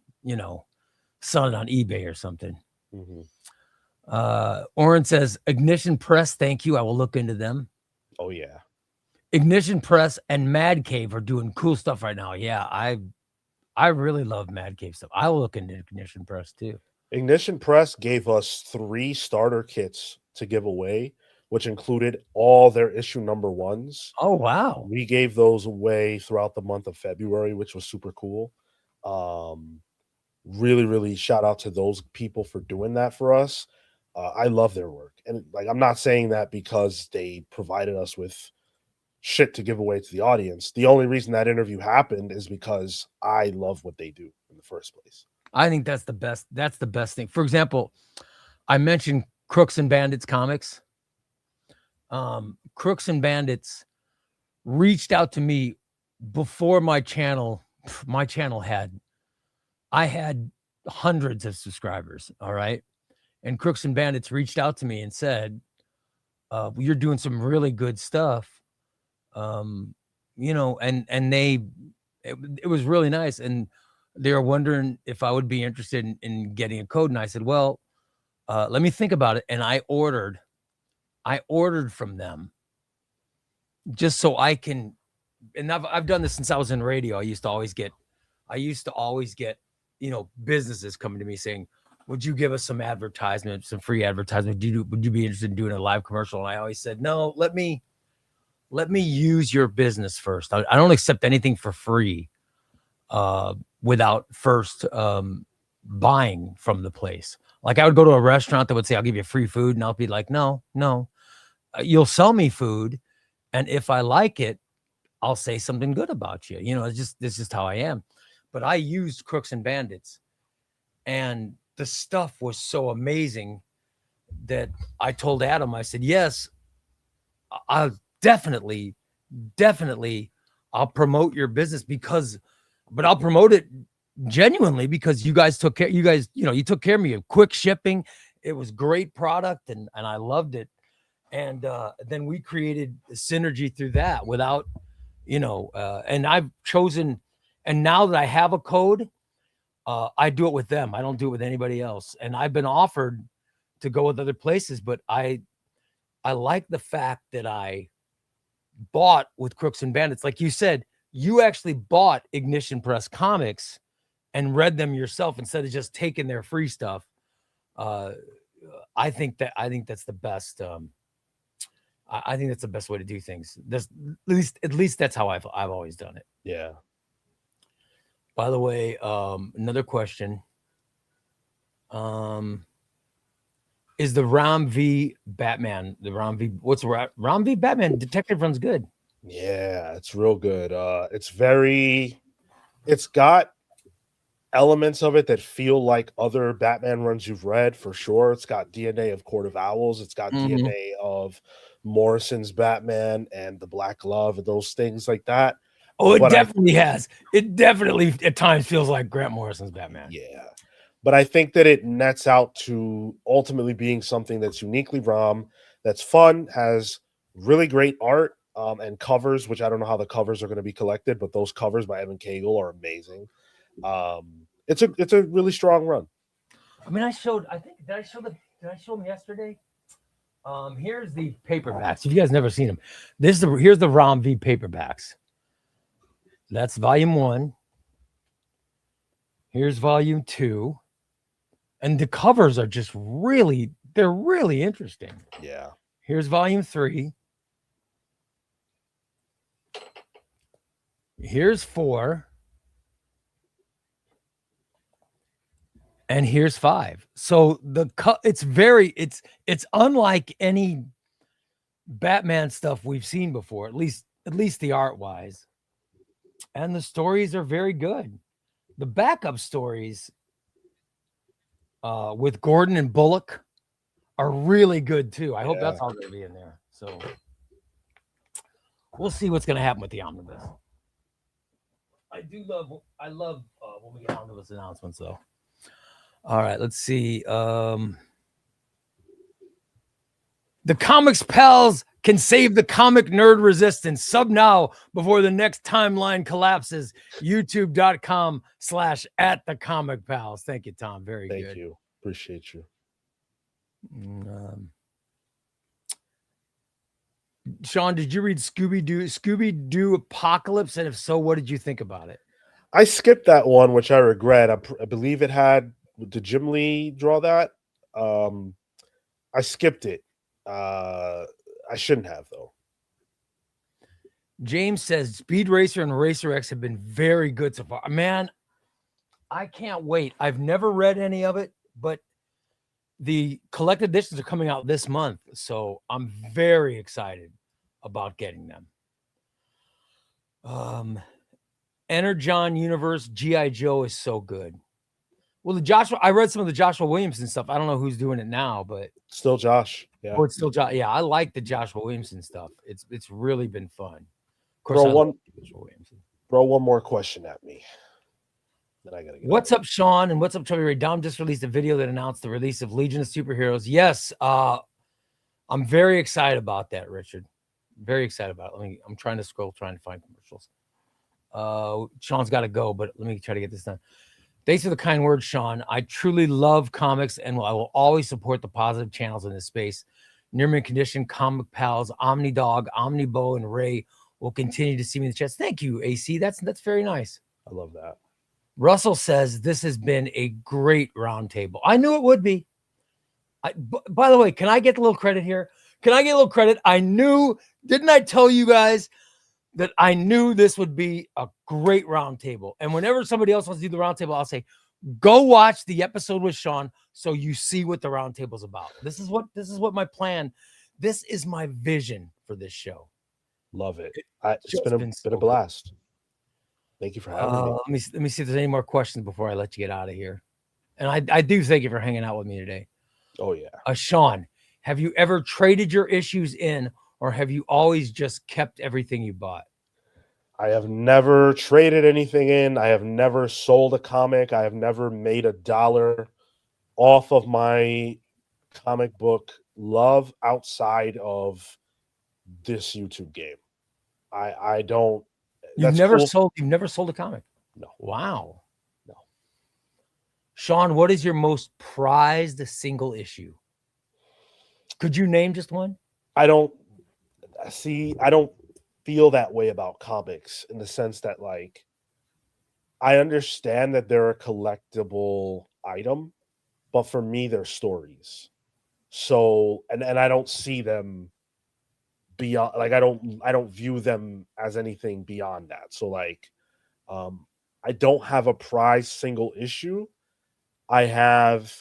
sell it on eBay or something. Mm-hmm. Oren says, Ignition Press, thank you. I will look into them. Oh, yeah. Ignition Press and Mad Cave are doing cool stuff right now. Yeah, I really love Mad Cave stuff. I will look into Ignition Press too. Ignition Press gave us 3 starter kits to give away which included all their issue number ones. Oh, wow. We gave those away throughout the month of February, which was super cool. Really, really shout out to those people for doing that for us. I love their work. And like, I'm not saying that because they provided us with shit to give away to the audience. The only reason that interview happened is because I love what they do in the first place. I think that's the best. That's the best thing. For example, I mentioned Crooks and Bandits comics. Crooks and Bandits reached out to me before my channel I had hundreds of subscribers. All right. And Crooks and Bandits reached out to me and said, you're doing some really good stuff. You know, and it was really nice. And they were wondering if I would be interested in getting a code. And I said, well, let me think about it. And I ordered from them just so I can, and I've done this since I was in radio. I used to always get, you know, businesses coming to me saying, would you give us some advertisement, some free advertisement? Would you be interested in doing a live commercial? And I always said, no, let me use your business first. I don't accept anything for free without first buying from the place. Like I would go to a restaurant that would say, I'll give you free food. And I'll be like, no, you'll sell me food. And if I like it, I'll say something good about you. You know, this is just how I am. But I used Crooks and Bandits, and the stuff was so amazing that I told Adam, I said, yes, I'll definitely I'll promote your business but I'll promote it genuinely because you guys took care, you took care of me. Quick shipping. It was great product and I loved it. And then we created a synergy through that without, and I've chosen, and now that I have a code, I do it with them. I don't do it with anybody else. And I've been offered to go with other places, but I like the fact that I bought with Crooks and Bandits. Like you said, you actually bought Ignition Press comics and read them yourself instead of just taking their free stuff. I think that's the best. I think that's the best way to do things. At least that's how I've always done it. Yeah. By the way, another question. Is the Rom V Batman, Rom V Batman Detective Run's good. Yeah, it's real good. It's got elements of it that feel like other Batman runs you've read for sure. It's got DNA of Court of Owls. It's got DNA of Morrison's Batman and the Black Glove and those things like that. Oh, it definitely has. It definitely at times feels like Grant Morrison's Batman. Yeah. But I think that it nets out to ultimately being something that's uniquely Rom, that's fun, has really great art and covers, which I don't know how the covers are going to be collected, but those covers by Evan Cagle are amazing. It's a really strong run. I mean, did I show them yesterday? Here's the paperbacks. If you guys never seen them, here's the Rom V paperbacks. That's volume 1. Here's volume 2. And the covers are just they're really interesting. Yeah. Here's volume 3. Here's 4. And here's 5. So it's unlike any Batman stuff we've seen before, at least the art wise. And the stories are very good. The backup stories with Gordon and Bullock are really good too. I hope that's all going to be in there. So we'll see what's going to happen with the omnibus. I love when we get omnibus announcements though. All right, let's see. The Comics Pals can save the comic nerd resistance. Sub now before the next timeline collapses. YouTube.com/@theComicPals. Thank you, Tom. Very good. Thank you. Appreciate you. Sean, did you read Scooby-Doo Apocalypse? And if so, what did you think about it? I skipped that one, which I regret. I believe it had, did Jim Lee draw that? I skipped it. I shouldn't have though. James says Speed Racer and Racer X have been very good so far. Man, I can't wait. I've never read any of it, but the collected editions are coming out this month, so I'm very excited about getting them. Energon Universe G.I. Joe is so good. Well, I read some of the Joshua Williamson stuff. I don't know who's doing it now, but still Josh. Yeah. Oh, it's still Josh. Yeah, I like the Joshua Williamson stuff. It's really been fun. Of course, throw one more question at me. Then I gotta get what's up, Sean? And what's up, Chubbyray? Dom just released a video that announced the release of Legion of Superheroes. Yes, I'm very excited about that, Richard. Very excited about it. I'm trying to scroll, trying to find commercials. Sean's got to go, but let me try to get this done. Thanks for the kind words, Sean. I truly love comics, and I will always support the positive channels in this space. Near Mint Condition, Comic Pals, OmniDog, OmniBo, and Ray will continue to see me in the chats. Thank you, AC. That's very nice. I love that. Russell says this has been a great roundtable. I knew it would be. By the way, can I get a little credit here? Can I get a little credit? Didn't I tell you guys that I knew this would be a great roundtable? And whenever somebody else wants to do the roundtable, I'll say, go watch the episode with Sean so you see what the roundtable's about. This is what my plan. This is my vision for this show. Love it. It's been a blast. Thank you for having me. Let me see if there's any more questions before I let you get out of here. And I do thank you for hanging out with me today. Oh yeah. Sean, have you ever traded your issues in, or have you always just kept everything you bought? I have never traded anything in. I have never sold a comic. I have never made $1 off of my comic book love outside of this YouTube game. I don't. You've never sold a comic? No. Wow. No. Sean, what is your most prized single issue? Could you name just one? I don't feel that way about comics in the sense that, like, I understand that they're a collectible item, but for me, they're stories. So, and I don't see them beyond, like, I don't view them as anything beyond that. So, like, I don't have a prized single issue. I have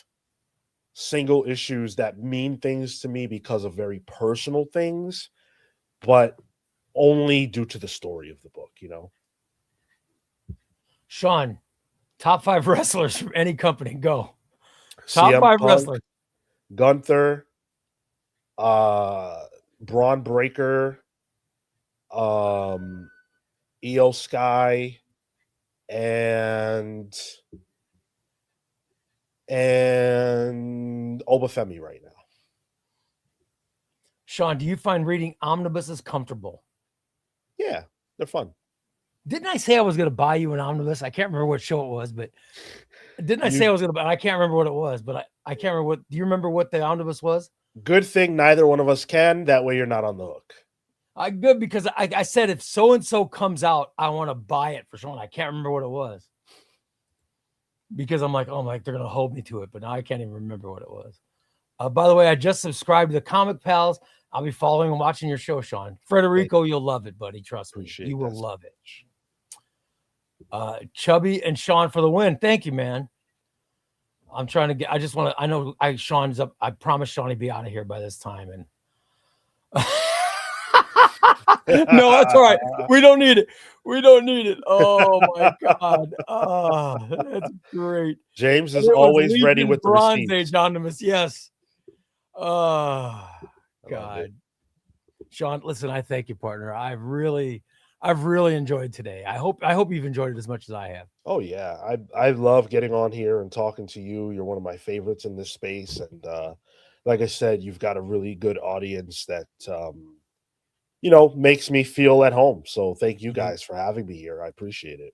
single issues that mean things to me because of very personal things, but only due to the story of the book, you know. Sean, top 5 wrestlers from any company. Go. Top CM 5 Punk, wrestlers. Gunther, Braun Breaker, Io Sky, and Obafemi right now. Sean, do you find reading omnibuses comfortable? Yeah, they're fun. Didn't I say I was going to buy you an omnibus? I can't remember what show it was, but didn't I say I was going to buy? I can't remember what it was, but I can't remember what. Do you remember what the omnibus was? Good thing neither one of us can. That way you're not on the hook. Good, because I said if so and so comes out, I want to buy it for Sean. I can't remember what it was because I'm like, oh my, they're going to hold me to it, but now I can't even remember what it was. By the way, I just subscribed to the Comic Pals. I'll be following and watching your show, Sean. Federico, you'll love it, buddy. Trust me. You will love it. Chubby and Sean for the win. Thank you, man. I'm trying to get, I know Sean's up. I promised Sean he'd be out of here by this time. And no, that's all right. We don't need it. Oh my God. Oh, that's great. James is always ready with the Bronze Age Omnibus. Yes. Oh God. Sean, listen, I thank you, partner. I've really enjoyed today. I hope you've enjoyed it as much as I have. Oh yeah. I love getting on here and talking to you. You're one of my favorites in this space. And like I said, you've got a really good audience that makes me feel at home. So thank you guys for having me here. I appreciate it.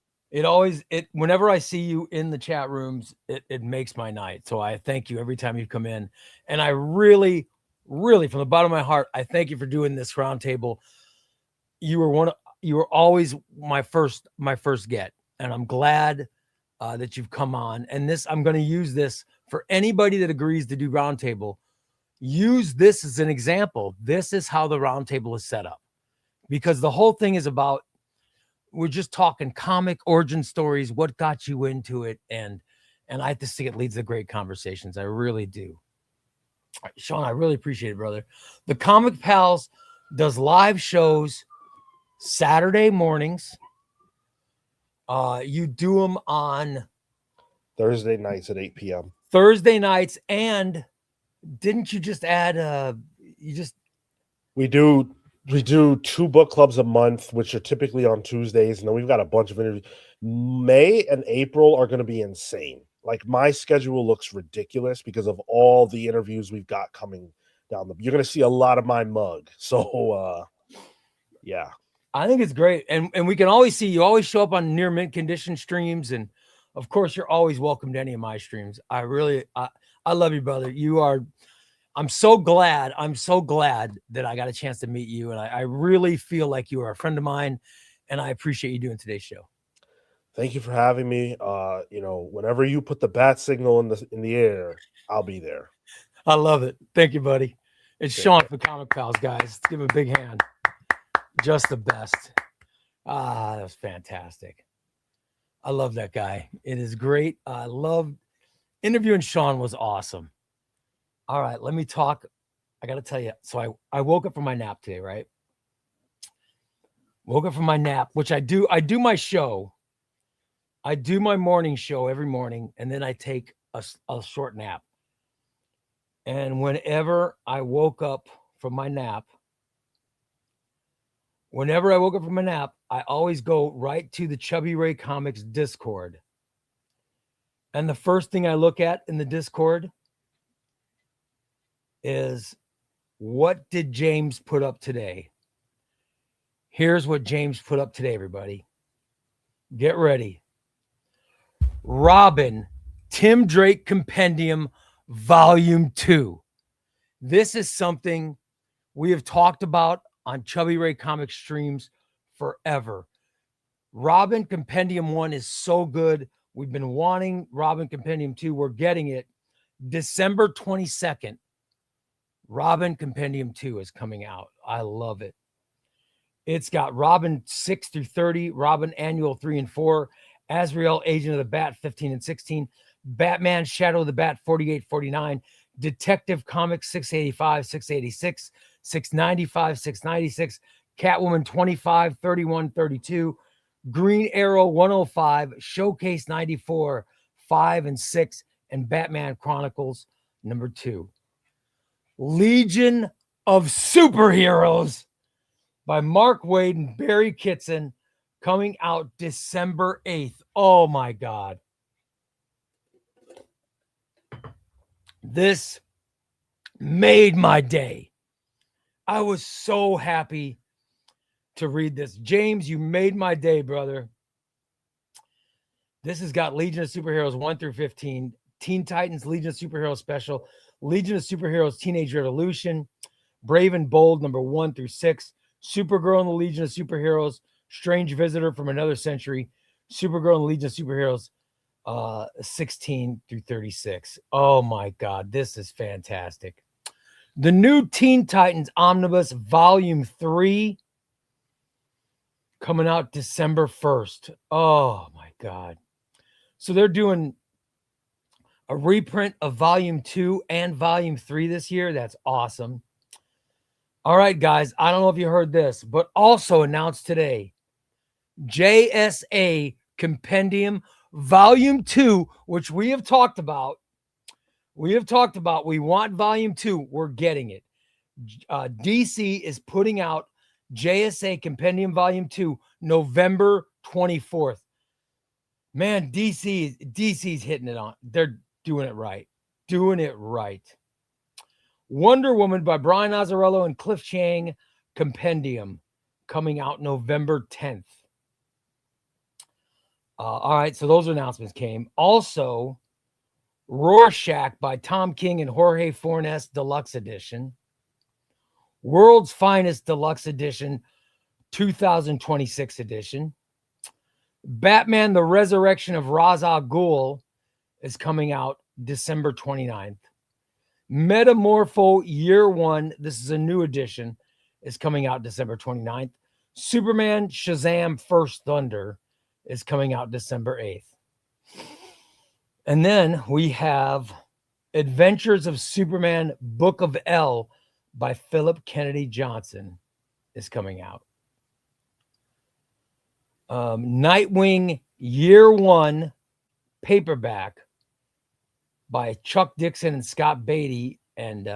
Whenever I see you in the chat rooms, it makes my night. So I thank you every time you come in. And I really, really, from the bottom of my heart, I thank you for doing this roundtable. You were always my first get, and I'm glad that you've come on. And I'm going to use this for anybody that agrees to do roundtable. use this as an example. This is how the roundtable is set up, because the whole thing is about, we're just talking comic origin stories, what got you into it, and I just think it leads to great conversations. I really do. All right, Sean, I really appreciate it, brother. The Comic Pals does live shows Saturday mornings. You do them on Thursday nights at 8 p.m. Thursday nights, and didn't you just add we do 2 book clubs a month, which are typically on Tuesdays, and then we've got a bunch of interviews. May and April are going to be insane. Like, my schedule looks ridiculous because of all the interviews we've got coming down you're going to see a lot of my mug. So yeah, I think it's great. And we can always see you always show up on near mint condition streams, and of course you're always welcome to any of my streams. I love you, brother. I'm so glad that I got a chance to meet you, and I really feel like you are a friend of mine, and I appreciate you doing today's show. Thank you for having me. Whenever you put the bat signal in the air, I'll be there. I love it. Thank you, buddy. It's Sean for Comic Pals, guys. Let's give him a big hand. Just the best. That was fantastic. I love that guy. It is great. I love interviewing Sean. Was awesome. All right, let me talk. I got to tell you. So I woke up from my nap today, right? Woke up from my nap, which I do my show. I do my morning show every morning, and then I take a short nap. And whenever I woke up from my nap, I always go right to the Chubbyray Comics Discord. And the first thing I look at in the Discord is, what did James put up today? Here's what James put up today, everybody. Get ready. Robin, Tim Drake Compendium, Volume 2. This is something we have talked about on Chubbyray Comics streams forever. Robin Compendium 1 is so good. We've been wanting Robin Compendium 2. We're getting it. December 22nd, Robin Compendium 2 is coming out. I love it. It's got Robin 6 through 30, Robin Annual 3 and 4, Azrael Agent of the Bat 15 and 16, Batman Shadow of the Bat 48, 49, Detective Comics 685, 686, 695, 696, Catwoman 25, 31, 32, Green Arrow 105, Showcase 94, 5 and 6, and Batman Chronicles number 2. Legion of Superheroes by Mark Waid and Barry Kitson, coming out December 8th. Oh my God. This made my day. I was so happy to read this. James, you made my day, brother. This has got Legion of Superheroes 1 through 15, Teen Titans Legion of Superheroes Special, Legion of Superheroes Teenage Revolution, Brave and Bold number 1 through 6, Supergirl and the Legion of Superheroes, Strange Visitor from Another Century, Supergirl and the Legion of Superheroes 16 through 36. Oh my God, this is fantastic. The new Teen Titans Omnibus Volume 3 coming out December 1st. Oh my God. So they're doing a reprint of Volume 2 and Volume 3 this year. That's awesome. All right, guys, I don't know if you heard this, but also announced today, JSA Compendium Volume 2, which we have talked about. We want Volume 2. We're getting it. DC is putting out JSA Compendium Volume 2 November 24th. Man, DC's hitting it on. They're doing it right. Wonder Woman by Brian Azzarello and Cliff Chiang Compendium coming out November 10th. All right, so those announcements came. Also, Rorschach by Tom King and Jorge Fornes Deluxe Edition. World's Finest Deluxe Edition 2026 edition. Batman the Resurrection of Ra's al Ghul is coming out December 29th. Metamorpho Year One. This is a new edition. Is coming out December 29th. Superman Shazam First Thunder is coming out December 8th. And then we have Adventures of Superman Book of L by Philip Kennedy Johnson is coming out. Nightwing Year One paperback by Chuck Dixon and Scott Beatty and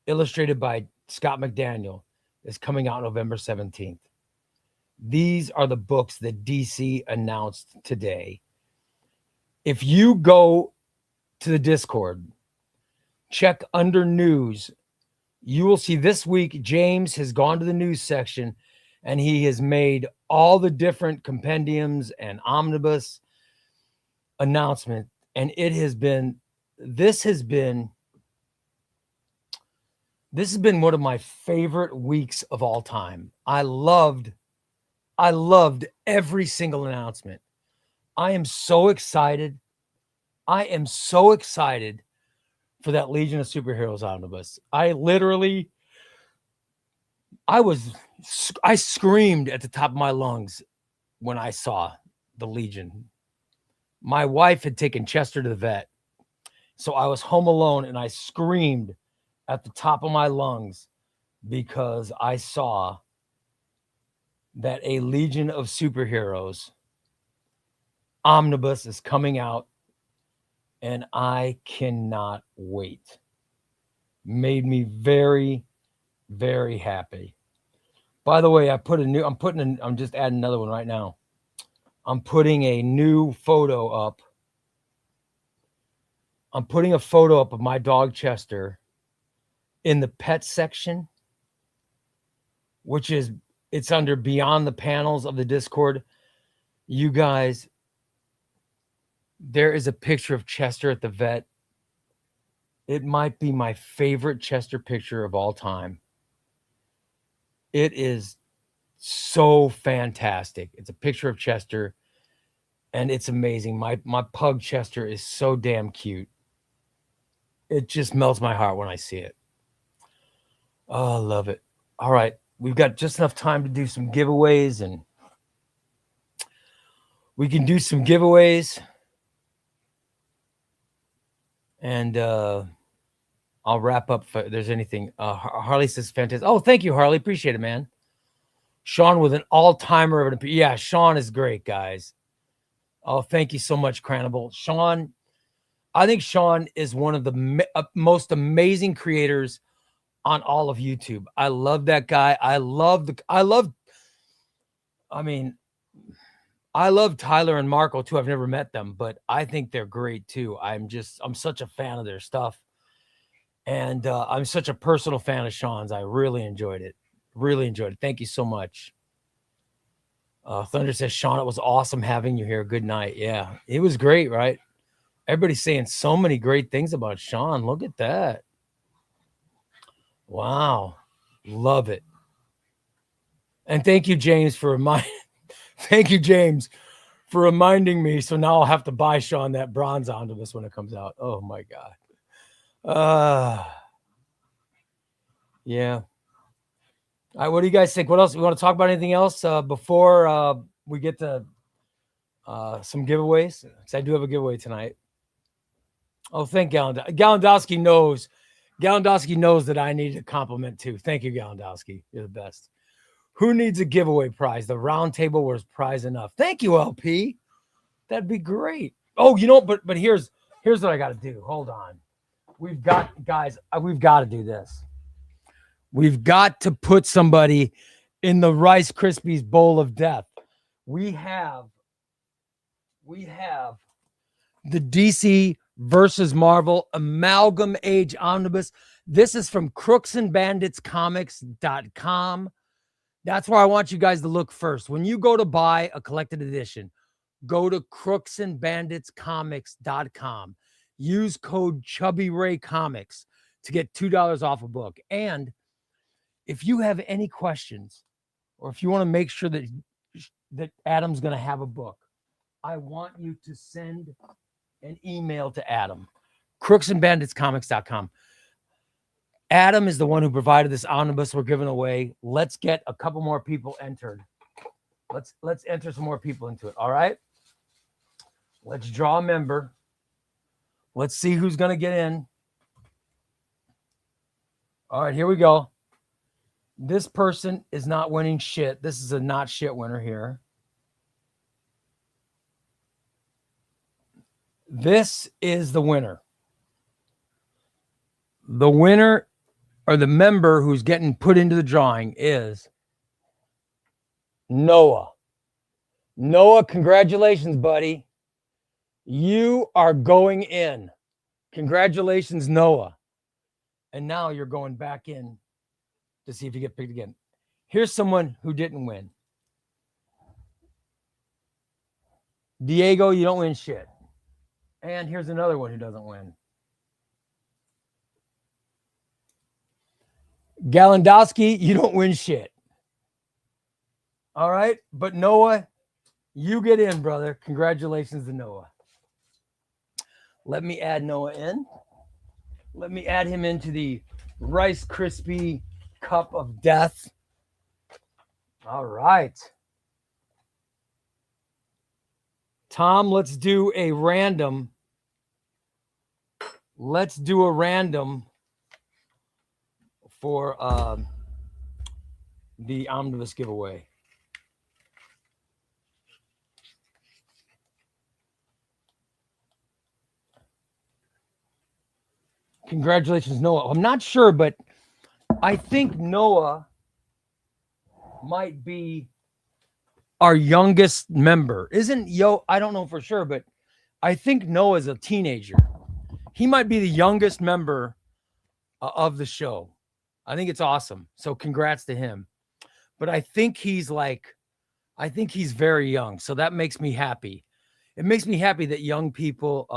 illustrated by Scott McDaniel is coming out November 17th. These are the books that DC announced today. If you go to the Discord, check under news, you will see this week James has gone to the news section and he has made all the different compendiums and omnibus announcement. And this has been one of my favorite weeks of all time. I loved every single announcement. I am so excited. I for that Legion of Superheroes omnibus. I screamed at the top of my lungs when I saw the Legion. My wife had taken Chester to the vet, so I was home alone and I screamed at the top of my lungs because I saw that a Legion of Superheroes omnibus is coming out, and I cannot wait. Made me very, very happy. By the way, I'm just adding another one right now. I'm putting a new photo up. I'm putting a photo up of my dog Chester in the pet section, it's under Beyond the Panels of the Discord. You guys, there is a picture of Chester at the vet. It might be my favorite Chester picture of all time. It is so fantastic. It's a picture of Chester, and it's amazing. My pug Chester is so damn cute. It just melts my heart when I see it. Oh, I love it. All right. We've got just enough time to do some giveaways, and we can do some giveaways. And I'll wrap up if there's anything. Harley says fantastic. Oh, thank you, Harley. Appreciate it, man. Sean with an all-timer of an appearance. Yeah, Sean is great, guys. Oh, thank you so much, Cranable. Sean, I think Sean is one of the most amazing creators on all of YouTube. I love that guy. I love Tyler and Marco too. I've never met them, but I think they're great too. I'm such a fan of their stuff. And I'm such a personal fan of Sean's. I really enjoyed it. Really enjoyed it. Thank you so much. Thunder says, Sean, it was awesome having you here. Good night. Yeah, it was great, right? Everybody's saying so many great things about Sean. Look at that. Wow. Love it. And thank you, James, for reminding me. So now I'll have to buy Sean that bronze omnibus when it comes out. Oh my God. Yeah. All right, what do you guys think? What else? We want to talk about anything else before we get to some giveaways? Because I do have a giveaway tonight. Oh, thank Gallandowski knows. Gallandowski knows that I need a compliment too. Thank you, Gallandowski. You're the best. Who needs a giveaway prize? The Roundtable was prize enough. Thank you, LP. That'd be great. Oh, but here's what I got to do. Hold on. We've got to do this. We've got to put somebody in the Rice Krispies bowl of death. We have the DC versus Marvel Amalgam Age Omnibus. This is from crooksandbanditscomics.com. That's where I want you guys to look first. When you go to buy a collected edition, go to crooksandbanditscomics.com. Use code Chubbyray Comics to get $2 off a book. And if you have any questions, or if you want to make sure that Adam's going to have a book, I want you to send an email to Adam, crooksandbanditscomics.com. Adam is the one who provided this omnibus we're giving away. Let's get a couple more people entered. Let's enter some more people into it. All right. Let's draw a member. Let's see who's going to get in. All right, here we go. This person is not winning shit. This is a not shit winner here. This is the winner. The winner or the member who's getting put into the drawing is Noah. Noah, congratulations, buddy. You are going in. Congratulations, Noah. And now you're going back in to see if you get picked again. Here's someone who didn't win. Diego, you don't win shit. And here's another one who doesn't win. Galandowski, you don't win shit. All right. But Noah, you get in, brother. Congratulations to Noah. Let me add Noah in. Let me add him into the Rice Krispie Cup of Death. All right. Tom, let's do a random. Let's do a random for the omnibus giveaway. Congratulations, Noah. I'm not sure, but I think Noah might be our youngest member. Isn't I don't know for sure, but I think Noah's a teenager. He might be the youngest member of the show. I think it's awesome. So congrats to him. But I think he's very young. So that makes me happy. It makes me happy that young people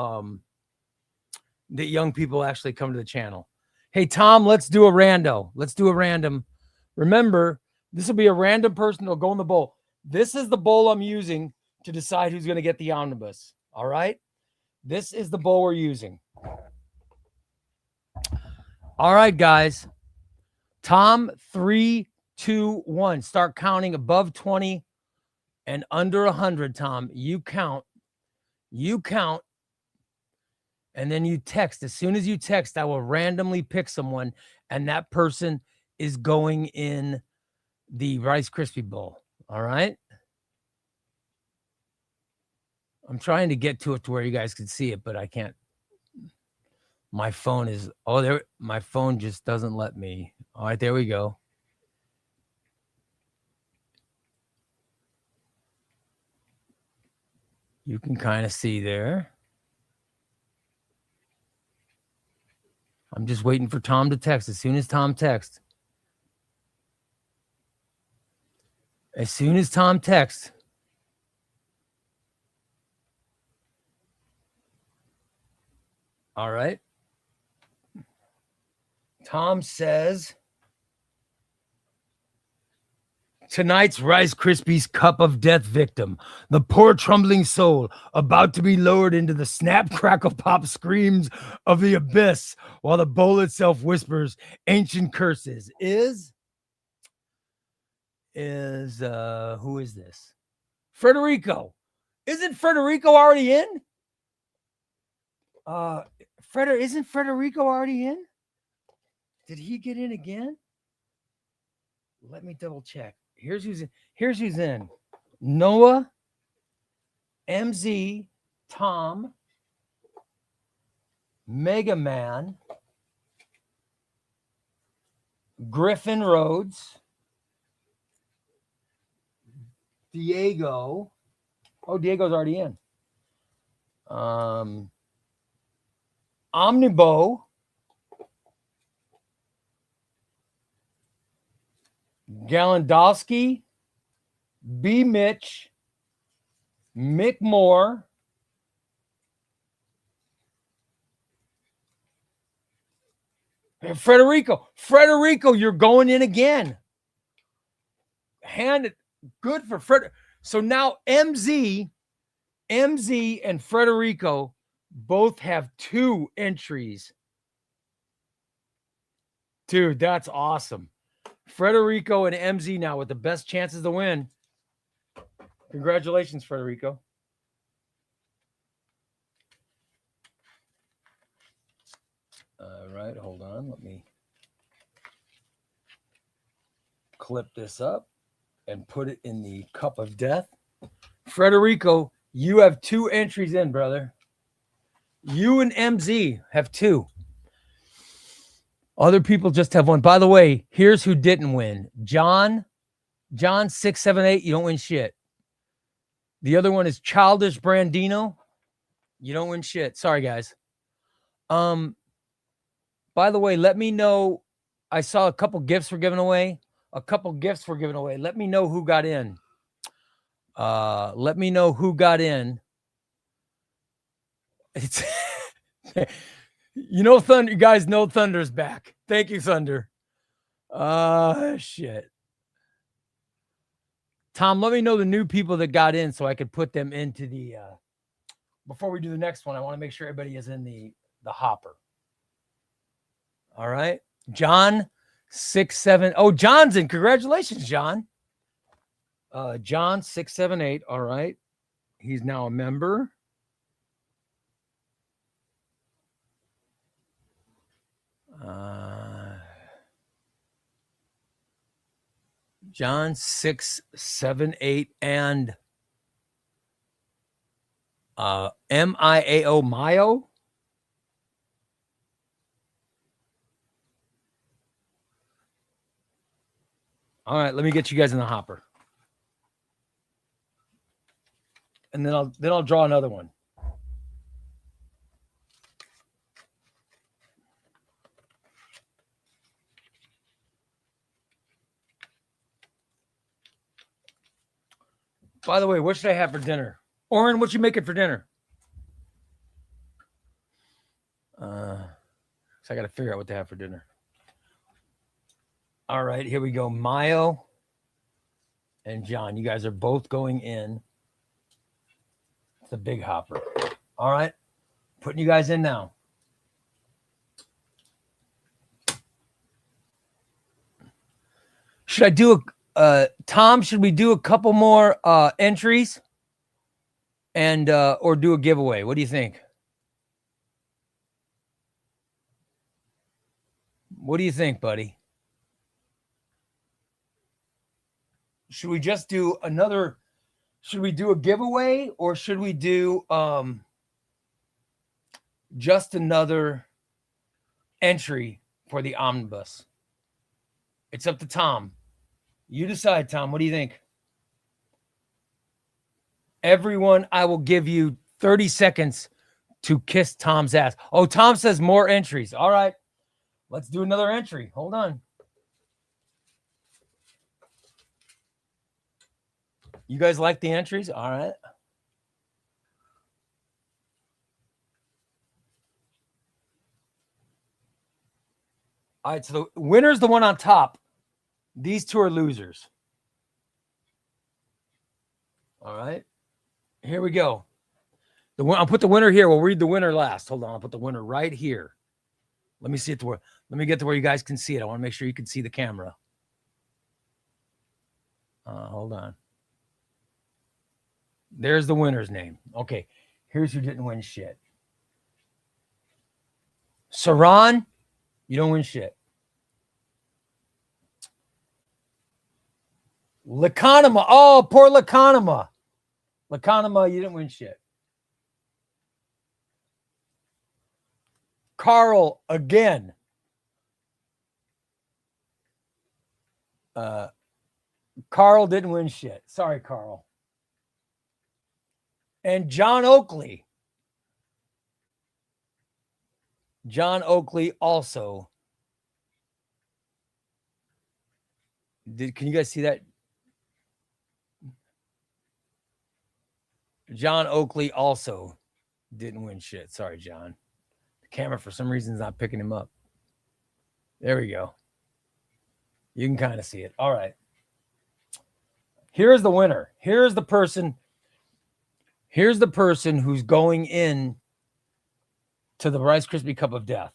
actually come to the channel. Hey, Tom, let's do a rando. Let's do a random. Remember, this will be a random person that'll go in the bowl. This is the bowl I'm using to decide who's going to get the omnibus. All right? This is the bowl we're using. All right, guys. Tom, 3, 2, 1. Start counting above 20 and under 100, Tom. You count. You count. And then you text. As soon as you text, I will randomly pick someone, and that person is going in the Rice Krispie Bowl. All right? I'm trying to get to it to where you guys can see it, but I can't. My phone is, my phone just doesn't let me. All right, there we go. You can kind of see there. I'm just waiting for Tom to text. As soon as Tom texts. As soon as Tom texts. All right. Tom says, tonight's Rice Krispies Cup of Death victim, the poor trembling soul about to be lowered into the snap, crackle, pop screams of the abyss while the bowl itself whispers ancient curses is who is this? Federico. Isn't Federico already in? Isn't Federico already in? Did he get in again? Let me double check. Here's who's in. Noah, MZ, Tom, Mega Man, Griffin Rhodes, Diego. Oh, Diego's already in. Omnibo, Galandowski, B. Mitch, Mick Moore, and Federico. Federico, you're going in again. Hand it good for Fred. So now MZ and Federico both have 2 entries Dude, that's awesome. Frederico and MZ now with the best chances to win. Congratulations, Frederico. All right, hold on. Let me clip this up and put it in the cup of death. Frederico, you have 2 entries in, brother. You and MZ have 2. Other people just have 1. By the way, here's who didn't win. John 678, you don't win shit. The other one is Childish Brandino. You don't win shit. Sorry, guys. By the way, let me know. I saw a couple gifts were given away. Let me know who got in. It's Thunder. You guys know Thunder's back. Thank you, Thunder. Shit. Tom, let me know the new people that got in so I could put them into the before we do the next one. I want to make sure everybody is in the hopper. All right. John 67. Oh, John's in. Congratulations, John. John 678. All right. He's now a member. John 678 and MIAO Mayo. All right, let me get you guys in the hopper. And then I'll draw another one. By the way, what should I have for dinner? Oren, what you making for dinner? So I got to figure out what to have for dinner. All right, here we go. Mayo and John, you guys are both going in. It's a big hopper. All right, putting you guys in now. Should I do Tom, should we do a couple more entries and or do a giveaway? What do you think? What do you think, buddy? Should we just do another? Should we do a giveaway or should we do just another entry for the omnibus? It's up to Tom. You decide, Tom. What do you think? Everyone, I will give you 30 seconds to kiss Tom's ass. Oh, Tom says more entries. All right. Let's do another entry. Hold on. You guys like the entries? All right. All right. So the winner's the one on top. These 2 are losers. All right. Here we go. I'll put the winner here. We'll read the winner last. Hold on. I'll put the winner right here. Let me see it to where. Let me get to where you guys can see it. I want to make sure you can see the camera. Hold on. There's the winner's name. Okay. Here's who didn't win shit. Saran, you don't win shit. Laconima. Oh, poor Laconima. Laconima, you didn't win shit. Carl, again. Carl didn't win shit. Sorry, Carl. And John Oakley. John Oakley also. Can you guys see that? John Oakley also didn't win shit. Sorry, John. The camera, for some reason, is not picking him up. There we go. You can kind of see it. All right. Here's the winner. Here's the person who's going in to the Rice Krispie Cup of Death.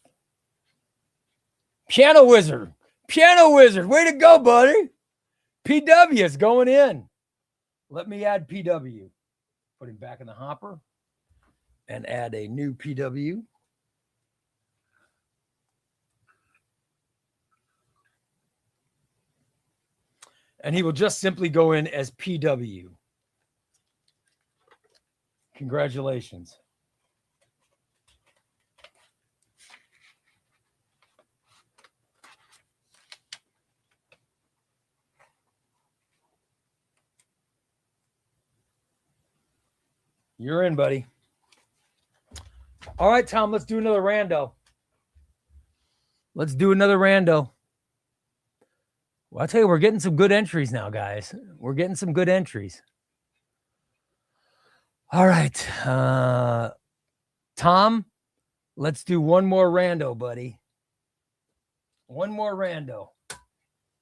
Piano Wizard. Way to go, buddy. PW is going in. Let me add PW. Put him back in the hopper and add a new PW. And he will just simply go in as PW. Congratulations. You're in, buddy. All right, Tom, let's do another rando. Well, I'll tell you, we're getting some good entries now, guys. We're getting some good entries. All right. Tom, let's do one more rando, buddy. One more rando.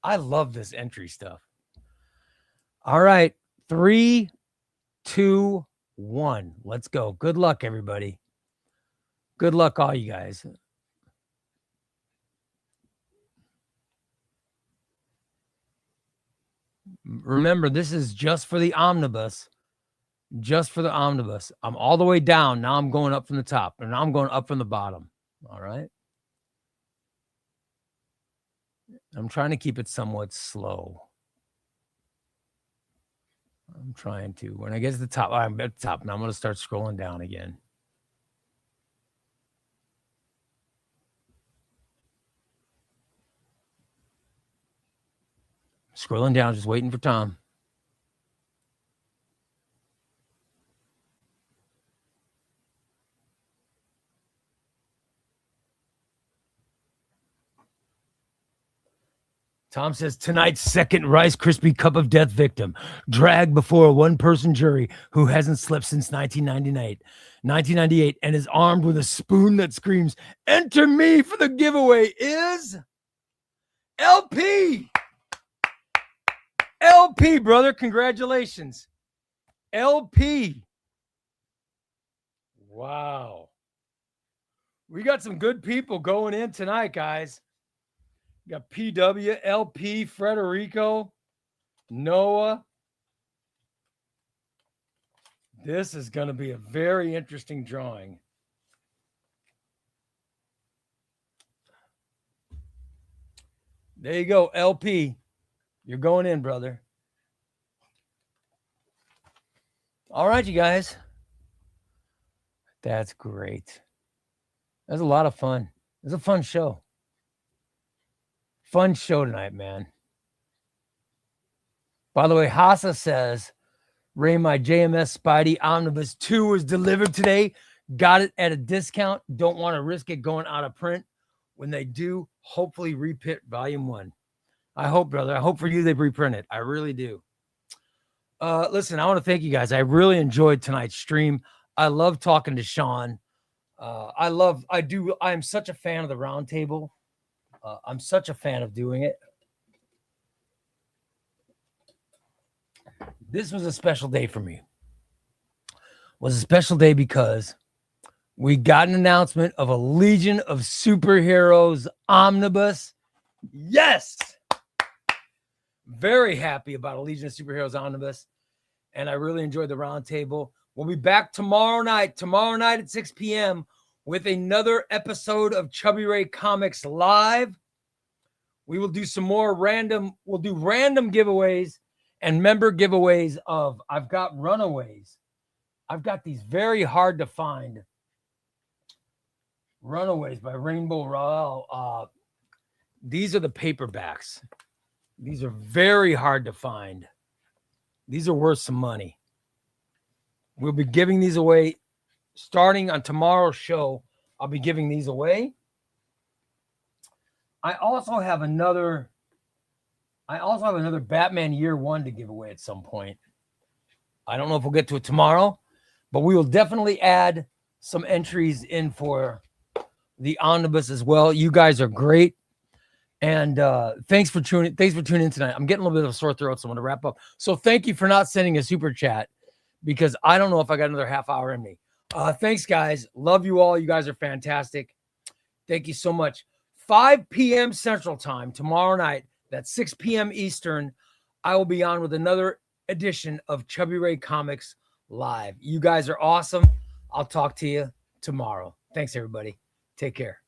I love this entry stuff. All right. 3, 2, 1. Let's go. Good luck, everybody. Good luck, all you guys. Remember, this is just for the omnibus. Just for the omnibus. I'm all the way down. Now I'm going up from the top. And now I'm going up from the bottom. All right. I'm trying to keep it somewhat slow. I'm trying to. When I get to the top, I'm at the top. Now I'm going to start scrolling down again. Scrolling down, just waiting for Tom. Tom says, tonight's second Rice Krispie Cup of Death victim, dragged before a one-person jury who hasn't slept since 1998 and is armed with a spoon that screams, enter me for the giveaway, is LP. LP, brother, congratulations. LP. Wow. We got some good people going in tonight, guys. We got PW, LP, Frederico, Noah. This is going to be a very interesting drawing. There you go, LP. You're going in, brother. All right, you guys. That's great. That's a lot of fun. It's a fun show. Fun show tonight, man. By the way, Hassa says, Ray, my JMS Spidey Omnibus 2 was delivered today. Got it at a discount. Don't want to risk it going out of print. When they do, hopefully reprint volume 1. I hope, brother. I hope for you they reprint it. I really do. Listen, I want to thank you guys. I really enjoyed tonight's stream. I love talking to Sean. I'm such a fan of the Roundtable. I'm such a fan of doing it. This was a special day for me. It was a special day because we got an announcement of a Legion of Superheroes omnibus. Yes! Very happy about a Legion of Superheroes omnibus. And I really enjoyed the Roundtable. We'll be back tomorrow night at 6 p.m. with another episode of Chubbyray Comics Live. We will do some more random giveaways and member giveaways of I've got Runaways. I've got these very hard to find Runaways by Rainbow Rowell. These are the paperbacks. These are very hard to find. These are worth some money. We'll be giving these away starting on tomorrow's show. I'll be giving these away. I also have another Batman Year One to give away at some point. I don't know if we'll get to it tomorrow, but we will definitely add some entries in for the omnibus as well. You guys are great. And thanks for tuning in tonight. I'm getting a little bit of a sore throat, so I'm going to wrap up. So thank you for not sending a super chat because I don't know if I got another half hour in me. Thanks, guys. Love you all. You guys are fantastic. Thank you so much. 5 p.m. Central Time tomorrow night. That's 6 p.m. Eastern. I will be on with another edition of Chubbyray Comics Live. You guys are awesome. I'll talk to you tomorrow. Thanks, everybody. Take care.